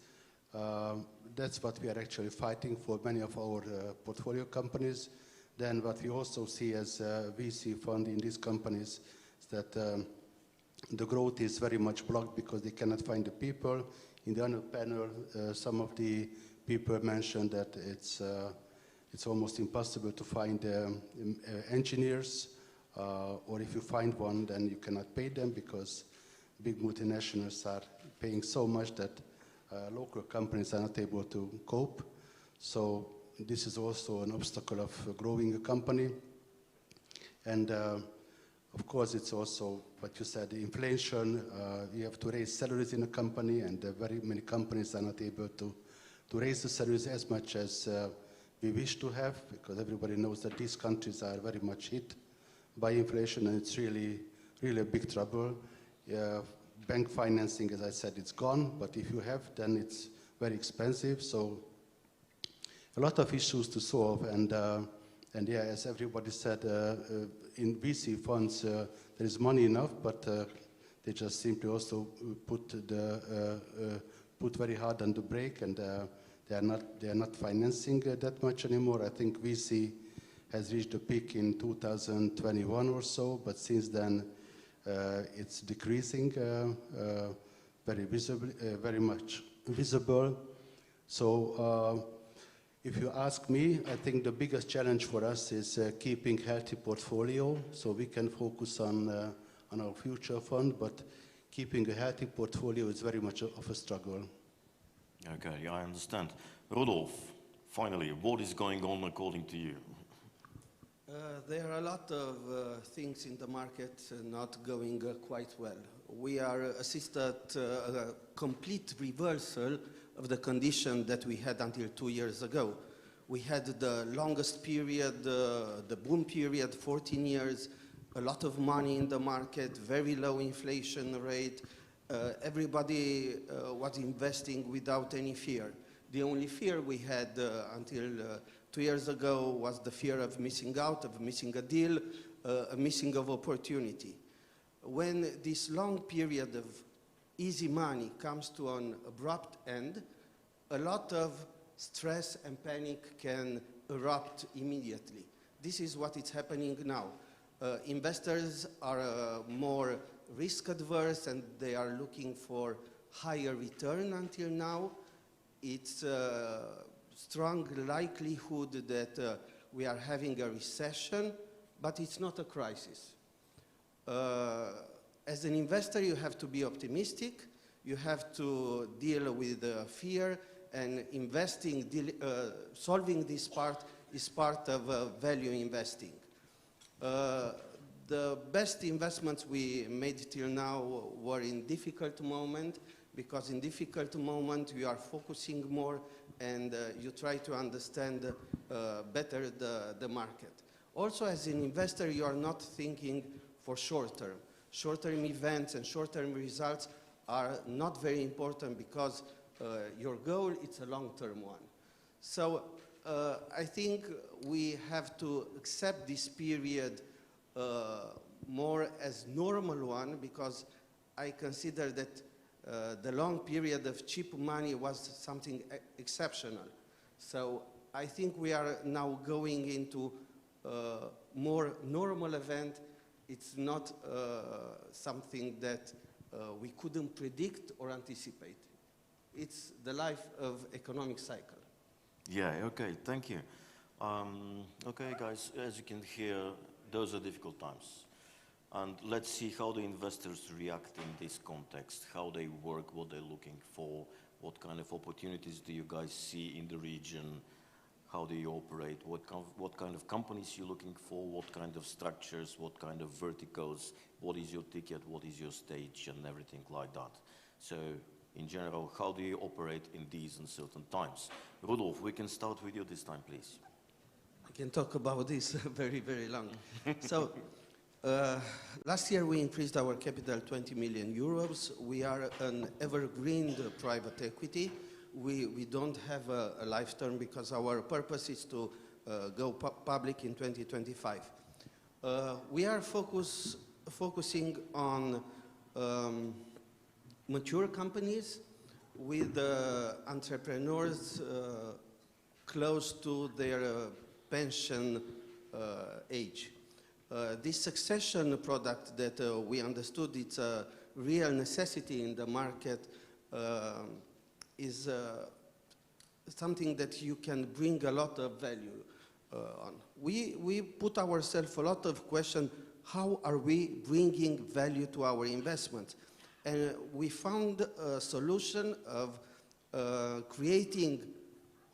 That's what we are actually fighting for many of our portfolio companies. Then what we also see as VC fund in these companies is that the growth is very much blocked because they cannot find the people. In the other panel, some of the people mentioned that it's almost impossible to find engineers, or if you find one, then you cannot pay them because big multinationals are paying so much that local companies are not able to cope. So this is also an obstacle of growing a company. And of course, it's also what you said, inflation. You have to raise salaries in a company, and very many companies are not able to raise the salaries as much as we wish to have, because everybody knows that these countries are very much hit by inflation, and it's really a big trouble. Bank financing, as I said, it's gone, but if you have, then it's very expensive. So a lot of issues to solve, and yeah, as everybody said, in VC funds there is money enough, but they just simply also put very hard on the brake, and they are not financing that much anymore. I think VC has reached a peak in 2021 or so, but since then it's decreasing very much visible. So if you ask me, I think the biggest challenge for us is keeping healthy portfolio, so we can focus on our future fund, but keeping a healthy portfolio is very much of a struggle. Okay, I understand. Rudolf, finally, what is going on according to you? There are a lot of things in the market not going quite well. We are assisted a complete reversal of the condition that we had until 2 years ago. We had the longest period, the boom period, 14 years, a lot of money in the market, very low inflation rate. Everybody was investing without any fear. The only fear we had until 2 years ago was the fear of missing out, of missing a deal, a missing of opportunity. When this long period of easy money comes to an abrupt end, a lot of stress and panic can erupt immediately. This is what is happening now. Investors are more risk adverse and they are looking for higher return until now. It's a strong likelihood that we are having a recession, but it's not a crisis. As an investor, you have to be optimistic. You have to deal with fear, and investing, solving this part is part of value investing. The best investments we made till now were in difficult moments, because in difficult moments you are focusing more and you try to understand better the market. Also, as an investor, you are not thinking for short-term. Short-term events and short-term results are not very important because your goal is a long-term one. So I think we have to accept this period more as normal one, because I consider that the long period of cheap money was something exceptional. So I think we are now going into more normal event. It's not something that we couldn't predict or anticipate. It's the life of economic cycle. Yeah, okay, thank you. Okay, guys, as you can hear, those are difficult times. And let's see how the investors react in this context, how they work, what they're looking for, what kind of opportunities do you guys see in the region, how do you operate, what kind of companies you're looking for, what kind of structures, what kind of verticals, what is your ticket, what is your stage, and everything like that. So, in general, how do you operate in these uncertain times? Rudolf, we can start with you this time, please. I can talk about this very, very long. So, last year we increased our capital 20 million euros. We are an evergreen private equity. We don't have a life term because our purpose is to go public in 2025. We are focusing on mature companies with entrepreneurs close to their pension age. This succession product that we understood it's a real necessity in the market is something that you can bring a lot of value on. We put ourselves a lot of questions, how are we bringing value to our investments? And we found a solution of creating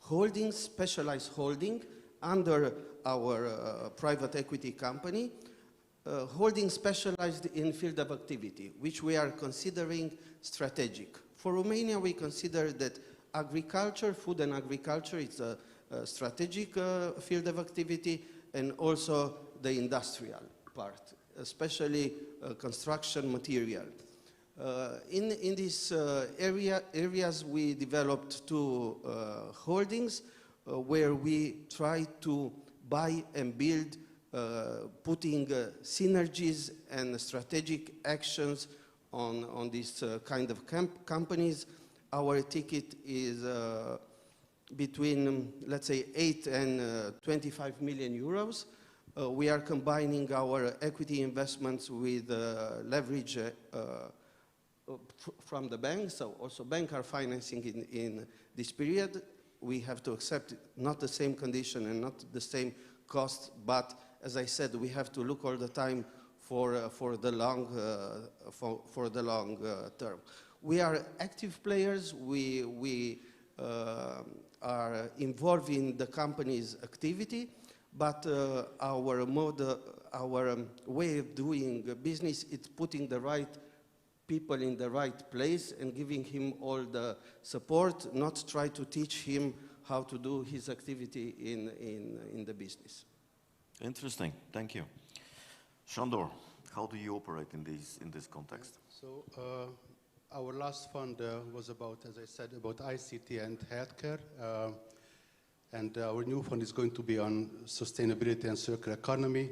holdings, specialized holding, under our private equity company, holding specialized in field of activity, which we are considering strategic. For Romania, we consider that agriculture, food and agriculture, is a strategic field of activity, and also the industrial part, especially construction material. In these areas, we developed two holdings where we try to buy and build, putting synergies and strategic actions on these kind of companies. Our ticket is between, let's say, 8 and 25 million euros. We are combining our equity investments with leverage from the bank, so also banks are financing in this period. We have to accept not the same condition and not the same cost, but as I said, we have to look all the time for the long term. We are active players. We are involved in the company's activity, but our way of doing business is putting the right people in the right place and giving him all the support, not try to teach him how to do his activity in the business. Interesting, thank you. Shandor, how do you operate in this context? So our last fund was about, as I said, about ICT and healthcare. And our new fund is going to be on sustainability and circular economy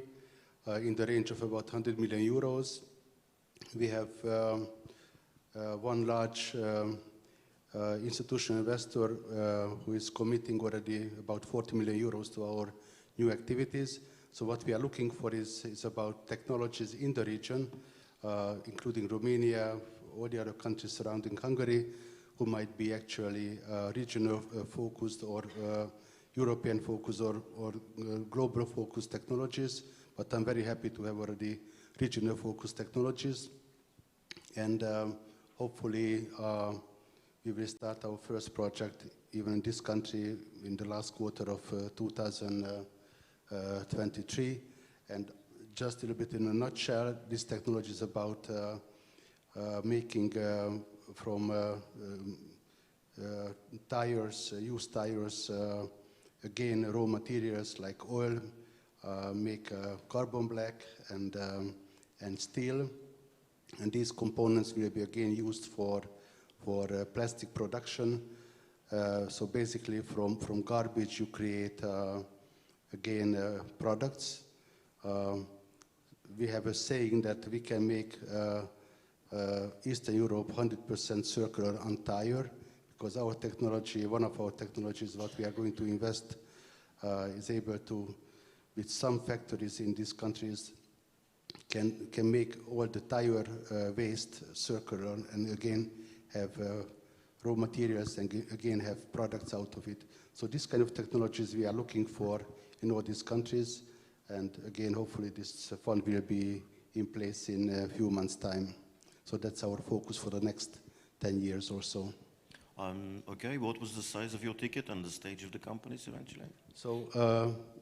in the range of about 100 million euros. We have one large institutional investor who is committing already about 40 million euros to our new activities. So what we are looking for is about technologies in the region, including Romania, all the other countries surrounding Hungary, who might be actually regional focused or European focused or global focused technologies. But I'm very happy to have already regional focused technologies. And hopefully we will start our first project even in this country in the last quarter of 2023. And just a little bit in a nutshell, this technology is about making from tires, used tires, again, raw materials like oil, make carbon black and steel. And these components will be again used for plastic production. So basically from garbage you create again products. We have a saying that we can make Eastern Europe 100% circular on tire, because our technology, one of our technologies what we are going to invest is able to, with some factories in these countries, can make all the tire waste circular and again have raw materials and again have products out of it. So this kind of technologies we are looking for in all these countries, and again hopefully this fund will be in place in a few months' time. So that's our focus for the next 10 years or so. Okay, what was the size of your ticket and the stage of the companies eventually? So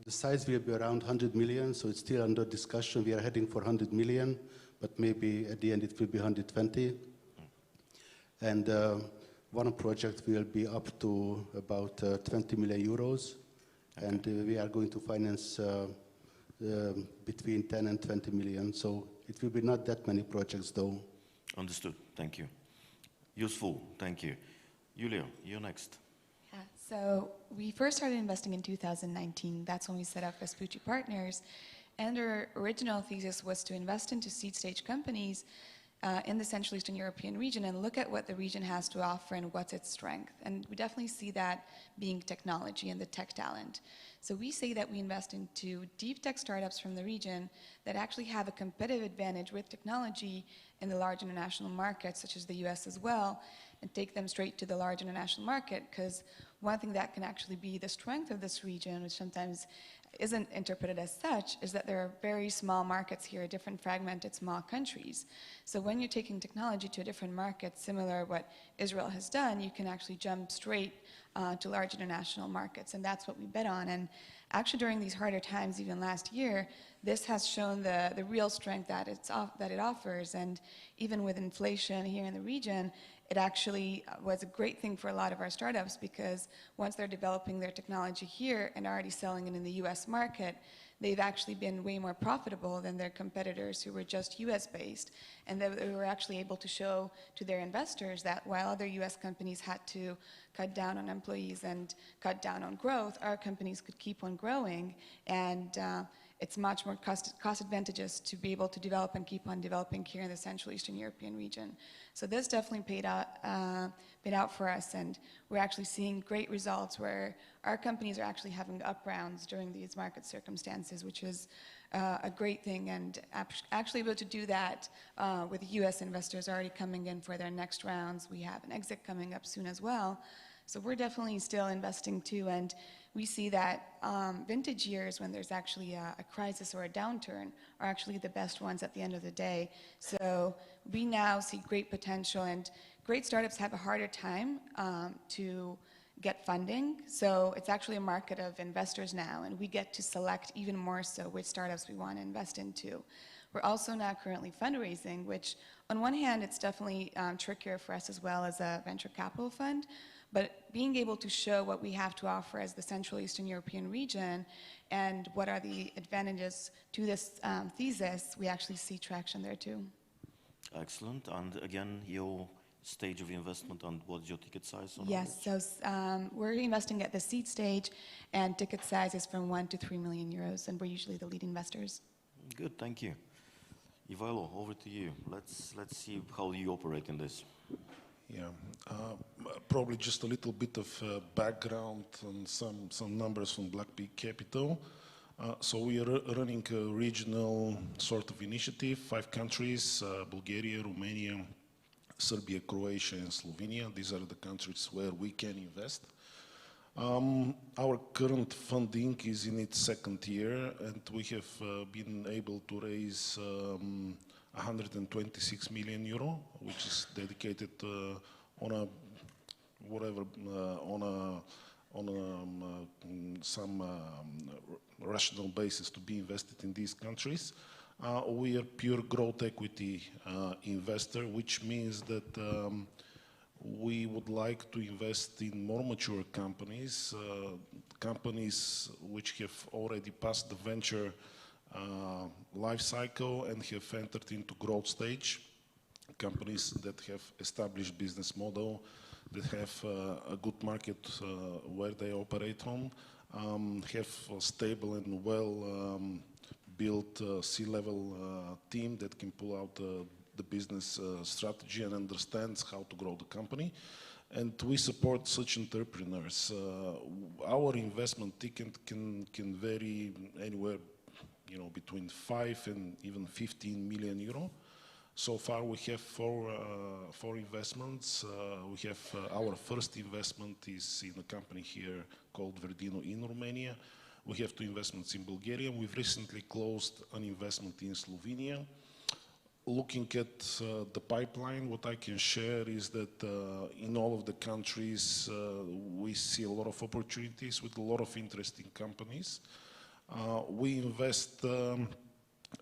the size will be around 100 million, so it's still under discussion. We are heading for 100 million, but maybe at the end it will be 120. And one project will be up to about 20 million euros, okay. And we are going to finance between 10 and 20 million, so it will be not that many projects though. Understood, thank you. Useful, thank you. Julia, you're next. Yeah, so we first started investing in 2019. That's when we set up Vespucci Partners. And our original thesis was to invest into seed stage companies in the Central Eastern European region and look at what the region has to offer and what's its strength. And we definitely see that being technology and the tech talent. So we say that we invest into deep tech startups from the region that actually have a competitive advantage with technology in the large international markets, such as the US as well, and take them straight to the large international market, because one thing that can actually be the strength of this region, which sometimes isn't interpreted as such, is that there are very small markets here, different fragmented small countries. So when you're taking technology to a different market, similar to what Israel has done, you can actually jump straight to large international markets, and that's what we bet on. And actually during these harder times, even last year, this has shown the real strength that it offers, and even with inflation here in the region, it actually was a great thing for a lot of our startups, because once they're developing their technology here and already selling it in the US market, they've actually been way more profitable than their competitors who were just US based. And they were actually able to show to their investors that while other US companies had to cut down on employees and cut down on growth, our companies could keep on growing, and it's much more cost advantageous to be able to develop and keep on developing here in the Central Eastern European region. So this definitely paid out for us, and we're actually seeing great results where our companies are actually having up rounds during these market circumstances, which is a great thing, and actually able to do that with US investors already coming in for their next rounds. We have an exit coming up soon as well. So we're definitely still investing too, and we see that vintage years when there's actually a crisis or a downturn are actually the best ones at the end of the day. So we now see great potential, and great startups have a harder time to get funding. So it's actually a market of investors now, and we get to select even more so which startups we want to invest into. We're also now currently fundraising, which on one hand, it's definitely trickier for us as well as a venture capital fund. But being able to show what we have to offer as the Central Eastern European region and what are the advantages to this thesis, we actually see traction there too. Excellent. And again, your stage of investment and what's your ticket size? Yes, so we're investing at the seed stage, and ticket size is from 1 to 3 million euros, and we're usually the lead investors. Good, thank you. Ivailo, over to you. Let's see how you operate in this. Yeah, probably just a little bit of background and some numbers from Black Pig Capital. So we are running a regional sort of initiative, 5 countries, Bulgaria, Romania, Serbia, Croatia, and Slovenia. These are the countries where we can invest. Our current funding is in its 2nd year, and we have been able to raise 126 million euro, which is dedicated on some rational basis to be invested in these countries. We are pure growth equity investor, which means that we would like to invest in more mature companies, companies which have already passed the venture life cycle and have entered into growth stage, companies that have established business model, that have a good market where they operate on, have a stable and well built C-level team that can pull out the business strategy and understands how to grow the company. And we support such entrepreneurs. Our investment ticket can vary anywhere, between 5 and even 15 million euro. So far, we have four investments. We have our first investment is in a company here called Verdino in Romania. We have 2 investments in Bulgaria. We've recently closed an investment in Slovenia. Looking at the pipeline, what I can share is that in all of the countries, we see a lot of opportunities with a lot of interesting companies. We invest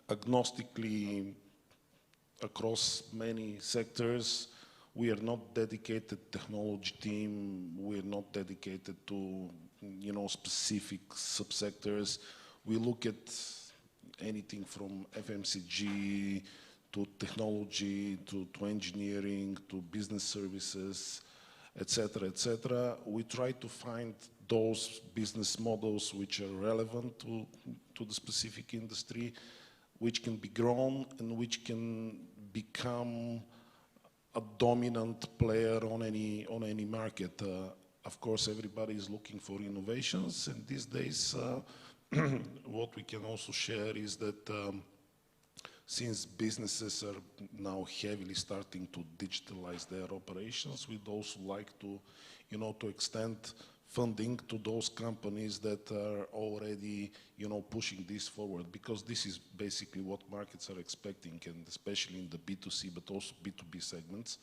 agnostically across many sectors. We are not dedicated technology team. We are not dedicated to, specific subsectors. We look at anything from FMCG to technology to engineering to business services, etc., etc. We try to find those business models which are relevant to the specific industry, which can be grown and which can become a dominant player on any market. Of course, everybody is looking for innovations, and these days, what we can also share is that since businesses are now heavily starting to digitalize their operations, we'd also like to, to extend funding to those companies that are already, pushing this forward, because this is basically what markets are expecting, and especially in the B2C, but also B2B segments.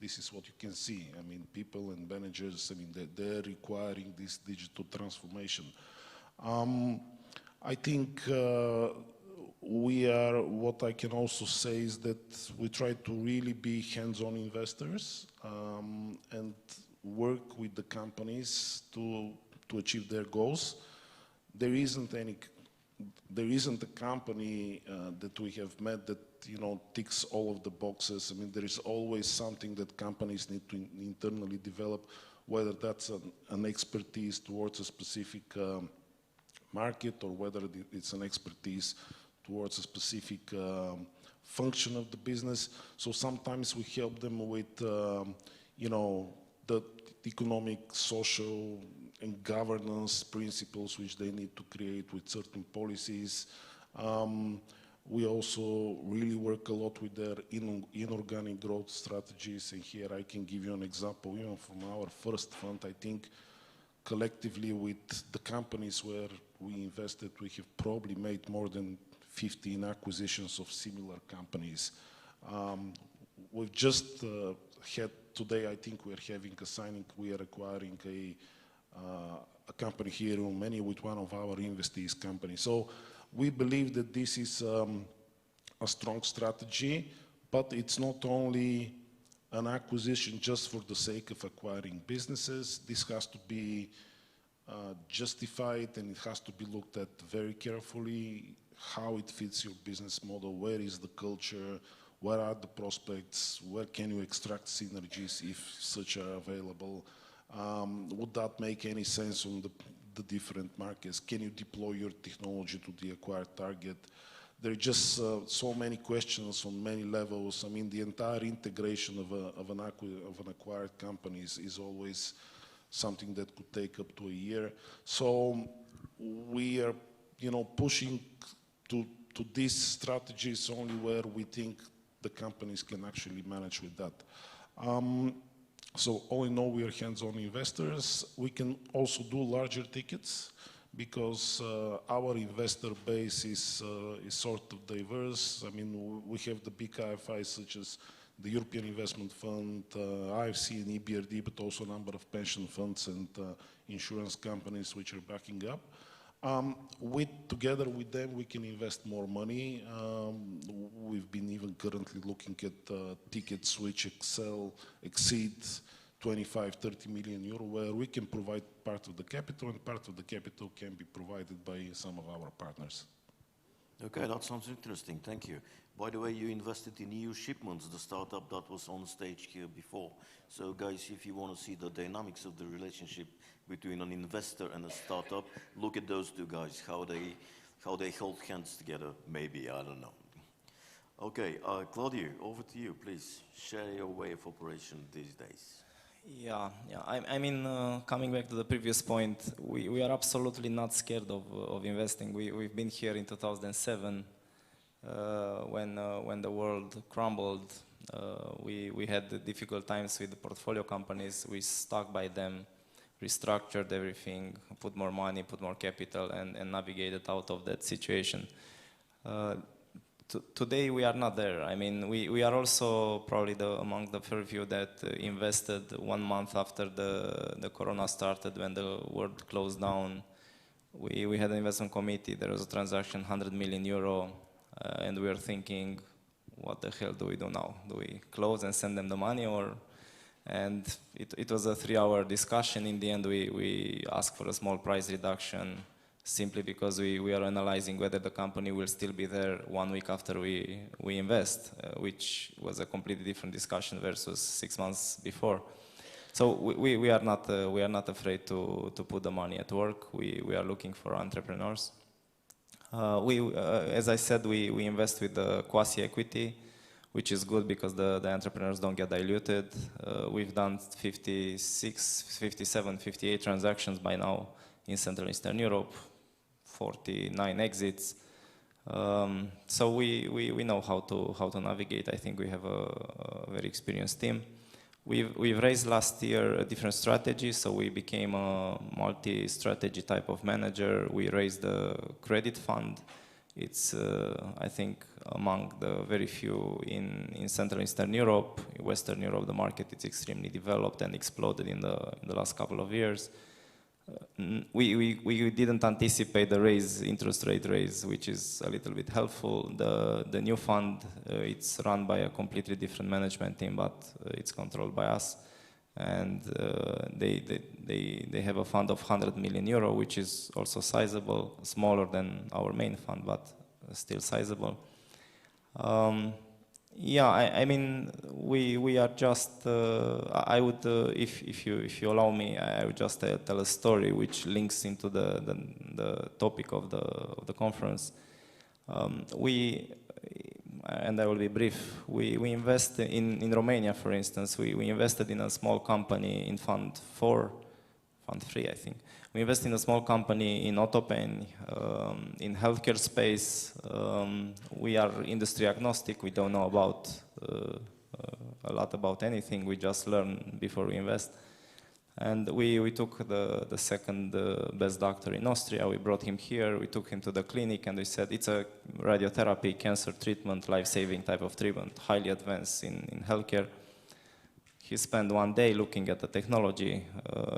This is what you can see. I mean, people and managers, they're requiring this digital transformation. I think what I can also say is that we try to really be hands-on investors and work with the companies to achieve their goals. There isn't a company that we have met that ticks all of the boxes. There is always something that companies need to internally develop, whether that's an expertise towards a specific market or whether it's an expertise towards a specific function of the business. So sometimes we help them with, the economic, social, and governance principles which they need to create with certain policies. We also really work a lot with their inorganic growth strategies. And here I can give you an example, from our first fund. I think collectively with the companies where we invested, we have probably made more than 15 acquisitions of similar companies. We've just had today, I think we're having a signing. We are acquiring a company here in Romania with one of our investees companies. So we believe that this is a strong strategy, but it's not only an acquisition just for the sake of acquiring businesses. This has to be justified, and it has to be looked at very carefully, how it fits your business model, where is the culture, where are the prospects, where can you extract synergies if such are available, would that make any sense on the different markets, can you deploy your technology to the acquired target. There are just so many questions on many levels. The entire integration of an acquired company is always something that could take up to a year. So we are, pushing to these strategies only where we think the companies can actually manage with that. So all in all, we are hands-on investors. We can also do larger tickets because our investor base is sort of diverse. We have the big IFIs such as the European Investment Fund, IFC and EBRD, but also a number of pension funds and insurance companies which are backing up. Together with them, we can invest more money. We've been even currently looking at tickets which exceed 25, 30 million euro, where we can provide part of the capital, and part of the capital can be provided by some of our partners. Okay, that sounds interesting. Thank you. By the way, you invested in EU Shipments, the startup that was on stage here before. So guys, if you want to see the dynamics of the relationship between an investor and a startup, look at those two guys, how they hold hands together, maybe, I don't know. Okay, Claudio, over to you, please. Share your way of operation these days. Yeah. I mean, coming back to the previous point, we are absolutely not scared of investing. We've been here in 2007 when the world crumbled. We had difficult times with the portfolio companies. We stuck by them, restructured everything, put more money, put more capital, and navigated out of that situation. Today we are not there. I mean, we are also probably among the very few that invested 1 month after the corona started, when the world closed down. We had an investment committee. There was a transaction, 100 million euro, and we were thinking, what the hell do we do now? Do we close and send them the money, or? And it was a 3-hour discussion. In the end, we asked for a small price reduction, simply because we are analyzing whether the company will still be there 1 week after we invest, which was a completely different discussion versus 6 months before. So we are not afraid to put the money at work. We are looking for entrepreneurs. As I said, we invest with the quasi-equity, which is good because the entrepreneurs don't get diluted. We've done 56, 57, 58 transactions by now in Central Eastern Europe. 49 exits. So we know how to navigate. I think we have a very experienced team. We've raised last year a different strategy, so we became a multi-strategy type of manager. We raised a credit fund. It's I think among the very few in Central Eastern Europe. In Western Europe, the market is extremely developed and exploded in the last couple of years. We didn't anticipate the interest rate raise, which is a little bit helpful. The new fund, it's run by a completely different management team, but it's controlled by us. And they have a fund of 100 million euro, which is also sizable, smaller than our main fund, but still sizable. Yeah, I mean, we are just. I would, if you allow me, I would just tell a story which links into the topic of the conference. And I will be brief. We invest in Romania, for instance. We invested in a small company in Fund 3, I think. We invest in a small company in Otopeni, in healthcare space. We are industry agnostic. We don't know about a lot about anything. We just learn before we invest. And we took the second best doctor in Austria. We brought him here. We took him to the clinic, and we said it's a radiotherapy, cancer treatment, life-saving type of treatment, highly advanced in healthcare. He spent 1 day looking at the technology,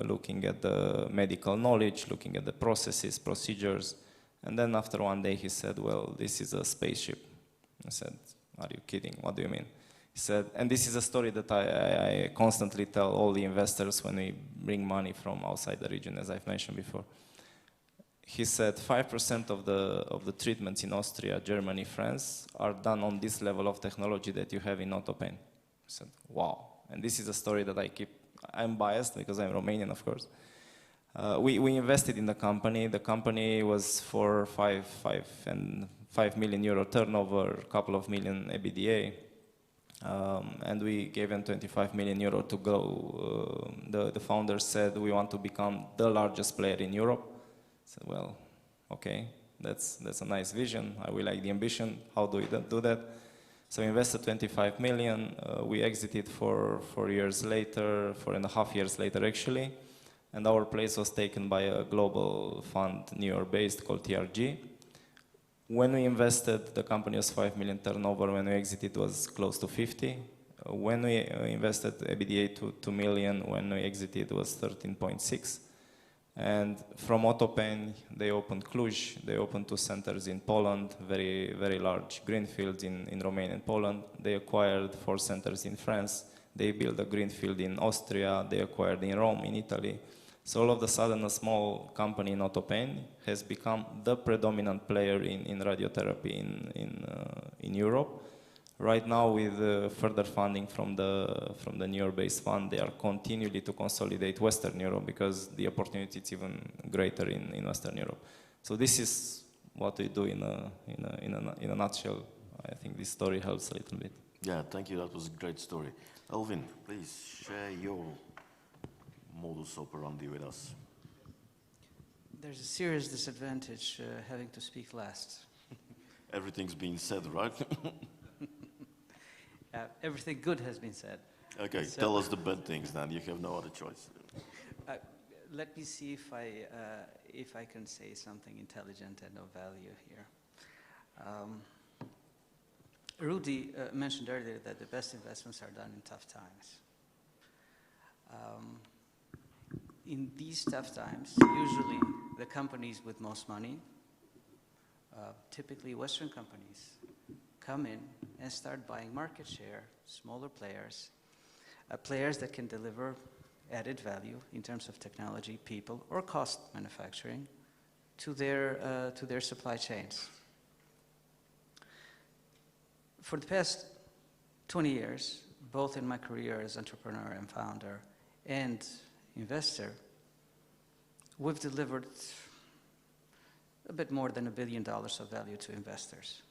looking at the medical knowledge, looking at the processes, procedures. And then after 1 day, he said, well, this is a spaceship. I said, are you kidding? What do you mean? He said, and this is a story that I constantly tell all the investors when we bring money from outside the region, as I've mentioned before. He said 5% of the treatments in Austria, Germany, France are done on this level of technology that you have in Otopeni. I said, wow. And this is a story that I'm biased because I'm Romanian, of course. We invested in the company. The company was for 5 million euro turnover, a couple of million EBITDA. And we gave them 25 million euro to go. The founder said, we want to become the largest player in Europe. I said, well, okay, that's a nice vision. We like the ambition. How do we do that? So we invested 25 million. We exited 4 years later, 4.5 years later actually. And our place was taken by a global fund, New York-based, called TRG. When we invested, the company was 5 million turnover. When we exited, it was close to 50. When we invested, EBITDA to 2 million. When we exited, it was 13.6. And from Otopeni, they opened Cluj. They opened 2 centers in Poland, very, very large greenfields in Romania and Poland. They acquired 4 centers in France. They built a greenfield in Austria, they acquired in Rome, in Italy. So all of a sudden, a small company in Otopeni has become the predominant player in radiotherapy in Europe. Right now, with further funding from the New York-based fund, they are continually to consolidate Western Europe because the opportunity is even greater in Western Europe. So this is what we do in a nutshell. I think this story helps a little bit. Yeah, thank you. That was a great story. Elvin, please share your modus operandi with us. There's a serious disadvantage having to speak last. Everything's been said, right? Everything good has been said. Okay, So, tell us the bad things then. You have no other choice. Let me see if I can say something intelligent and of value here. Rudy mentioned earlier that the best investments are done in tough times. In these tough times, usually the companies with most money, typically Western companies, come in and start buying market share, smaller players, players that can deliver added value in terms of technology, people, or cost manufacturing to their supply chains. For the past 20 years, both in my career as entrepreneur and founder and investor, we've delivered a bit more than $1 billion of value to investors.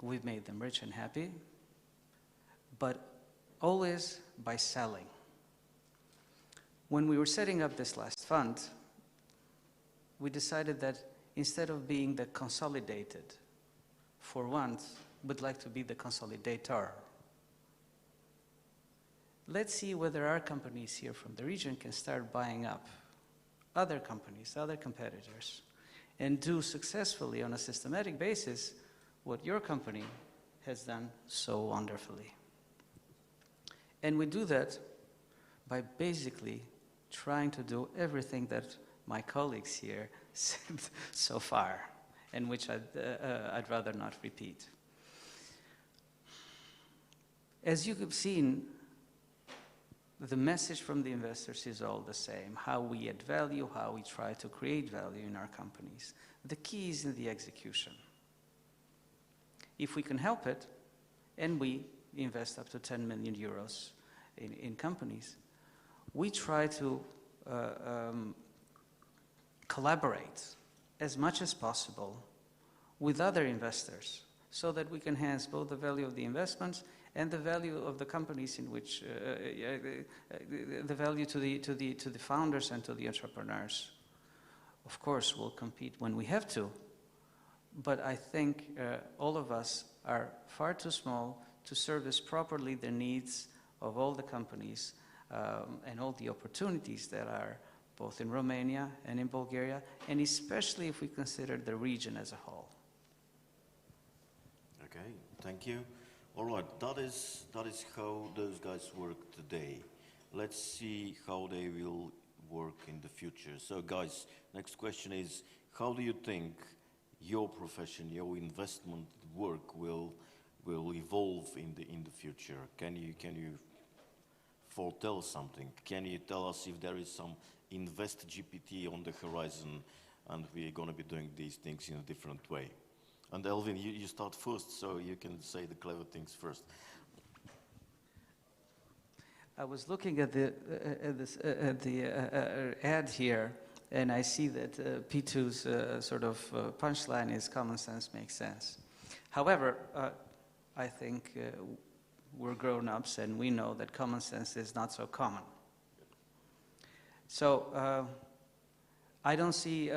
We've made them rich and happy, but always by selling. When we were setting up this last fund, we decided that instead of being the consolidated, for once, we'd like to be the consolidator. Let's see whether our companies here from the region can start buying up other companies, other competitors, and do successfully on a systematic basis what your company has done so wonderfully. And we do that by basically trying to do everything that my colleagues here said so far, and which I'd rather not repeat. As you have seen, the message from the investors is all the same: how we add value, how we try to create value in our companies. The key is in the execution. If we can help it, and we invest up to 10 million euros in companies, we try to collaborate as much as possible with other investors so that we can enhance both the value of the investments and the value of the companies in which, the value to the founders and to the entrepreneurs. Of course, we'll compete when we have to, but I think all of us are far too small to service properly the needs of all the companies and all the opportunities that are both in Romania and in Bulgaria, and especially if we consider the region as a whole. Okay, thank you. All right, that is how those guys work today. Let's see how they will work in the future. So guys, next question is, how do you think your profession, your investment work will evolve in the future? Can you foretell something? Can you tell us if there is some Invest GPT on the horizon and we're going to be doing these things in a different way? And Elvin, you start first, so you can say the clever things first. I was looking at the ad here, and I see that P2's sort of punchline is common sense makes sense. However, I think we're grown-ups and we know that common sense is not so common. So I don't see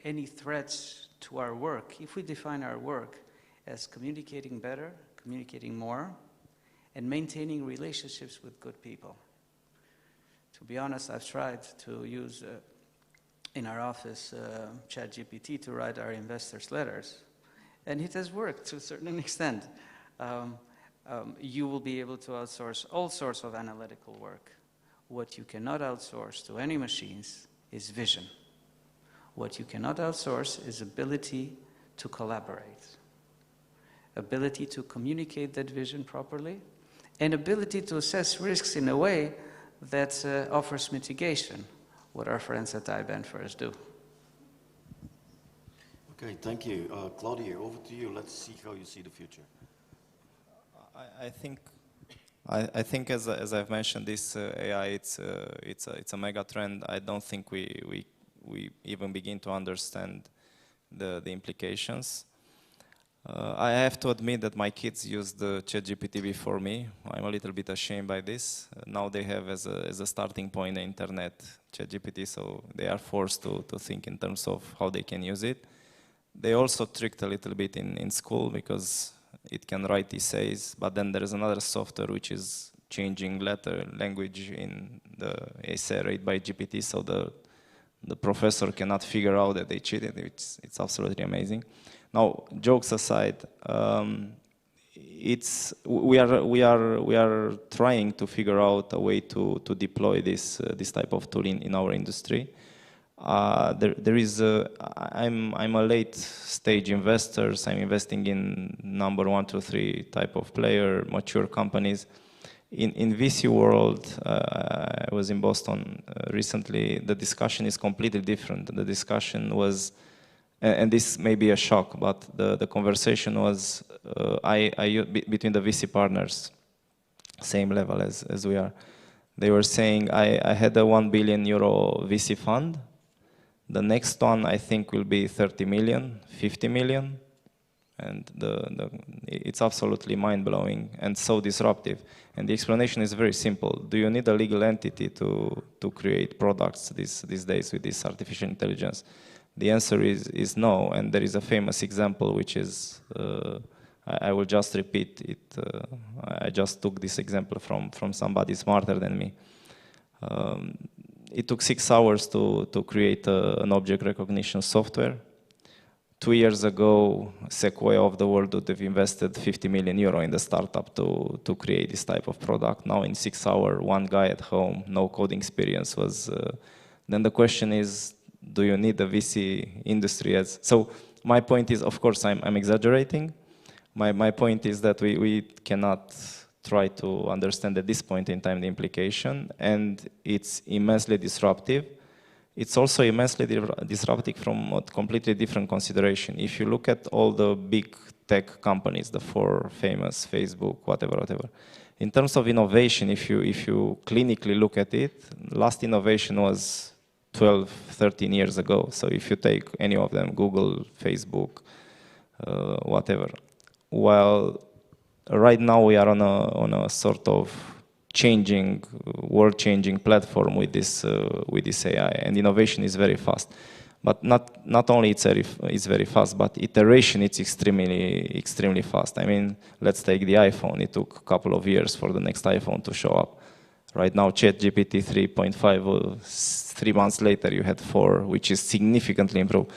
any threats to our work if we define our work as communicating better, communicating more, and maintaining relationships with good people. To be honest, I've tried to use in our office ChatGPT to write our investors' letters, and it has worked to a certain extent. You will be able to outsource all sorts of analytical work. What you cannot outsource to any machines is vision. What you cannot outsource is ability to collaborate, ability to communicate that vision properly, and ability to assess risks in a way that offers mitigation, what our friends at IBAN first do. Okay, thank you. Claudia, over to you. Let's see how you see the future. I think as I've mentioned, this AI, it's a mega trend. I don't think we even begin to understand the implications. I have to admit that my kids used the ChatGPT before me. I'm a little bit ashamed by this. Now they have as a starting point the internet ChatGPT, so they are forced to think in terms of how they can use it. They also tricked a little bit in school because it can write essays, but then there is another software which is changing language in the essay read by GPT, so the professor cannot figure out that they cheated. It's absolutely amazing. Now, jokes aside, we are trying to figure out a way to deploy this type of tool in our industry. I'm a late stage investor. So I'm investing in number 1, 2, 3 type of player, mature companies. In VC world, I was in Boston recently. The discussion is completely different. The discussion was, and this may be a shock, but the conversation was between the VC partners, same level as we are. They were saying, I had a 1 billion euro VC fund. The next one, I think, will be 30 million, 50 million. And it's absolutely mind-blowing and so disruptive. And the explanation is very simple. Do you need a legal entity to create products these days with this artificial intelligence? The answer is no. And there is a famous example, which is, I will just repeat it. I just took this example from somebody smarter than me. It took 6 hours to create an object recognition software. 2 years ago, Sequoia of the world would have invested 50 million euro in the startup to create this type of product. Now in 6 hours, one guy at home, no coding experience was... then the question is, do you need the VC industry as... So my point is, of course, I'm exaggerating. My point is that we cannot try to understand at this point in time the implication, and it's immensely disruptive. It's also immensely disruptive from a completely different consideration. If you look at all the big tech companies, the 4 famous, Facebook, whatever, in terms of innovation, if you clinically look at it, last innovation was 12, 13 years ago. So if you take any of them, Google, Facebook, whatever. While right now we are on a sort of world-changing platform with this AI, and innovation is very fast. But not only it's very fast, but iteration it's extremely fast. I mean, let's take the iPhone. It took a couple of years for the next iPhone to show up. Right now, ChatGPT 3.5, 3 months later, you had 4, which is significantly improved.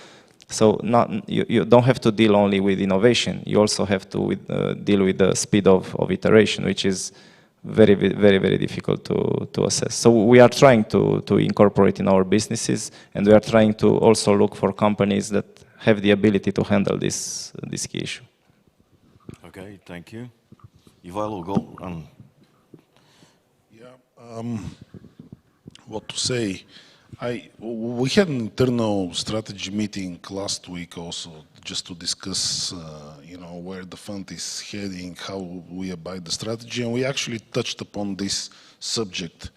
So you don't have to deal only with innovation. You also have to deal with the speed of iteration, which is very, very, very difficult to assess. So we are trying to incorporate in our businesses, and we are trying to also look for companies that have the ability to handle this key issue. Okay, thank you. Ivailo, go on. Yeah, what to say? We had an internal strategy meeting last week also, just to discuss, where the fund is heading, how we abide the strategy, and we actually touched upon this subject,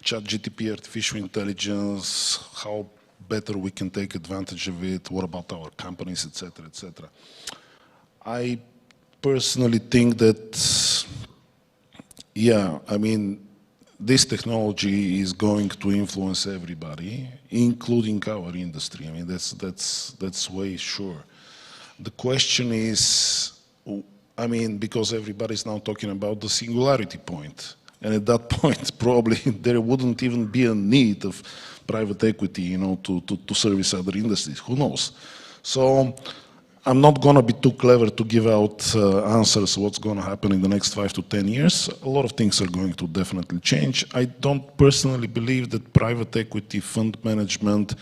ChatGPT, artificial intelligence, how better we can take advantage of it, what about our companies, etc., etc. I personally think that, yeah, I mean, this technology is going to influence everybody, including our industry. I mean, that's way sure. The question is, I mean, because everybody's now talking about the singularity point, and at that point, probably there wouldn't even be a need of private equity, to service other industries. Who knows? So I'm not going to be too clever to give out answers what's going to happen in the next 5 to 10 years. A lot of things are going to definitely change. I don't personally believe that private equity fund management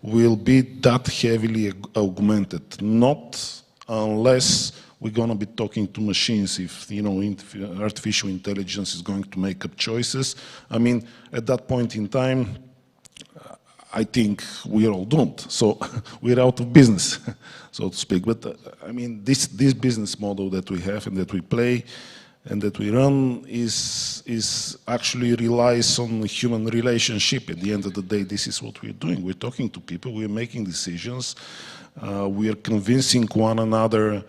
will be that heavily augmented. Not unless we're going to be talking to machines, if, you know, artificial intelligence is going to make up choices. I mean, at that point in time, I think we're all doomed. So we're out of business, so to speak. But I mean, this business model that we have and that we play and that we run is actually relies on human relationship. At the end of the day, this is what we're doing. We're talking to people, we're making decisions, we are convincing one another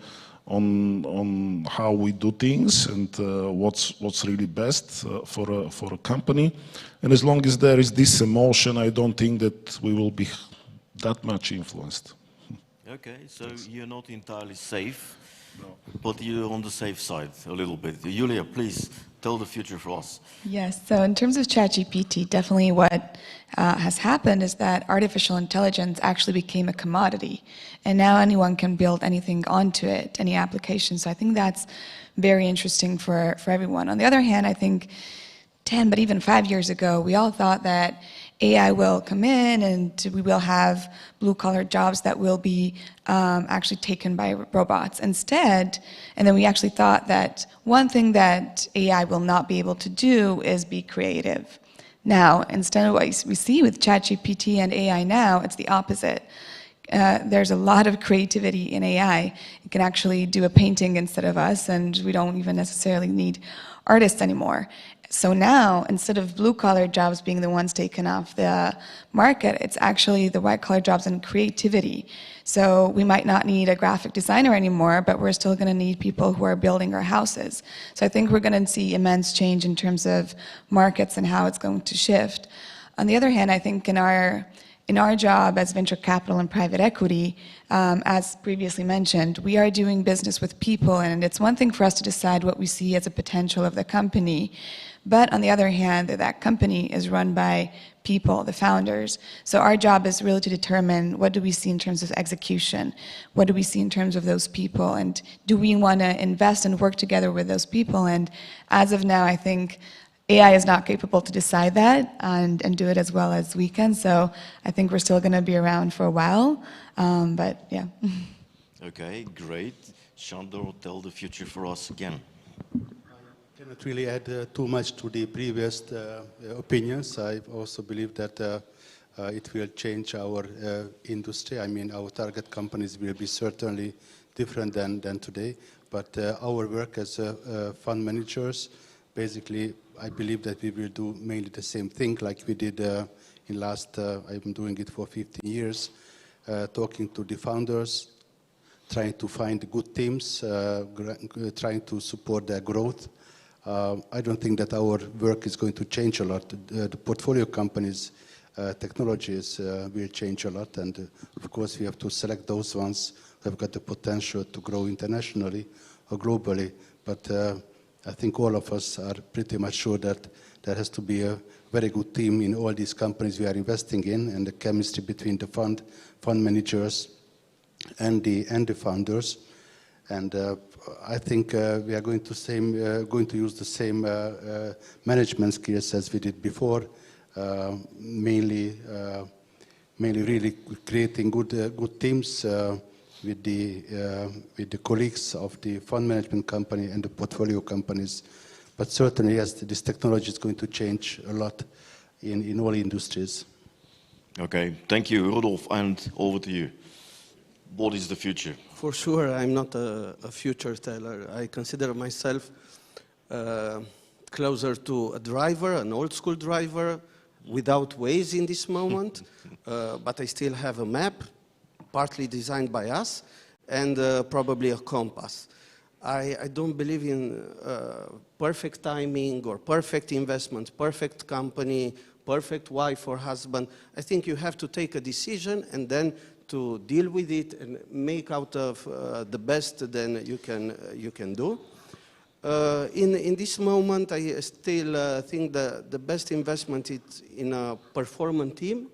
on how we do things and what's really best for a company. And as long as there is this emotion, I don't think that we will be that much influenced. Okay, so you're not entirely safe, but you're on the safe side a little bit. Julia, please tell the future for us. Yes, so in terms of ChatGPT, definitely what has happened is that artificial intelligence actually became a commodity, and now anyone can build anything onto it, any application. So I think that's very interesting for everyone. On the other hand, I think 10, but even 5 years ago, we all thought that AI will come in and we will have blue-collar jobs that will be actually taken by robots instead. And then we actually thought that one thing that AI will not be able to do is be creative. Now, instead of what we see with ChatGPT and AI now, it's the opposite. There's a lot of creativity in AI. It can actually do a painting instead of us, and we don't even necessarily need artists anymore. So now, instead of blue-collar jobs being the ones taken off the market, it's actually the white-collar jobs and creativity. So we might not need a graphic designer anymore, but we're still going to need people who are building our houses. So I think we're going to see immense change in terms of markets and how it's going to shift. On the other hand, I think in our job as venture capital and private equity, as previously mentioned, we are doing business with people, and it's one thing for us to decide what we see as a potential of the company. But on the other hand, that company is run by people, the founders. So our job is really to determine what do we see in terms of execution, what do we see in terms of those people, and do we want to invest and work together with those people? And as of now, I think AI is not capable to decide that and do it as well as we can. So I think we're still going to be around for a while, but yeah. Okay, great. Shandor, tell the future for us again. I cannot really add too much to the previous opinions. I also believe that it will change our industry. I mean, our target companies will be certainly different than today. But our work as fund managers, basically, I believe that we will do mainly the same thing like we did in last, I've been doing it for 15 years, talking to the founders, trying to find good teams, trying to support their growth. I don't think that our work is going to change a lot. The portfolio companies' technologies will change a lot, and of course we have to select those ones who have got the potential to grow internationally or globally. But I think all of us are pretty much sure that there has to be a very good team in all these companies we are investing in, and the chemistry between the fund managers and the founders. And I think we are going to use the same management skills as we did before, mainly really creating good teams with the colleagues of the fund management company and the portfolio companies. But certainly, yes, this technology is going to change a lot in all industries. Okay, thank you, Rudolf, and over to you. What is the future? For sure, I'm not a future teller. I consider myself closer to a driver, an old school driver, without Waze in this moment, but I still have a map, partly designed by us, and probably a compass. I don't believe in perfect timing or perfect investment, perfect company, perfect wife or husband. I think you have to take a decision and then to deal with it and make out of the best then you can do. In this moment, I still think the best investment is in a performant team,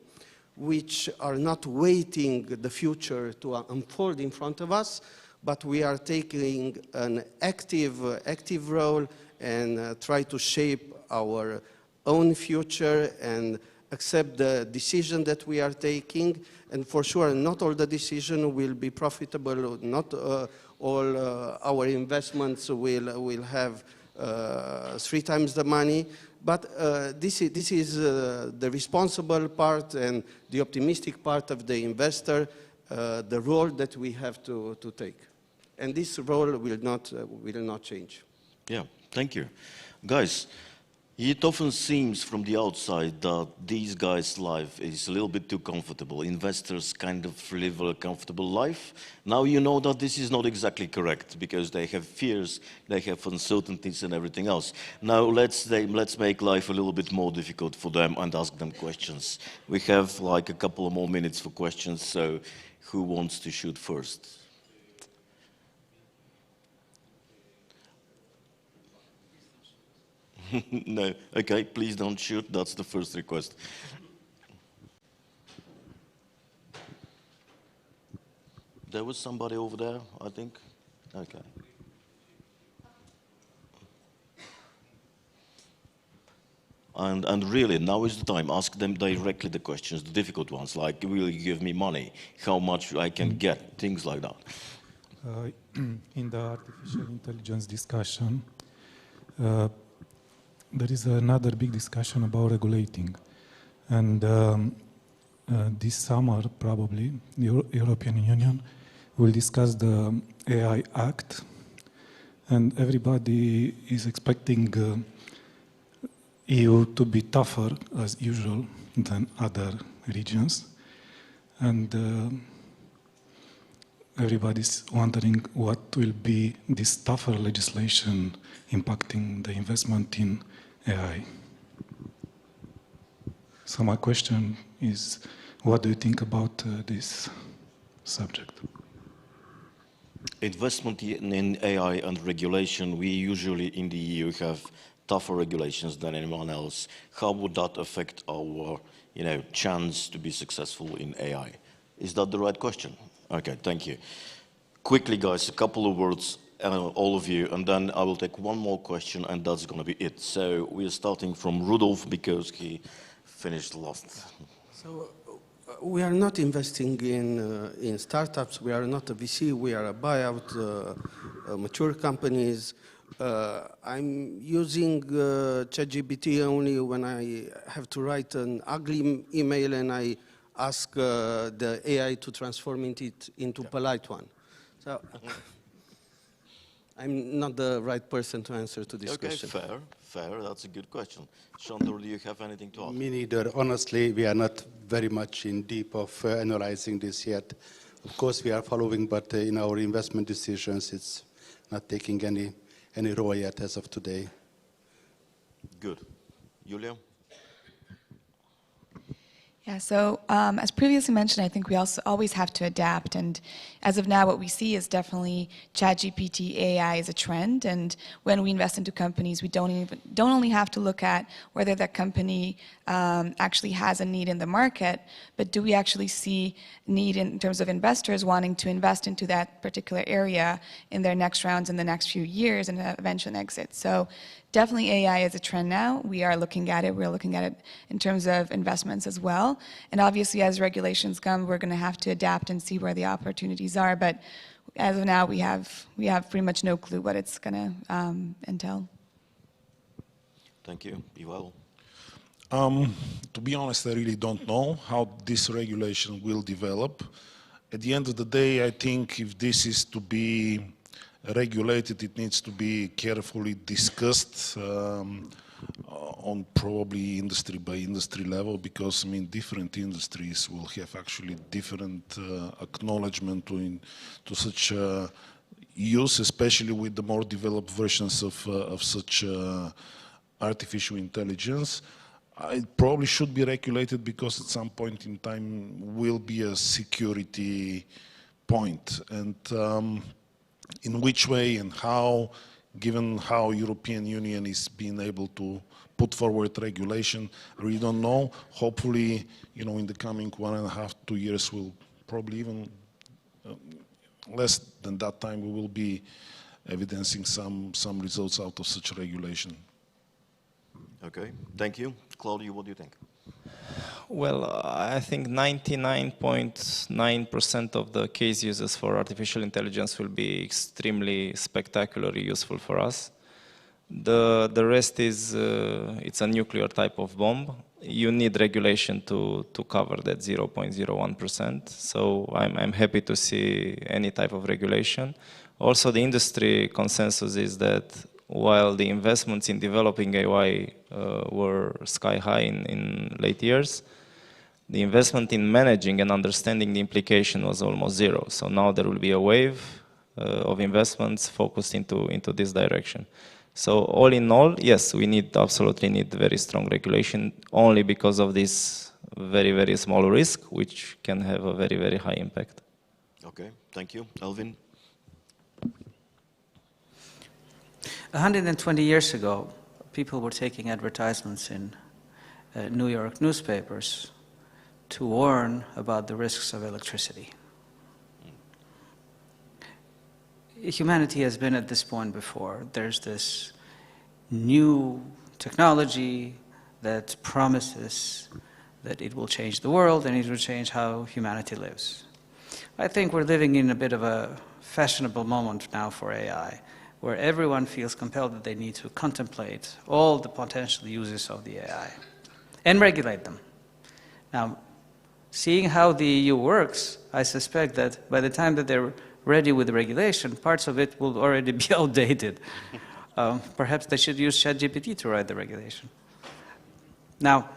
which are not waiting the future to unfold in front of us, but we are taking an active role and try to shape our own future and accept the decision that we are taking, and for sure not all the decision will be profitable, not all our investments will have 3 times the money, but this is the responsible part and the optimistic part of the investor, the role that we have to take. And this role will not change. Yeah, thank you. Guys, it often seems from the outside that these guys' life is a little bit too comfortable. Investors kind of live a comfortable life. Now you know that this is not exactly correct because they have fears, they have uncertainties and everything else. Now let's make life a little bit more difficult for them and ask them questions. We have like a couple of more minutes for questions, so who wants to shoot first? No, okay, please don't shoot, that's the first request. There was somebody over there, I think. Okay. And really, now is the time. Ask them directly the questions, the difficult ones, like, will you give me money? How much I can get? Things like that. In the artificial intelligence discussion, there is another big discussion about regulating. And this summer, probably, the European Union will discuss the AI Act. And everybody is expecting EU to be tougher, as usual, than other regions. And everybody's wondering what will be this tougher legislation impacting the investment in AI. So my question is, what do you think about this subject? Investment in AI and regulation, we usually in the EU have tougher regulations than anyone else. How would that affect our, chance to be successful in AI? Is that the right question? Okay, thank you. Quickly, guys, a couple of words, all of you, and then I will take one more question, and that's going to be it. So we're starting from Rudolf because he finished last. So we are not investing in startups. We are not a VC. We are a buyout, mature companies. I'm using ChatGPT only when I have to write an ugly email and I ask the AI to transform it into a polite one. So I'm not the right person to answer to this question. Okay, fair. That's a good question. Shandor, do you have anything to add? Me neither. Honestly, we are not very much in deep of analyzing this yet. Of course, we are following, but in our investment decisions, it's not taking any role yet as of today. Good. Julia? Yeah, so as previously mentioned, I think we also always have to adapt. And as of now, what we see is definitely ChatGPT AI is a trend. And when we invest into companies, we don't only have to look at whether that company actually has a need in the market, but do we actually see need in terms of investors wanting to invest into that particular area in their next rounds in the next few years and eventually exit. So definitely AI is a trend now. We are looking at it. We're looking at it in terms of investments as well. And obviously, as regulations come, we're going to have to adapt and see where the opportunities are. But as of now, we have pretty much no clue what it's going to entail. Thank you. Ival? To be honest, I really don't know how this regulation will develop. At the end of the day, I think if this is to be regulated, it needs to be carefully discussed on probably industry by industry level, because different industries will have actually different acknowledgement to such use, especially with the more developed versions of such artificial intelligence. It probably should be regulated because at some point in time will be a security point. And in which way and how, given how European Union is being able to put forward regulation, I really don't know. Hopefully, in the coming 1.5 to 2 years, we'll probably even less than that time, we will be evidencing some results out of such regulation. Okay, thank you. Claudio, what do you think? Well, I think 99.9% of the case uses for artificial intelligence will be extremely spectacularly useful for us. The rest is, it's a nuclear type of bomb. You need regulation to cover that 0.01%. So I'm happy to see any type of regulation. Also, the industry consensus is that while the investments in developing AI were sky high in late years, the investment in managing and understanding the implication was almost zero. So now there will be a wave of investments focused into this direction. So all in all, yes, we absolutely need very strong regulation only because of this very, very small risk, which can have a very, very high impact. Okay, thank you. Elvin? 120 years ago, people were taking advertisements in New York newspapers to warn about the risks of electricity. Humanity has been at this point before. There's this new technology that promises that it will change the world and it will change how humanity lives. I think we're living in a bit of a fashionable moment now for AI, where everyone feels compelled that they need to contemplate all the potential uses of the AI and regulate them. Now, seeing how the EU works, I suspect that by the time that they're ready with the regulation, parts of it will already be outdated. Perhaps they should use ChatGPT to write the regulation. Now,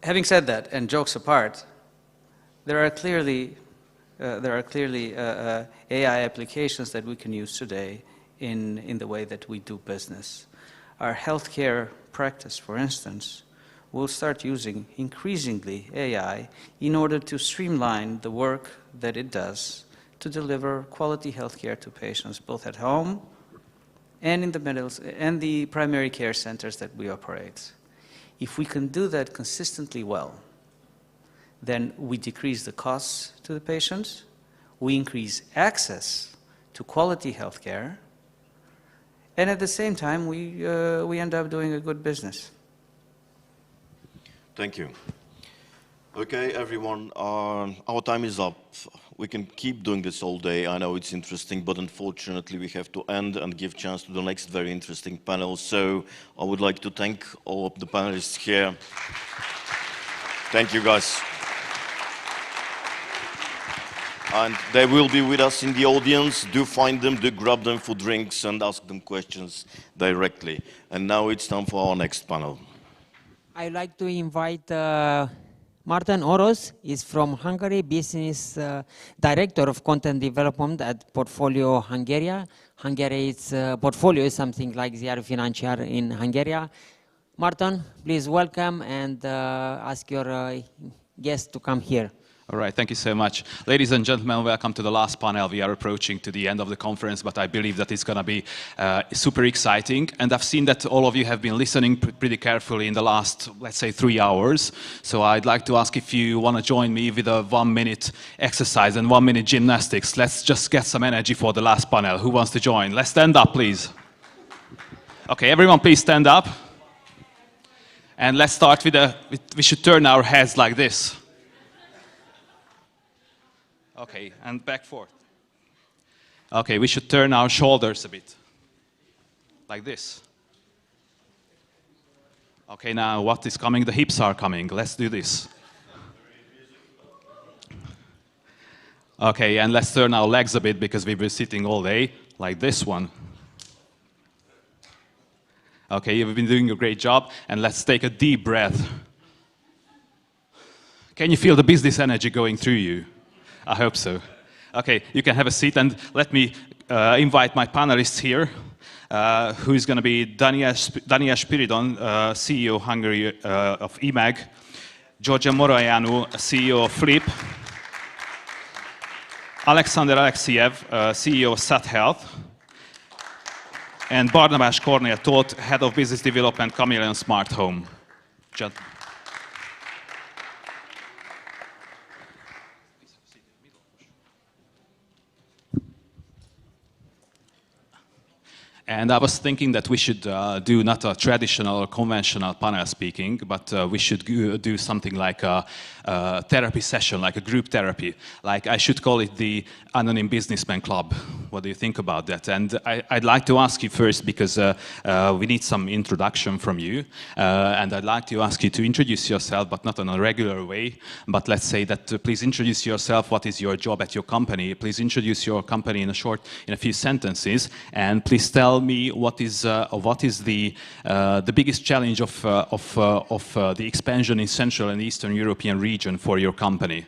having said that, and jokes apart, there are clearly AI applications that we can use today in the way that we do business. Our healthcare practice, for instance, will start using increasingly AI in order to streamline the work that it does to deliver quality healthcare to patients, both at home and in the primary care centers that we operate. If we can do that consistently well, then we decrease the costs to the patients, we increase access to quality healthcare, and at the same time, we end up doing a good business. Thank you. Okay, everyone, our time is up. We can keep doing this all day. I know it's interesting, but unfortunately we have to end and give chance to the next very interesting panel. So I would like to thank all of the panelists here. Thank you, guys. And they will be with us in the audience. Do find them, do grab them for drinks and ask them questions directly. And now it's time for our next panel. I'd like to invite Martin Orosz. Is from Hungary, business director of content development at Portfolio Hungary. Hungary's portfolio is something like Ziar Financiar in Hungary. Martin, please welcome and ask your guests to come here. All right, thank you so much. Ladies and gentlemen, welcome to the last panel. We are approaching to the end of the conference, but I believe that it's going to be super exciting. And I've seen that all of you have been listening pretty carefully in the last, let's say, 3 hours. So I'd like to ask if you want to join me with a 1-minute exercise and 1-minute gymnastics. Let's just get some energy for the last panel. Who wants to join? Let's stand up, please. Okay, everyone, please stand up. And let's start with we should turn our heads like this. Okay, and back forth. Okay, we should turn our shoulders a bit. Like this. Okay, now what is coming? The hips are coming. Let's do this. Okay, and let's turn our legs a bit because we've been sitting all day. Like this one. Okay, you've been doing a great job. And let's take a deep breath. Can you feel the business energy going through you? I hope so. Okay, you can have a seat and let me invite my panelists here, who is going to be Daniel Spiridon, CEO Hungary of IMAG, Georgia Moroianu, CEO of Flip, Alexander Alexiev, CEO of Sat Health, and Barnabás Kornél Tóth, Head of Business Development, Chameleon Smart Home. And I was thinking that we should do not a traditional or conventional panel speaking, but we should do something like a therapy session, like a group therapy. Like I should call it the Anonym Businessman Club. What do you think about that? And I'd like to ask you first, because we need some introduction from you. And I'd like to ask you to introduce yourself, but not in a regular way. But let's say that please introduce yourself. What is your job at your company? Please introduce your company in a few sentences. And please tell me what is the biggest challenge of the expansion in Central and Eastern European region for your company.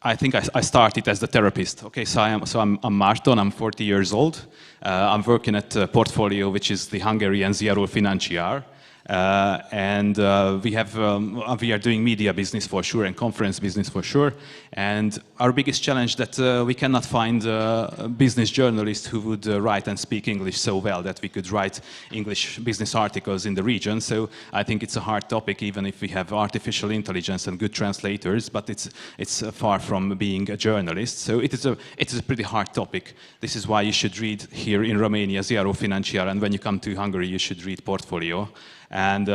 I think I started as the therapist. Okay, so I'm Márton. I'm 40 years old. I'm working at Portfolio, which is the Hungarian Zero Financiar. And we are doing media business for sure and conference business for sure. And our biggest challenge that we cannot find business journalists who would write and speak English so well that we could write English business articles in the region. So I think it's a hard topic, even if we have artificial intelligence and good translators, but it's far from being a journalist. So it is a pretty hard topic. This is why you should read here in Romania Zero Financiar, and when you come to Hungary you should read Portfolio. And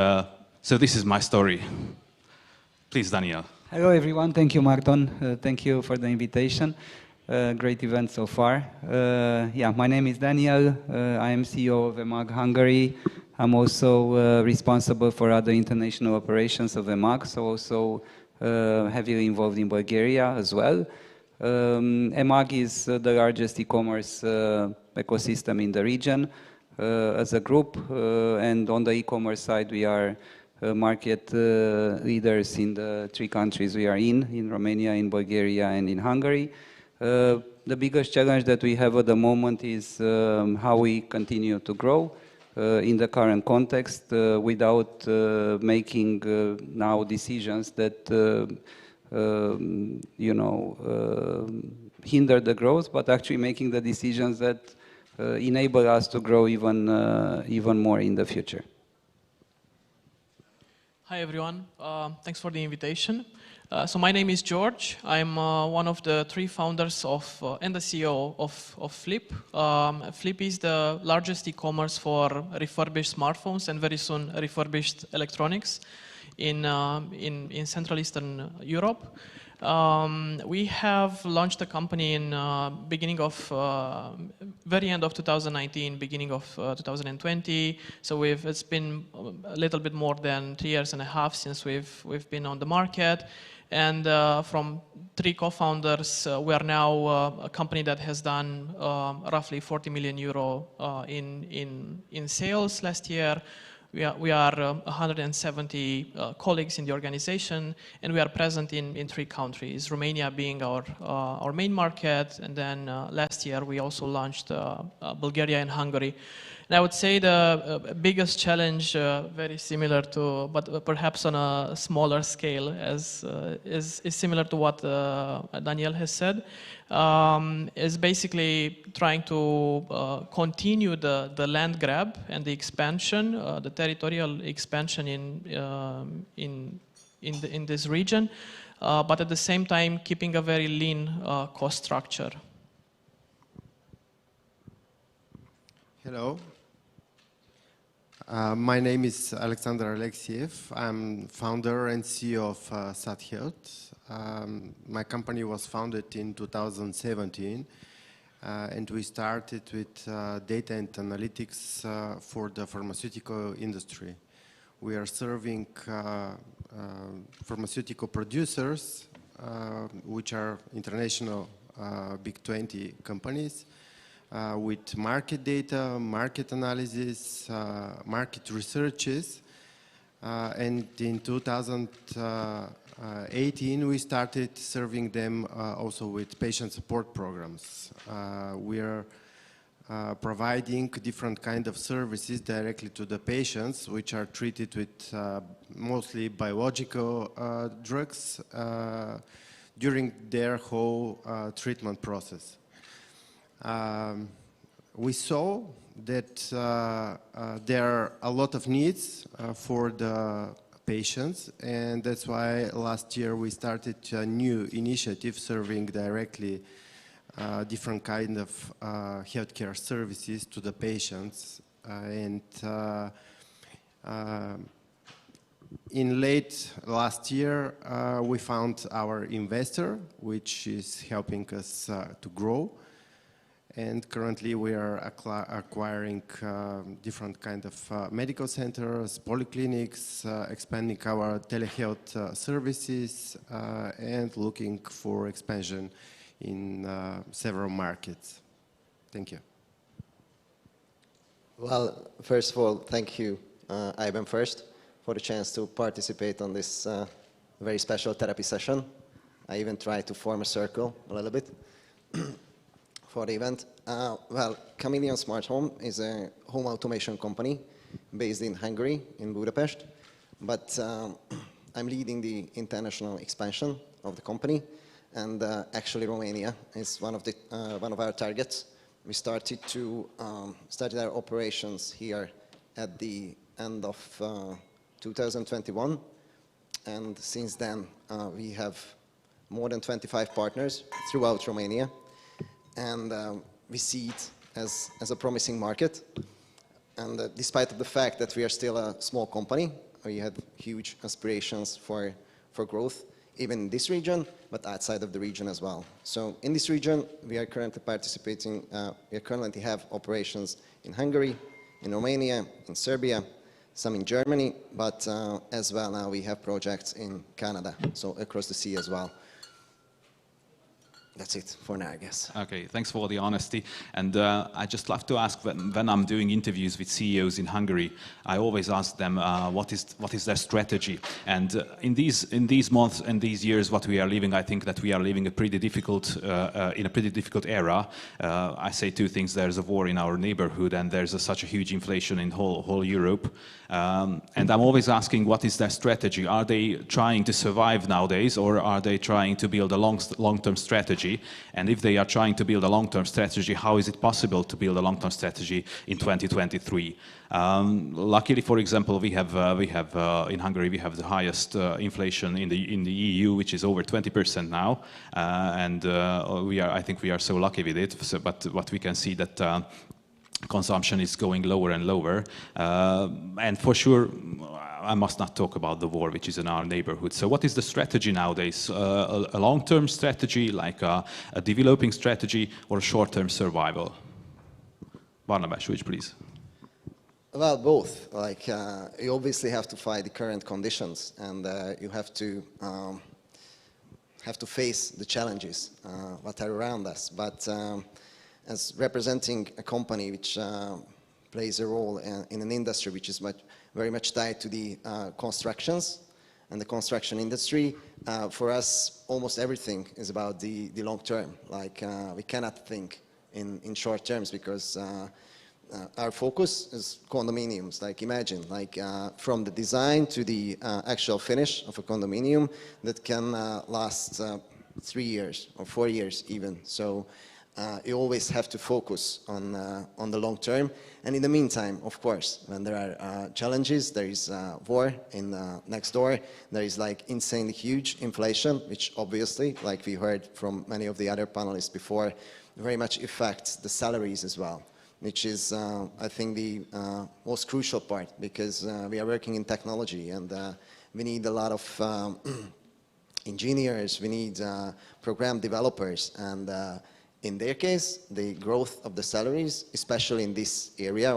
so this is my story. Please, Daniel. Hello, everyone. Thank you, Márton. Thank you for the invitation. Great event so far. Yeah, my name is Daniel. I am CEO of EMAG Hungary. I'm also responsible for other international operations of EMAG, so also heavily involved in Bulgaria as well. EMAG is the largest e-commerce ecosystem in the region. As a group, and on the e-commerce side we are market leaders in the 3 countries we are in Romania, in Bulgaria and in Hungary. The biggest challenge that we have at the moment is how we continue to grow in the current context without making now decisions that hinder the growth, but actually making the decisions that enable us to grow even more in the future. Hi everyone, thanks for the invitation. So my name is George. I'm one of the 3 founders and the CEO of Flip. Flip is the largest e-commerce for refurbished smartphones and very soon refurbished electronics in Central Eastern Europe. We have launched the company in very end of 2019, beginning of 2020. So it's been a little bit more than 3.5 years since we've been on the market. And from 3 co-founders, we are now a company that has done roughly 40 million euro in sales last year. We are 170 colleagues in the organization, and we are present in 3 countries, Romania being our main market, and then last year we also launched Bulgaria and Hungary. And I would say the biggest challenge, very similar to, but perhaps on a smaller scale, is similar to what Daniel has said, is basically trying to continue the land grab and the expansion, the territorial expansion in this region, but at the same time keeping a very lean cost structure. Hello. My name is Alexander Alexiev. I'm founder and CEO of SatHealth. My company was founded in 2017, and we started with data and analytics for the pharmaceutical industry. We are serving pharmaceutical producers, which are international big 20 companies, with market data, market analysis, market researches. And in 2018, we started serving them also with patient support programs. We are providing different kind of services directly to the patients, which are treated with mostly biological drugs during their whole treatment process. We saw that there are a lot of needs for the patients, and that's why last year we started a new initiative serving directly different kind of healthcare services to the patients. In late last year, we found our investor, which is helping us to grow. And currently we are acquiring different kind of medical centers, polyclinics, expanding our telehealth services, and looking for expansion in several markets. Thank you. Well, first of all, thank you, Ivan, first, for the chance to participate on this very special therapy session. I even tried to form a circle a little bit for the event. Well, Chameleon Smart Home is a home automation company based in Hungary, in Budapest. But I'm leading the international expansion of the company. And actually, Romania is one of our targets. We started our operations here at the end of 2021, and since then we have more than 25 partners throughout Romania, and we see it as a promising market. And despite of the fact that we are still a small company, we had huge aspirations for growth, even in this region, but outside of the region as well. So in this region, we are currently participating, we currently have operations in Hungary, in Romania, in Serbia, some in Germany, but as well now we have projects in Canada, so across the sea as well. That's it for now, I guess. Okay, thanks for the honesty. And I just love to ask, when I'm doing interviews with CEOs in Hungary, I always ask them what is their strategy. And in these months and these years, what we are living, I think that we are living in a pretty difficult era. I say two things: there's a war in our neighborhood, and there's such a huge inflation in whole Europe. And I'm always asking, what is their strategy? Are they trying to survive nowadays, or are they trying to build a long-term strategy? And if they are trying to build a long-term strategy, how is it possible to build a long-term strategy in 2023? Luckily, for example, we have in Hungary we have the highest inflation in the EU, which is over 20% now, and I think we are so lucky with it. So, but we can see that consumption is going lower and lower, and for sure I must not talk about the war which is in our neighborhood. So what is the strategy nowadays? A long-term strategy, like a developing strategy, or a short-term survival? Barnabas, which please? Well, both. Like you obviously have to fight the current conditions, and you have to face the challenges that are around us. But as representing a company which plays a role in an industry which is very much tied to the constructions and the construction industry, for us almost everything is about the long term. Like we cannot think in short terms, because our focus is condominiums. Like imagine, like from the design to the actual finish of a condominium that can last 3 years or 4 years even. So you always have to focus on the long term. And in the meantime, of course, when there are challenges, there is war in next door, there is like insanely huge inflation, which obviously, like we heard from many of the other panelists before, very much affects the salaries as well, which is, I think, the most crucial part, because we are working in technology, and we need a lot of engineers, we need program developers, and in their case, the growth of the salaries, especially in this area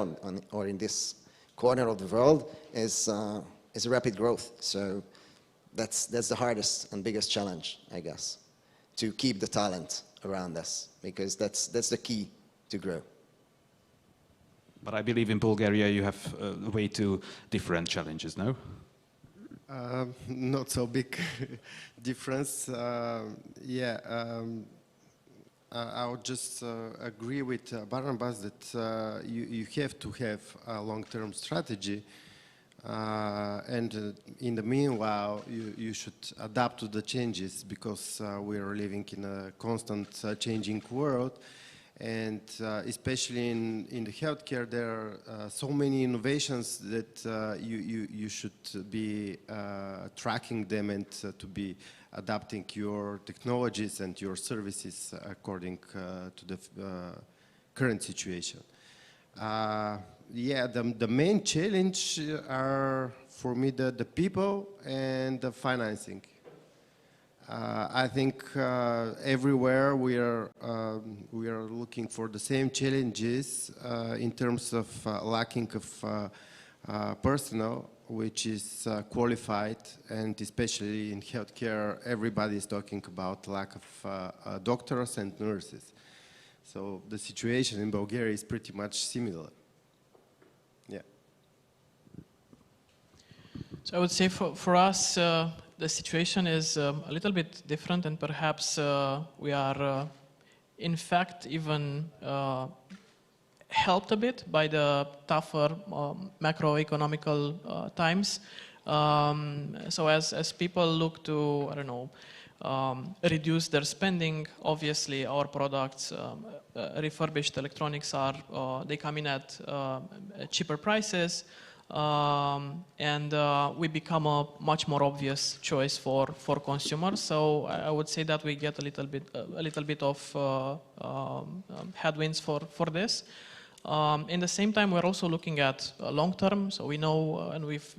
or in this corner of the world, is a rapid growth. So that's the hardest and biggest challenge, I guess, to keep the talent around us, because that's the key to grow. But I believe in Bulgaria you have way too different challenges, no? Not so big difference. I would just agree with Barnabas that you have to have a long-term strategy, and in the meanwhile you should adapt to the changes, because we are living in a constant changing world, And especially in the healthcare, there are so many innovations that you should be tracking them and to be adapting your technologies and your services according to the current situation. Yeah, the main challenge are for me the people and the financing. I think everywhere we are looking for the same challenges in terms of lacking of personnel, which is qualified, and especially in healthcare, everybody is talking about lack of doctors and nurses. So the situation in Bulgaria is pretty much similar. Yeah. So I would say for us, the situation is a little bit different, and perhaps we are, in fact, even helped a bit by the tougher macroeconomical times. So as people look to, I don't know, reduce their spending, obviously our products, refurbished electronics they come in at cheaper prices. And we become a much more obvious choice for consumers. So I would say that we get a little bit of headwinds for this. In the same time, we're also looking at long term. So we know, and we've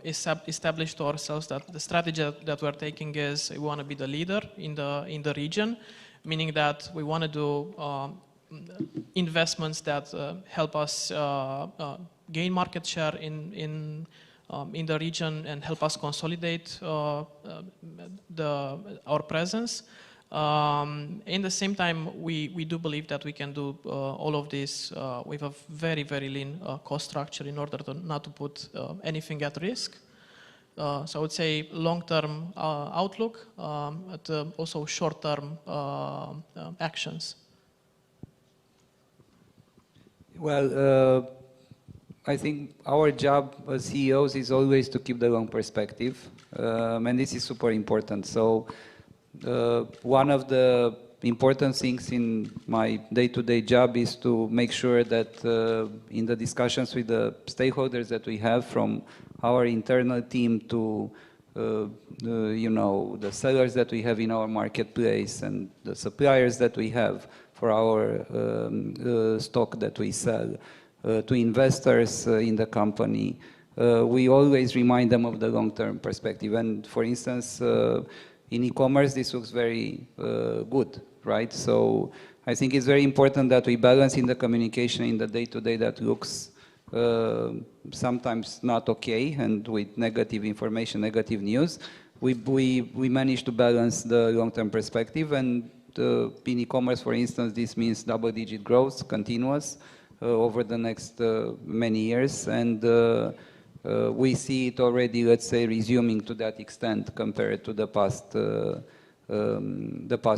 established to ourselves that the strategy that we're taking is we want to be the leader in the region, meaning that we want to do investments that help us gain market share in the region and help us consolidate our presence. In the same time, we do believe that we can do all of this with a very, very lean cost structure in order to not to put anything at risk. So I would say long-term outlook, but also short-term actions. Well, I think our job as CEOs is always to keep the long perspective, and this is super important. So one of the important things in my day-to-day job is to make sure that in the discussions with the stakeholders that we have, from our internal team to you know, the sellers that we have in our marketplace and the suppliers that we have for our stock that we sell, to investors in the company, we always remind them of the long-term perspective. And for instance, in e-commerce, this looks very good, right? So I think it's very important that we balance in the communication in the day-to-day that looks sometimes not okay, and with negative information, negative news. We manage to balance the long-term perspective, and in e-commerce, for instance, this means double-digit growth, continuous, over the next many years, and we see it already, let's say, resuming to that extent compared to the past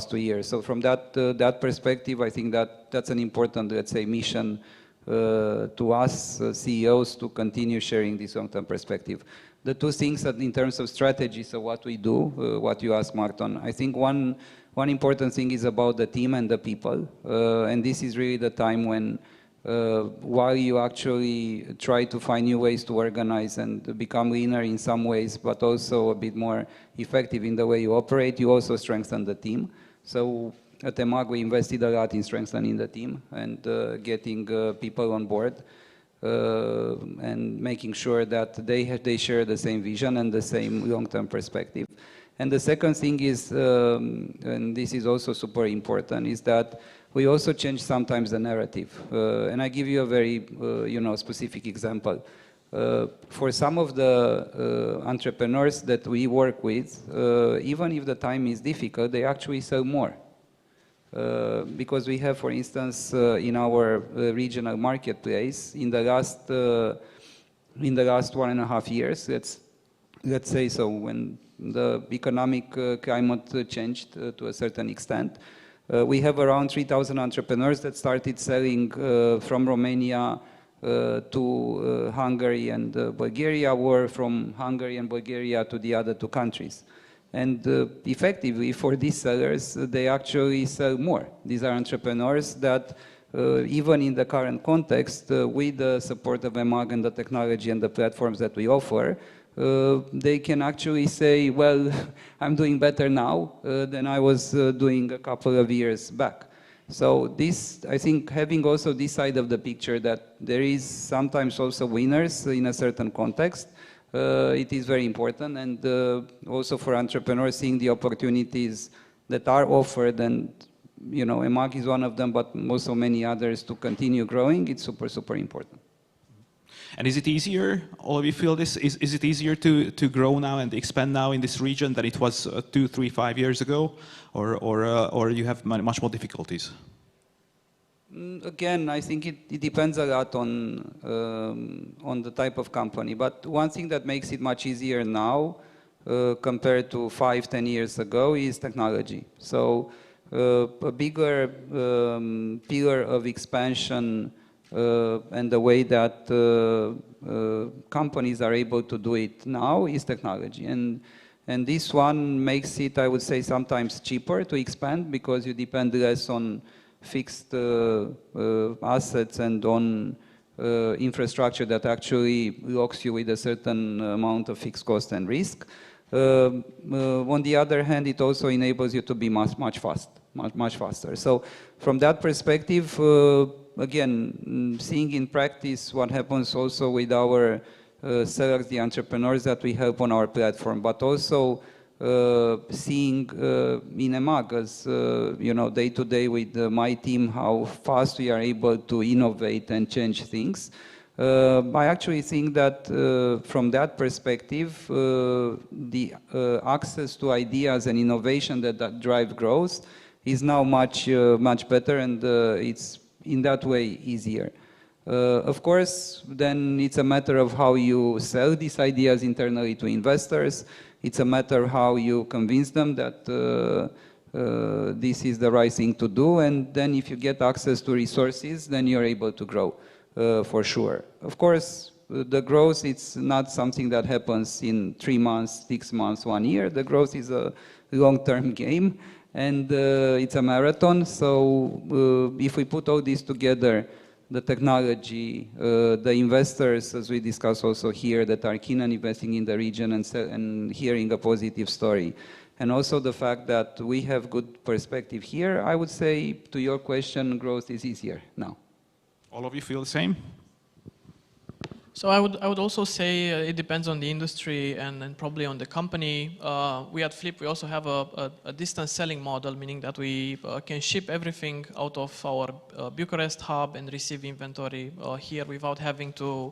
2 years. So from that perspective, I think that's an important, let's say, mission to us CEOs to continue sharing this long-term perspective. The two things that in terms of strategy, so what we do, what you asked, Martin, I think one important thing is about the team and the people, and this is really the time when while you actually try to find new ways to organize and become leaner in some ways, but also a bit more effective in the way you operate, you also strengthen the team. So at EMAG, we invested a lot in strengthening the team and getting people on board and making sure that they share the same vision and the same long-term perspective. And the second thing is, and this is also super important, is that we also change sometimes the narrative. And I give you a very specific example. For some of the entrepreneurs that we work with, even if the time is difficult, they actually sell more. Because we have, for instance, in our regional marketplace, in the last 1.5 years, let's say so, when the economic climate changed to a certain extent, we have around 3,000 entrepreneurs that started selling from Romania to Hungary and Bulgaria, or from Hungary and Bulgaria to the other two countries. And effectively, for these sellers, they actually sell more. These are entrepreneurs that, even in the current context, with the support of EMAG and the technology and the platforms that we offer, they can actually say, well, I'm doing better now than I was doing a couple of years back. So this, I think, having also this side of the picture, that there is sometimes also winners in a certain context, it is very important. And also for entrepreneurs, seeing the opportunities that are offered, and you know, EMAG is one of them, but also many others, to continue growing, it's super, super important. And is it easier, all of you feel this, is it easier to grow now and expand now in this region than it was 2, 3, 5 years ago? Or you have much more difficulties? Again, I think it depends a lot on the type of company. But one thing that makes it much easier now compared to 5, 10 years ago is technology. So a bigger pillar of expansion and the way that companies are able to do it now is technology. And this one makes it, I would say, sometimes cheaper to expand, because you depend less on fixed assets and on infrastructure that actually locks you with a certain amount of fixed cost and risk. On the other hand, it also enables you to be much faster. So from that perspective, again, seeing in practice what happens also with our sellers, the entrepreneurs that we help on our platform, but also seeing in EMAG, as you know, day to day with my team, how fast we are able to innovate and change things. I actually think that from that perspective, the access to ideas and innovation that drive growth is now much better, and it's in that way easier. Of course, then it's a matter of how you sell these ideas internally to investors. It's a matter of how you convince them that this is the right thing to do. And then if you get access to resources, then you're able to grow for sure. Of course, the growth, it's not something that happens in 3 months, 6 months, 1 year. The growth is a long-term game, and it's a marathon. So if we put all this together, the technology, the investors, as we discussed also here, that are keen on investing in the region and hearing a positive story, and also the fact that we have good perspective here, I would say, to your question, growth is easier now. All of you feel the same? So I would also say it depends on the industry and probably on the company. We at Flip, we also have a distance selling model, meaning that we can ship everything out of our Bucharest hub and receive inventory here without having to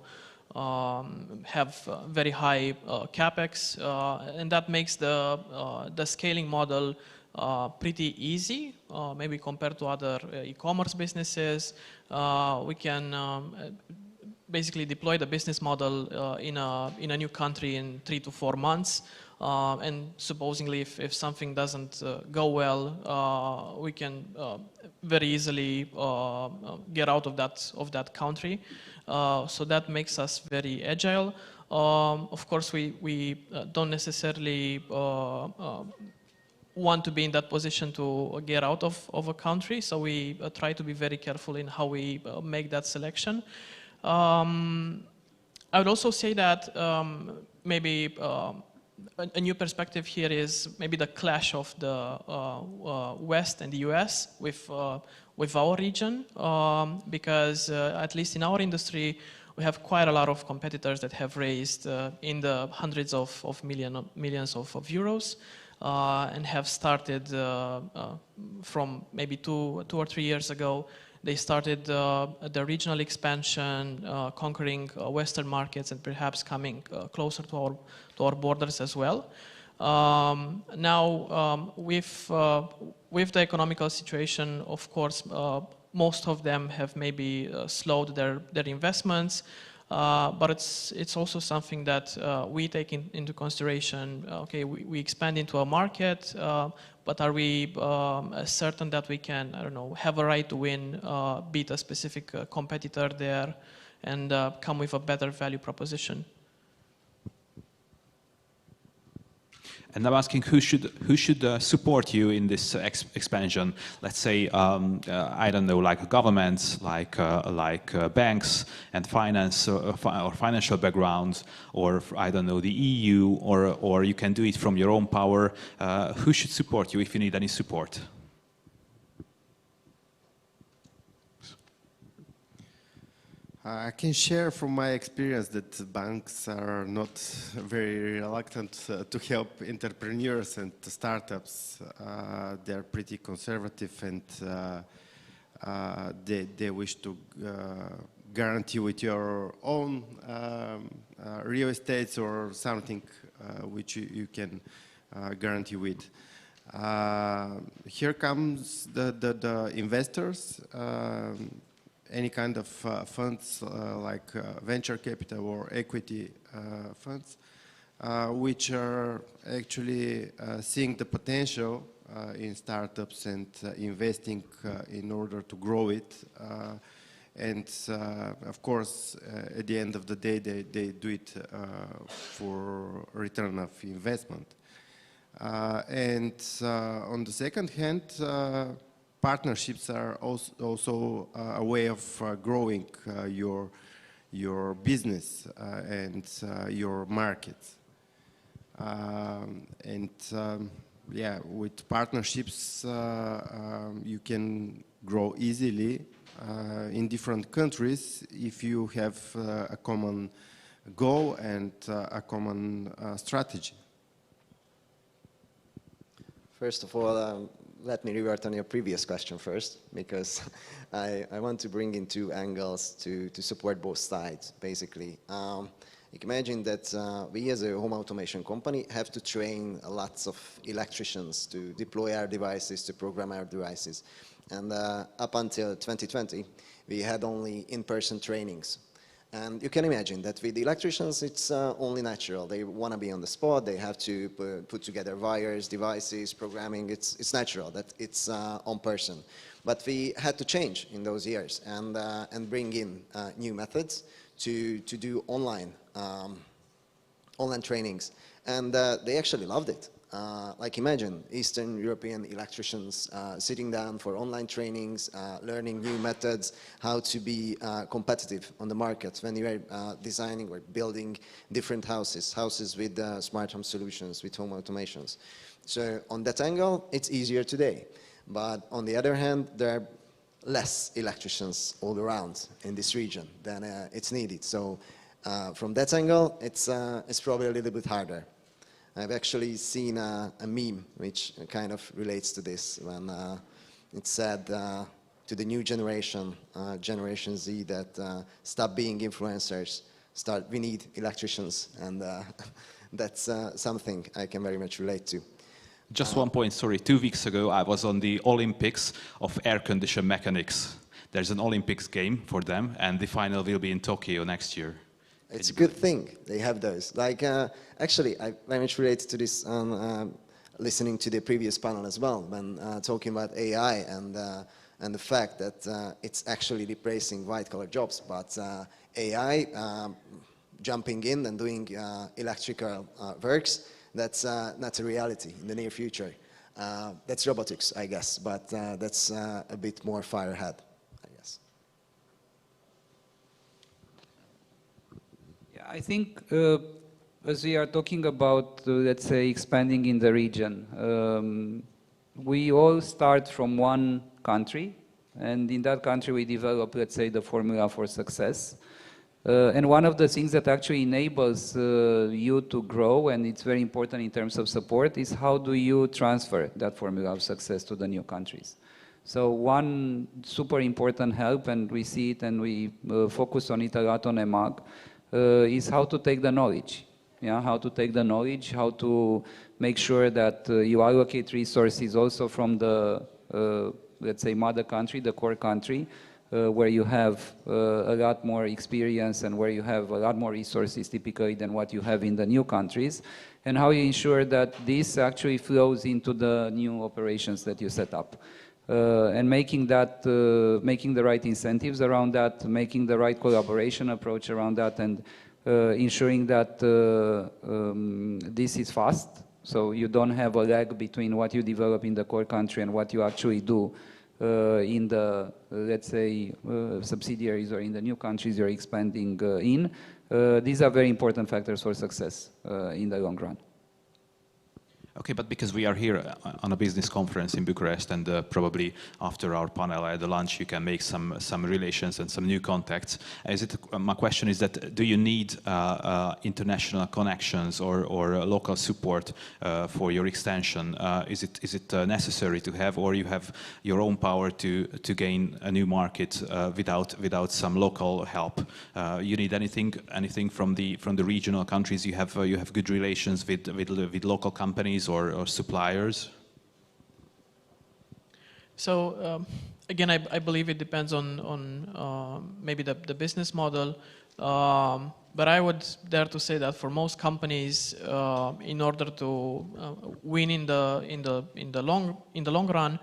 have very high capex, and that makes the scaling model pretty easy, maybe compared to other e-commerce businesses. We can basically deploy the business model in a new country in 3 to 4 months, and supposedly if something doesn't go well, we can very easily get out of that country. So that makes us very agile. Of course, we don't necessarily want to be in that position to get out of a country, so we try to be very careful in how we make that selection. I would also say that maybe a new perspective here is maybe the clash of the West and the US with our region, because at least in our industry, we have quite a lot of competitors that have raised in the hundreds of millions of euros, and have started from maybe 2 or 3 years ago. They started the regional expansion, conquering Western markets and perhaps coming closer to our borders as well. Now, with the economical situation, of course, most of them have maybe slowed their investments, but it's also something that we take into consideration. Okay, we expand into a market, but are we certain that we can, I don't know, have a right to win, beat a specific competitor there, and come with a better value proposition? And I'm asking who should support you in this expansion? Let's say, I don't know, like governments, like banks and finance or financial backgrounds, or I don't know, the EU, or you can do it from your own power. Who should support you if you need any support? I can share from my experience that banks are not very reluctant to help entrepreneurs and startups. They're pretty conservative, and they wish to guarantee with your own real estate or something which you can guarantee with. Here comes the investors. Any kind of funds like venture capital or equity funds, which are actually seeing the potential in startups and investing in order to grow it. And of course, at the end of the day, they do it for return of investment. And on the second hand, partnerships are also a way of growing your business and your markets. Yeah, with partnerships, you can grow easily in different countries if you have a common goal and a common strategy. First of all, let me revert on your previous question first, because I want to bring in two angles to support both sides, basically. You can imagine that we as a home automation company have to train lots of electricians to deploy our devices, to program our devices. And up until 2020, we had only in-person trainings. And you can imagine that with the electricians, it's only natural. They want to be on the spot. They have to put together wires, devices, programming. It's natural that it's on person. But we had to change in those years and bring in new methods to do online trainings. And they actually loved it. Like imagine Eastern European electricians sitting down for online trainings, learning new methods, how to be competitive on the market when you are designing or building different houses with smart home solutions, with home automations. So on that angle, it's easier today. But on the other hand, there are less electricians all around in this region than it's needed. So from that angle, it's probably a little bit harder. I've actually seen a meme which kind of relates to this when it said to the new generation, Generation Z, that stop being influencers, we need electricians, and that's something I can very much relate to. Just one point, sorry. 2 weeks ago, I was on the Olympics of air condition mechanics. There's an Olympics game for them, and the final will be in Tokyo next year. It's a good thing they have those. Like, actually, I very much related to this listening to the previous panel as well, when talking about AI and the fact that it's actually replacing white-collar jobs. But AI jumping in and doing electrical works, that's not a reality in the near future. That's robotics, I guess, but that's a bit more far ahead. I think as we are talking about, let's say, expanding in the region, we all start from one country, and in that country we develop, let's say, the formula for success. And one of the things that actually enables you to grow, and it's very important in terms of support, is how do you transfer that formula of success to the new countries. So one super important help, and we see it and we focus on it a lot on EMAG, is how to take the knowledge. Yeah, how to take the knowledge, how to make sure that you allocate resources also from the, let's say, mother country, the core country, where you have a lot more experience and where you have a lot more resources typically than what you have in the new countries, and how you ensure that this actually flows into the new operations that you set up. And making that, making the right incentives around that, making the right collaboration approach around that, and ensuring that this is fast So you don't have a lag between what you develop in the core country and what you actually do in the, let's say, subsidiaries or in the new countries you're expanding in. These are very important factors for success in the long run. Okay, but because we are here on a business conference in Bucharest, and probably after our panel at the lunch, you can make some relations and some new contacts. My question is that, do you need international connections or local support for your extension? Is it necessary to have, or you have your own power to gain a new market without some local help? You need anything from the regional countries? You have good relations with local companies or suppliers? So again, I believe it depends on maybe the business model, but I would dare to say that for most companies, in order to win in the long run,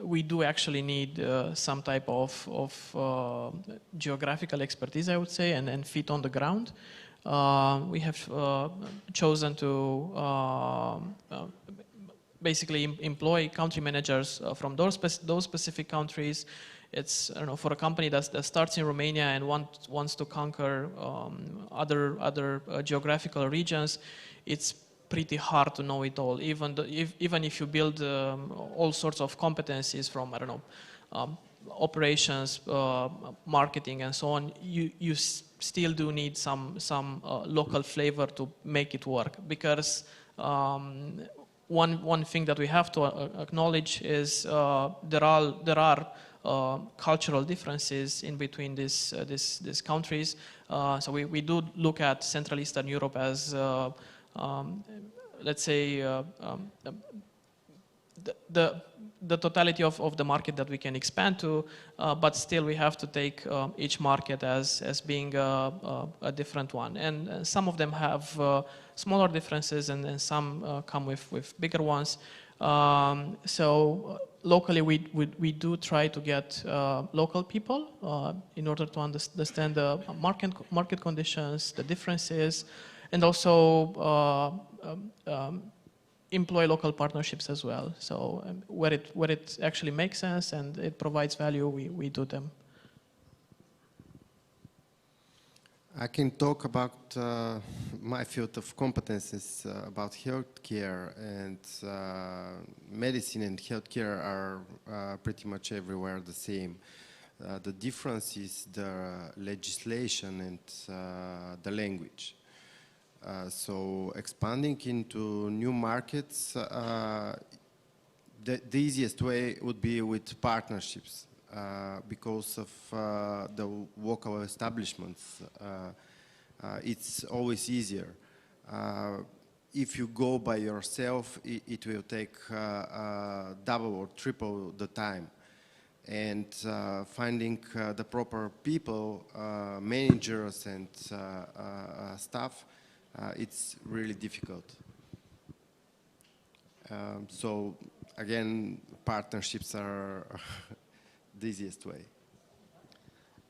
we do actually need some type of geographical expertise, I would say, and feet on the ground. We have chosen to basically employ country managers from those specific countries. It's, I don't know, for a company that starts in Romania and wants to conquer other geographical regions, it's pretty hard to know it all. Even if you build all sorts of competencies from, I don't know, operations, marketing, and so on, you still do need some local flavor to make it work. Because one thing that we have to acknowledge is there are cultural differences in between these countries. So we do look at Central Eastern Europe as, let's say, the totality of the market that we can expand to, but still we have to take each market as being a different one. And some of them have smaller differences, and some come with bigger ones. So locally we do try to get local people in order to understand the market conditions, the differences, and also employ local partnerships as well. So where it actually makes sense and it provides value, we do them. I can talk about my field of competences about healthcare, and medicine and healthcare are pretty much everywhere the same. The difference is the legislation and the language. So expanding into new markets, the easiest way would be with partnerships because of the local establishments. It's always easier. If you go by yourself, it will take double or triple the time. And finding the proper people, managers and staff, it's really difficult. So again, partnerships are the easiest way.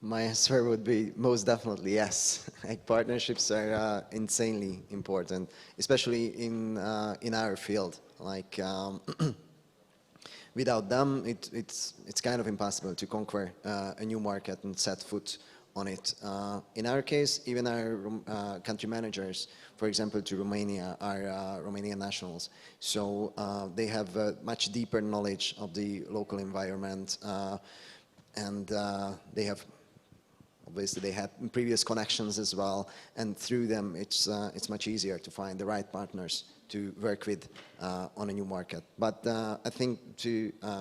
My answer would be most definitely yes. Like, partnerships are insanely important, especially in our field. Like, without them, it's kind of impossible to conquer a new market and set foot on it. In our case, even our country managers, for example, to Romania, are Romanian nationals. So they have a much deeper knowledge of the local environment, and they have, obviously, they had previous connections as well, and through them, it's much easier to find the right partners to work with on a new market. But I think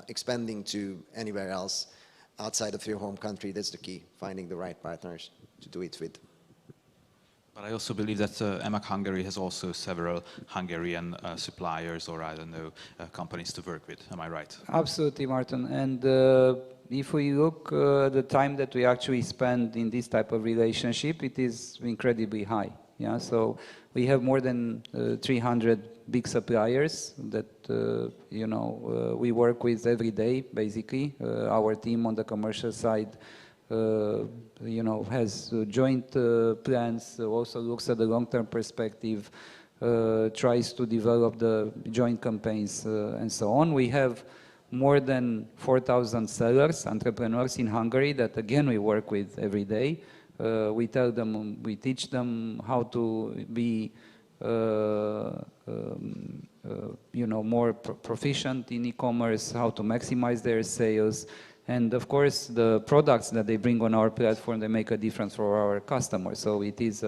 expanding to anywhere else outside of your home country, that's the key, finding the right partners to do it with. But I also believe that EMAG Hungary has also several Hungarian suppliers, or I don't know, companies to work with. Am I right? Absolutely, Martin. And if we look the time that we actually spend in this type of relationship, it is incredibly high. Yeah, so we have more than 300 big suppliers that we work with every day. Basically, our team on the commercial side, has joint plans. Also looks at the long-term perspective. tries to develop the joint campaigns and so on. We have more than 4,000 sellers, entrepreneurs in Hungary that again we work with every day. We tell them, we teach them how to be more proficient in e-commerce, how to maximize their sales. And of course, the products that they bring on our platform, they make a difference for our customers. So it is,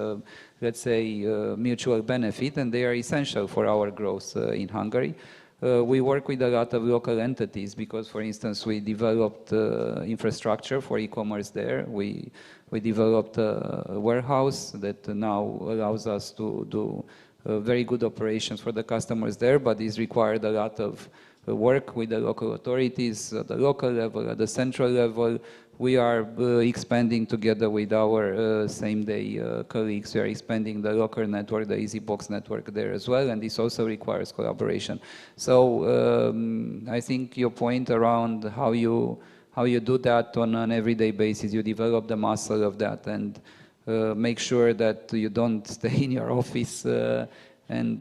let's say, mutual benefit, and they are essential for our growth in Hungary. We work with a lot of local entities because, for instance, we developed infrastructure for e-commerce there. We developed a warehouse that now allows us to do very good operations for the customers there, but is required a lot of work with the local authorities at the local level, at the central level. We are expanding together with our same-day colleagues. We are expanding the locker network, the EasyBox network there as well, and this also requires collaboration. So I think your point around how you do that on an everyday basis, you develop the muscle of that and make sure that you don't stay in your office and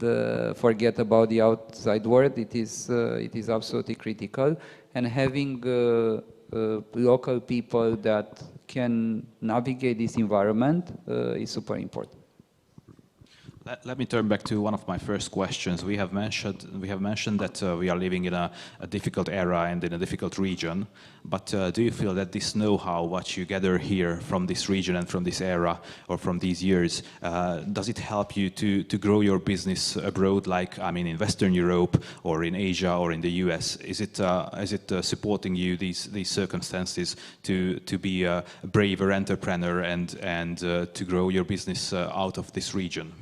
forget about the outside world. It is absolutely critical. And having local people that can navigate this environment is super important. Let me turn back to one of my first questions. We have mentioned that we are living in a difficult era and in a difficult region. But do you feel that this know-how, what you gather here from this region and from this era or from these years, does it help you to grow your business abroad, like in Western Europe or in Asia or in the US? Is it supporting you these circumstances to be a braver entrepreneur and to grow your business out of this region?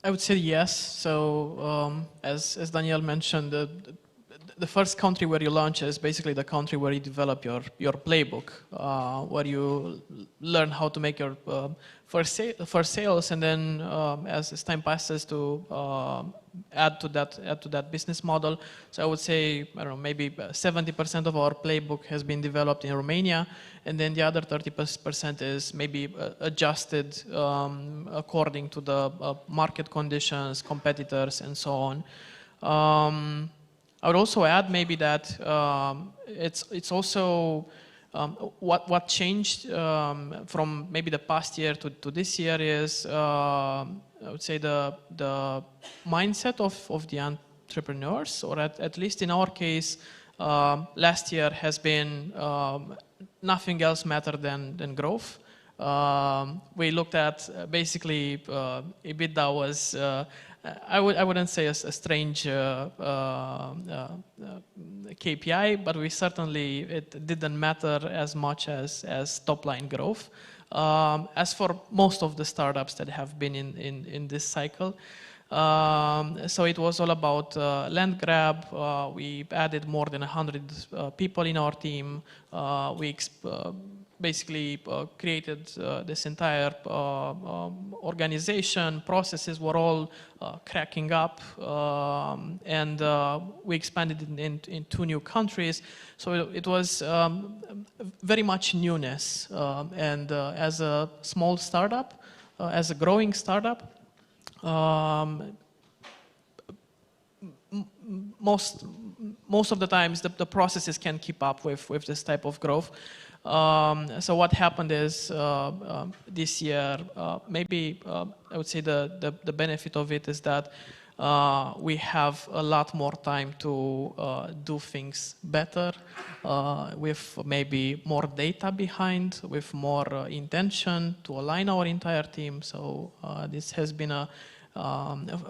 I would say yes. So as Daniel mentioned, the first country where you launch is basically the country where you develop your playbook, where you learn how to make your first sales, and then as time passes to add to that business model. So I would say, I don't know, maybe 70% of our playbook has been developed in Romania, and then the other 30% is maybe adjusted according to the market conditions, competitors, and so on. I would also add maybe that it's also what changed from maybe the past year to this year is I would say the mindset of the entrepreneurs, or at least in our case, last year has been nothing else mattered than growth. We looked at basically EBITDA was I wouldn't say a strange KPI, but we certainly, it didn't matter as much as top line growth. As for most of the startups that have been in this cycle. So it was all about land grab. We added more than 100 people in our team. We basically created this entire organization. Processes were all cracking up, and we expanded in 2 new countries. So it was very much newness. And as a small startup, as a growing startup, most of the times the processes can keep up with this type of growth. So what happened is this year, maybe I would say the benefit of it is that we have a lot more time to do things better, with maybe more data behind, with more intention to align our entire team. So this has been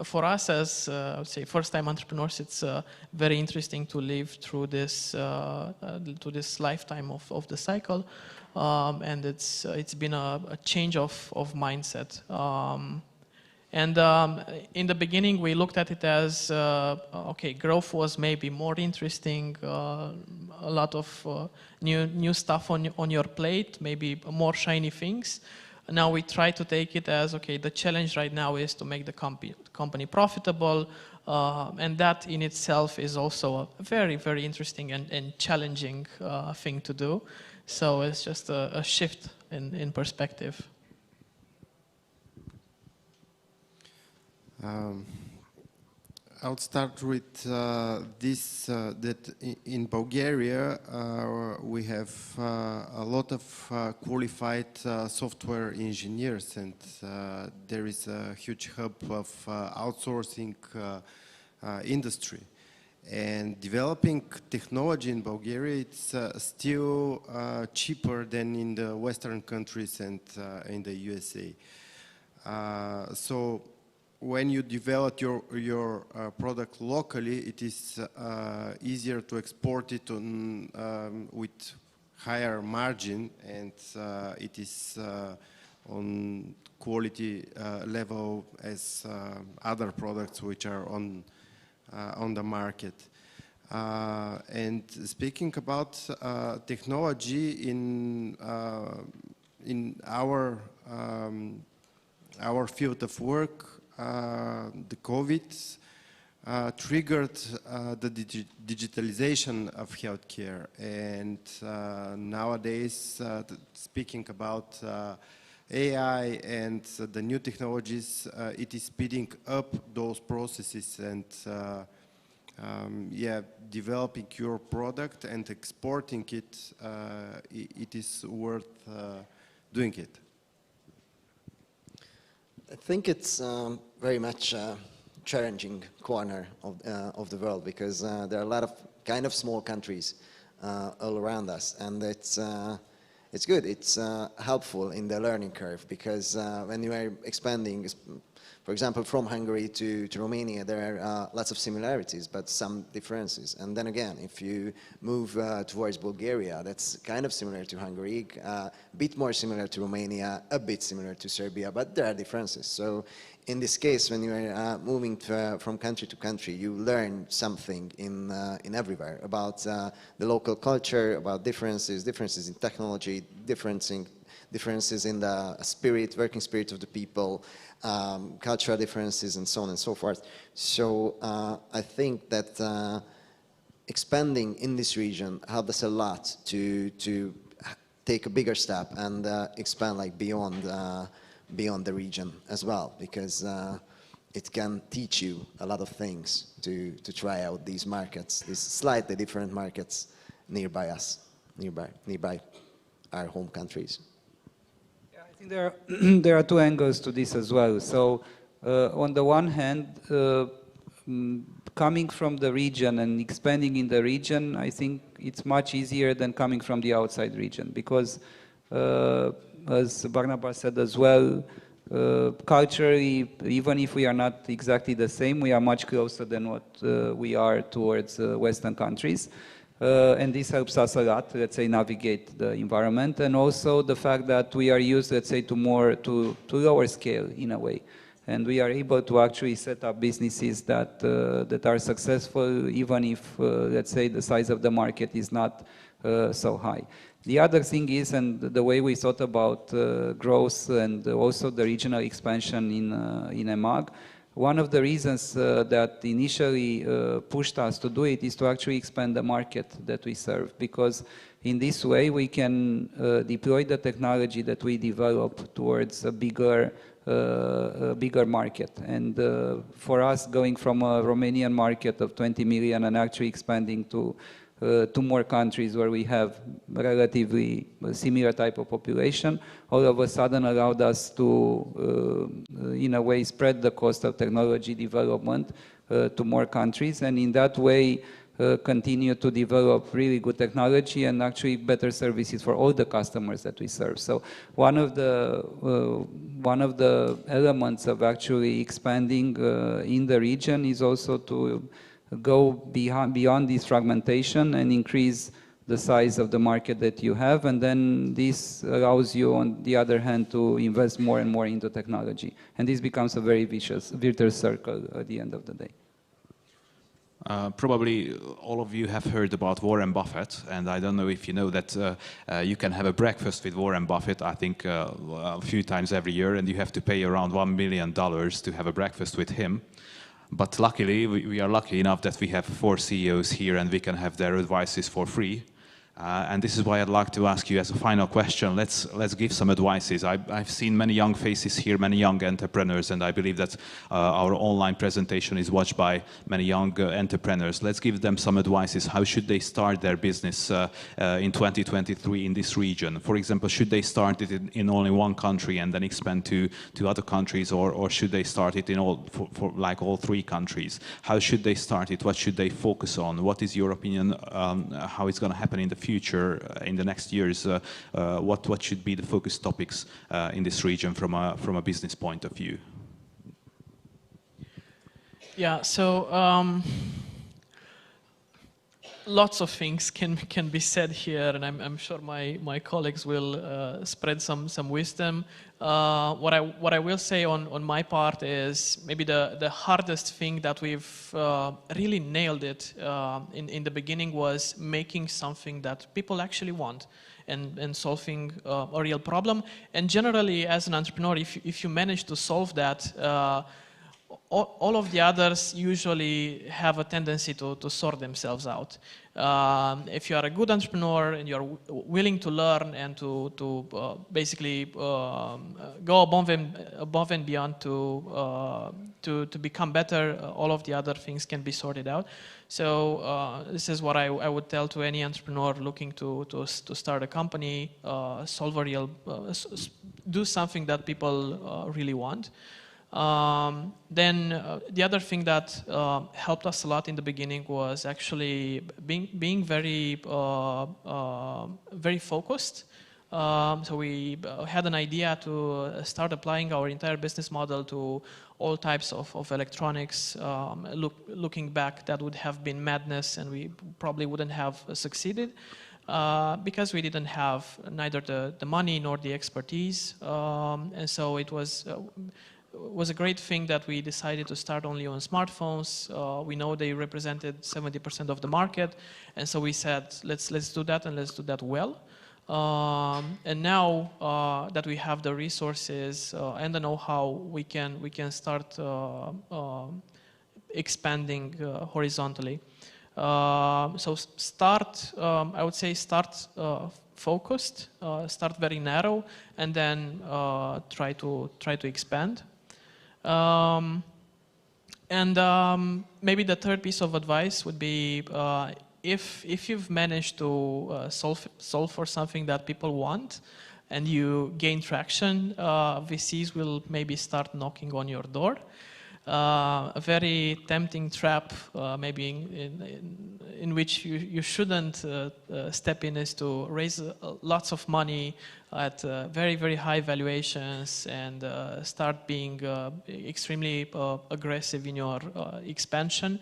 for us as I would say first-time entrepreneurs, it's very interesting to live through this to this lifetime of the cycle, and it's been a change of mindset. And in the beginning, we looked at it as okay, growth was maybe more interesting, a lot of new stuff on your plate, maybe more shiny things. Now we try to take it as, okay, the challenge right now is to make the company profitable, and that in itself is also a very, very interesting and challenging thing to do. So it's just a shift in perspective. I'll start with this, that in Bulgaria we have a lot of qualified software engineers, and there is a huge hub of outsourcing industry. And developing technology in Bulgaria, it's still cheaper than in the Western countries and in the USA. So when you develop your product locally, it is easier to export it on, with higher margin, and it is on quality level as other products which are on the market. And speaking about technology in our field of work, the COVID triggered the digitalization of healthcare, and nowadays, speaking about AI and the new technologies, it is speeding up those processes, and yeah, developing your product and exporting it, it is worth doing it. I think it's very much a challenging corner of the world, because there are a lot of kind of small countries all around us, and it's good. It's helpful in the learning curve, because when you are expanding, for example, from Hungary to Romania, there are lots of similarities, but some differences. And then again, if you move towards Bulgaria, that's kind of similar to Hungary, a bit more similar to Romania, a bit similar to Serbia, but there are differences. So in this case, when you are moving from country to country, you learn something in everywhere about the local culture, about differences in technology, differences in the spirit, working spirit of the people, cultural differences, and so on and so forth. So I think that expanding in this region helped us a lot to take a bigger step and expand like beyond the region as well, because it can teach you a lot of things to try out these markets, these slightly different markets nearby us, nearby our home countries. I think there are two angles to this as well. So on the one hand, coming from the region and expanding in the region, I think it's much easier than coming from the outside region, because as Barnabas said as well, culturally, even if we are not exactly the same, we are much closer than what we are towards Western countries. And this helps us a lot, let's say, navigate the environment, and also the fact that we are used, let's say, to lower scale in a way, and we are able to actually set up businesses that that are successful, even if, let's say, the size of the market is not so high. The other thing is, and the way we thought about growth and also the regional expansion in EMAG, one of the reasons that initially pushed us to do it is to actually expand the market that we serve, because in this way we can deploy the technology that we develop towards a bigger market. And for us, going from a Romanian market of 20 million and actually expanding to more countries where we have relatively similar type of population, all of a sudden allowed us to, in a way, spread the cost of technology development to more countries, and in that way continue to develop really good technology and actually better services for all the customers that we serve. So one of the elements of actually expanding in the region is also to go beyond this fragmentation and increase the size of the market that you have, and then this allows you, on the other hand, to invest more and more into virtuous and this becomes a very virtuous circle at the end of the day. Probably all of you have heard about Warren Buffett, and I don't know if you know that you can have a breakfast with Warren Buffett, I think a few times every year, and you have to pay around $1 million to have a breakfast with him. But luckily, we are lucky enough that we have 4 CEOs here and we can have their advices for free. And this is why I'd like to ask you as a final question, let's give some advices. I've seen many young faces here, many young entrepreneurs, and I believe that our online presentation is watched by many young entrepreneurs. Let's give them some advices. How should they start their business in 2023 in this region? For example, should they start it in only one country and then expand to other countries, or should they start it in for like all three countries? How should they start it? What should they focus on? What is your opinion how it's going to happen in the future, in the next years? What should be the focus topics in this region from a business point of view? Yeah, so lots of things can be said here, and I'm sure my colleagues will spread some wisdom. What I will say on my part is maybe the hardest thing that we've really nailed it in the beginning was making something that people actually want and solving a real problem. And generally, as an entrepreneur, if you manage to solve that, all of the others usually have a tendency to sort themselves out. If you are a good entrepreneur and you're willing to learn and to basically go above and beyond to become better, all of the other things can be sorted out. So this is what I would tell to any entrepreneur looking to start a company: solve a real, do something that people really want. Then the other thing that helped us a lot in the beginning was actually being very very focused. So we had an idea to start applying our entire business model to all types of electronics. Looking back, that would have been madness, and we probably wouldn't have succeeded because we didn't have neither the money nor the expertise. And so it was a great thing that we decided to start only on smartphones. We know they represented 70% of the market, and so we said, let's do that, and let's do that well. And now that we have the resources and the know-how, we can start expanding horizontally. So start, I would say, start focused, start very narrow, and then try to expand. Maybe the third piece of advice would be if you've managed to solve for something that people want and you gain traction, VCs will maybe start knocking on your door. A very tempting trap, maybe in which you shouldn't step in, is to raise lots of money at very, very high valuations and start being extremely aggressive in your expansion.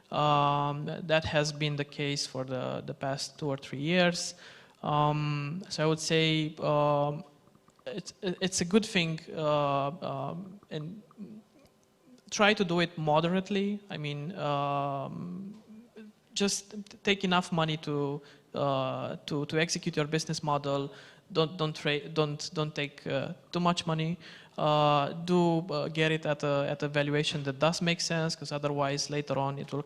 That has been the case for the past 2 or 3 years. So I would say it's a good thing, and try to do it moderately. I mean, just take enough money to execute your business model. Don't take too much money. Get it at a valuation that does make sense, because otherwise later on it will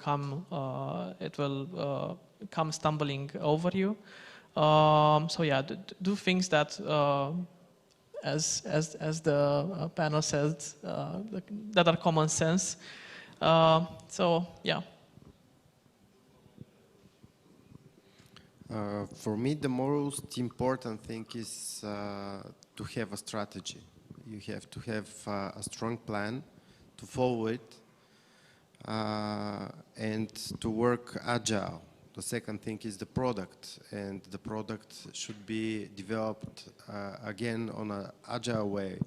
come stumbling over you. So yeah, do things that as the panel says, that are common sense. So yeah. For me, the most important thing is to have a strategy. You have to have a strong plan, to follow it, and to work agile. The second thing is the product, and the product should be developed again on an agile way.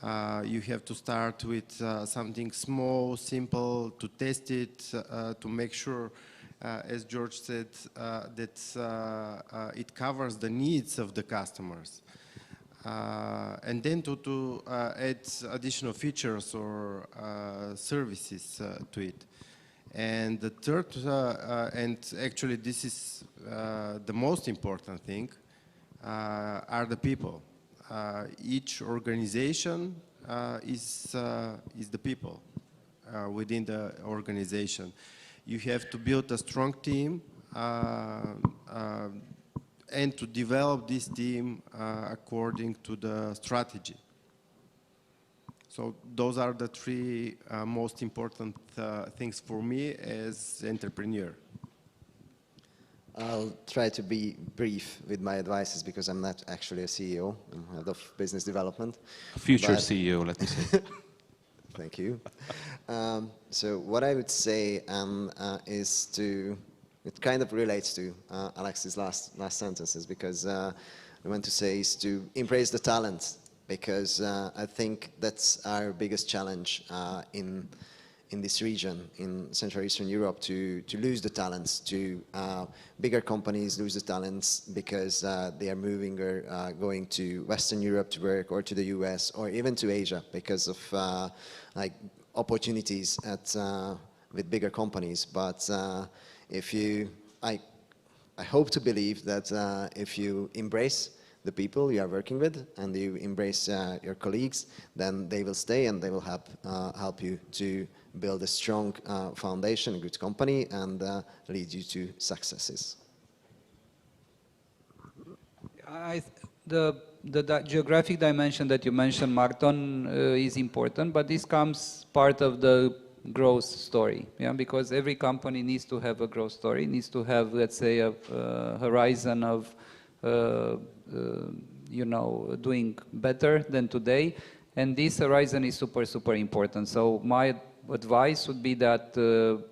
You have to start with something small, simple, to test it, to make sure, as George said, that it covers the needs of the customers. And then to add additional features or services to it. And the third, and actually this is the most important thing, are the people. Each organization is the people within the organization. You have to build a strong team, and to develop this team according to the strategy. So those are the three most important things for me as entrepreneur. I'll try to be brief with my advices because I'm not actually a CEO. I'm head of business development. Future CEO, let me say. Thank you. So what I would say is it kind of relates to Alex's last sentences, because I want to say is to embrace the talent, because I think that's our biggest challenge in this region, in Central Eastern Europe, to lose the talents, to bigger companies lose the talents because they are moving or going to Western Europe to work, or to the US, or even to Asia because of like opportunities with bigger companies. But I hope to believe that if you embrace the people you are working with and you embrace your colleagues, then they will stay and they will help you to build a strong foundation, a good company, and lead you to successes. The geographic dimension that you mentioned, Marton, is important, but this comes part of the growth story, yeah, because every company needs to have a growth story, needs to have, let's say, a horizon of you know, doing better than today, and this horizon is super important. So my advice would be that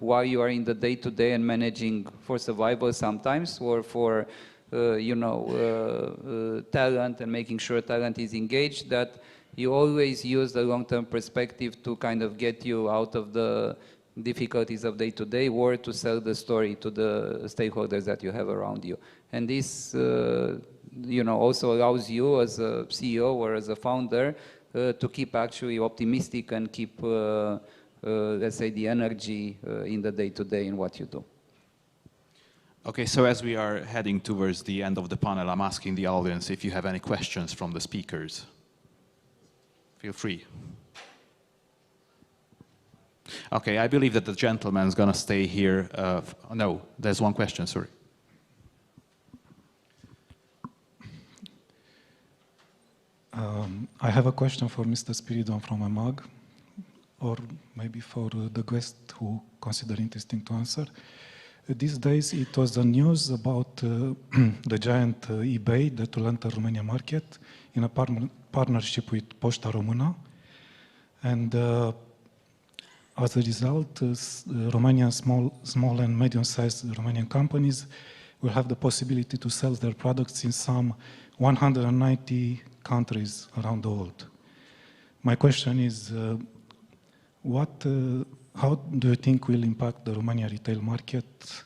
while you are in the day-to-day and managing for survival sometimes, or for you know, talent and making sure talent is engaged, that you always use the long-term perspective to kind of get you out of the difficulties of day-to-day, or to sell the story to the stakeholders that you have around you. And this you know, also allows you as a CEO or as a founder to keep actually optimistic and keep let's say the energy in the day-to-day in what you do. Okay, so as we are heading towards the end of the panel, I'm asking the audience if you have any questions from the speakers. Feel free. Okay, I believe that the gentleman is going to stay here. No, there's one question, sorry. I have a question for Mr. Spiridon from EMAG, or maybe for the guest who consider interesting to answer. These days it was the news about the giant eBay that will enter Romania market in a partnership with Poșta Română, and as a result, Romanian small and medium-sized Romanian companies will have the possibility to sell their products in some 190 countries around the world. My question is, how do you think will impact the Romanian retail market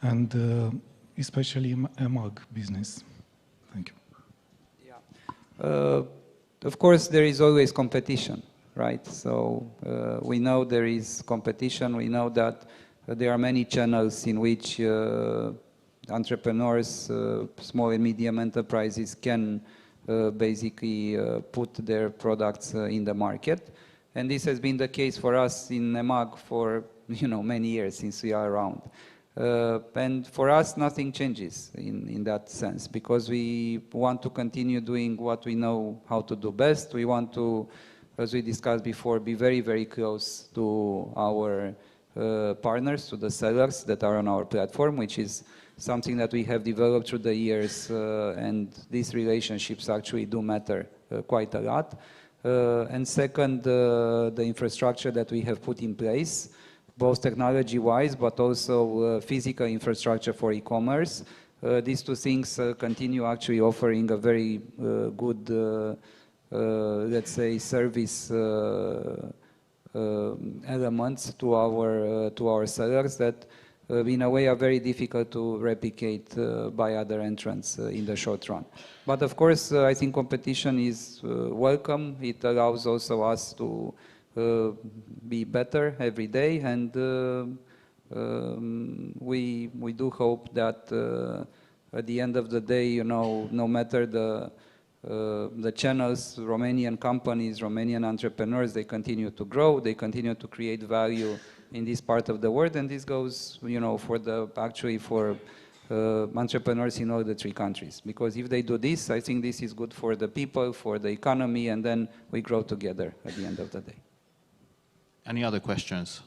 and especially EMAG business? Thank you. Yeah. Of course, there is always competition, right? So we know there is competition. We know that there are many channels in which entrepreneurs, small and medium enterprises can basically put their products in the market. And this has been the case for us in EMAG for many years since we are around. And for us, nothing changes in that sense, because we want to continue doing what we know how to do best. We want to, as we discussed before, be very, very close to our partners, to the sellers that are on our platform, which is something that we have developed through the years, and these relationships actually do matter quite a lot. And second, the infrastructure that we have put in place, both technology-wise, but also physical infrastructure for e-commerce. These two things continue actually offering a very good, let's say, service elements to our sellers that in a way are very difficult to replicate by other entrants in the short run. But of course, I think competition is welcome. It allows also us to be better every day, and we do hope that at the end of the day, no matter the channels, Romanian companies, Romanian entrepreneurs, they continue to grow, they continue to create value in this part of the world, and this goes, for entrepreneurs in all the 3 countries. Because if they do this, I think this is good for the people, for the economy, and then we grow together at the end of the day. Any other questions?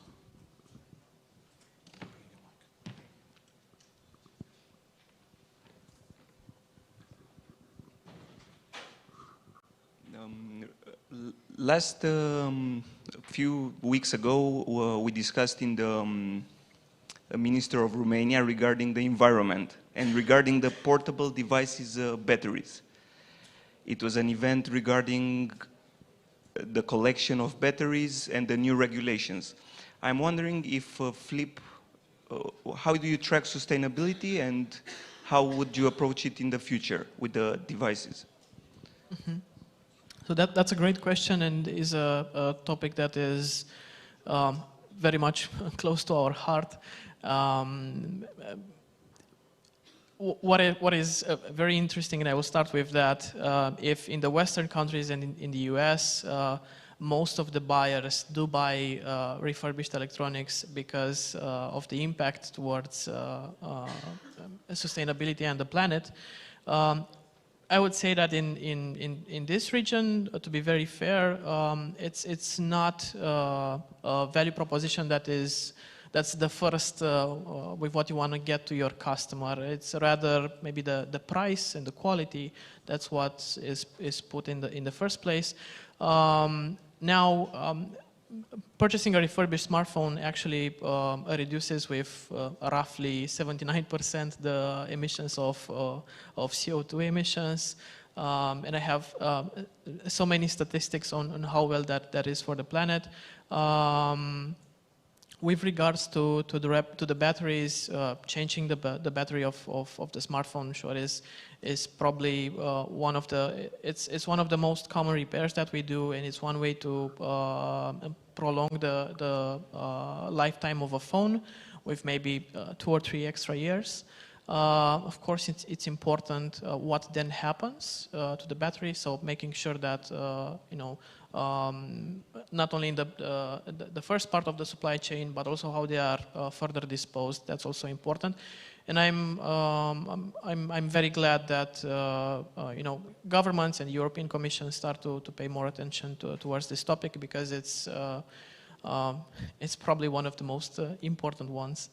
Last few weeks ago, we discussed in the Minister of Romania regarding the environment and regarding the portable devices batteries. It was an event regarding the collection of batteries and the new regulations. I'm wondering if Flip, how do you track sustainability and how would you approach it in the future with the devices? Mm-hmm. So that's a great question and is a topic that is very much close to our heart. What is very interesting, and I will start with that, if in the Western countries and in the US, most of the buyers do buy refurbished electronics because of the impact towards sustainability and the planet. I would say that in this region, to be very fair, it's not a value proposition that's the first with what you want to get to your customer. It's rather maybe the price and the quality. That's what is put in the first place. Now, purchasing a refurbished smartphone actually reduces with roughly 79% the emissions of CO2 emissions. And I have so many statistics on how well that is for the planet. With regards to the batteries, changing the battery of the smartphone sure is probably one of the most common repairs that we do, and it's one way to prolong the lifetime of a phone with maybe 2 or 3 extra years. Of course, it's important what then happens to the battery. So making sure that not only in the first part of the supply chain, but also how they are further disposed. That's also important. And I'm very glad that governments and the European Commission start to pay more attention towards this topic, because it's probably one of the most important ones.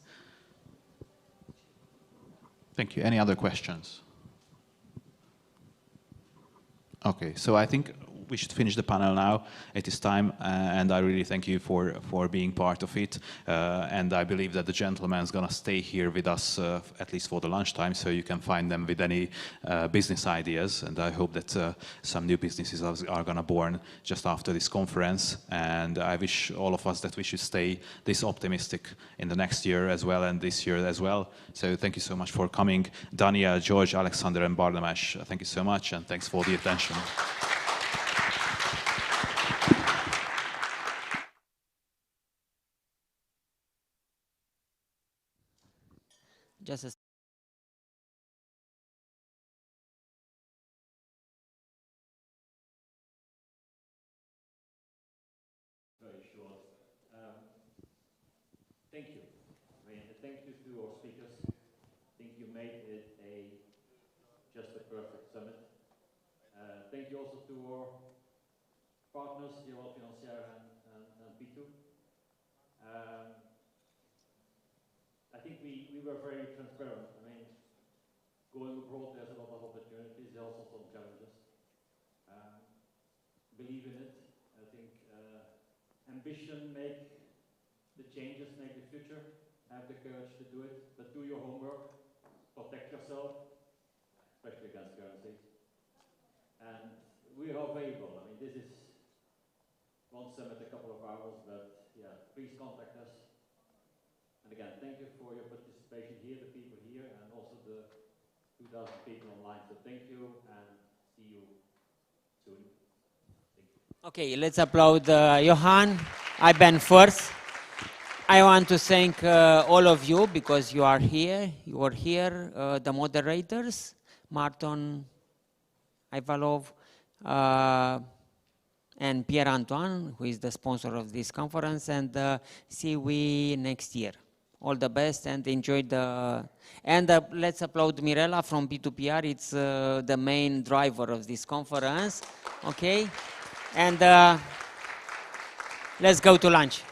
Thank you. Any other questions? Okay, so I think we should finish the panel now. It is time, and I really thank you for being part of it. And I believe that the gentleman is going to stay here with us at least for the lunchtime, so you can find them with any business ideas. And I hope that some new businesses are going to born just after this conference. And I wish all of us that we should stay this optimistic in the next year as well, and this year as well. So thank you so much for coming. Dania, George, Alexander, and Barnamash, thank you so much, and thanks for the attention. Just a very short. Thank you. Thank you to our speakers. I think you made it just a perfect summit. Thank you also to our partners, Jawel Financière and P2. I think we were very transparent. I mean, going abroad, there's a lot of opportunities. There are also some challenges. Believe in it. I think ambition make the changes, make the future. Have the courage to do it, but do your homework. Protect yourself, especially against currencies. And we are available. I mean, this is one summit, a couple of hours, but yeah, please contact us. And again, thank you for your participation here, the people here, and also the 2,000 people online. So thank you, and see you soon. Thank you. Okay, let's applaud Johan. I Ben first. I want to thank all of you because you are here. You are here, the moderators, Martin, Ivalov, and Pierre-Antoine, who is the sponsor of this conference, and see we next year. all the best and enjoy the, and let's applaud Mirela from B2PR. It's the main driver of this conference, okay? And let's go to lunch.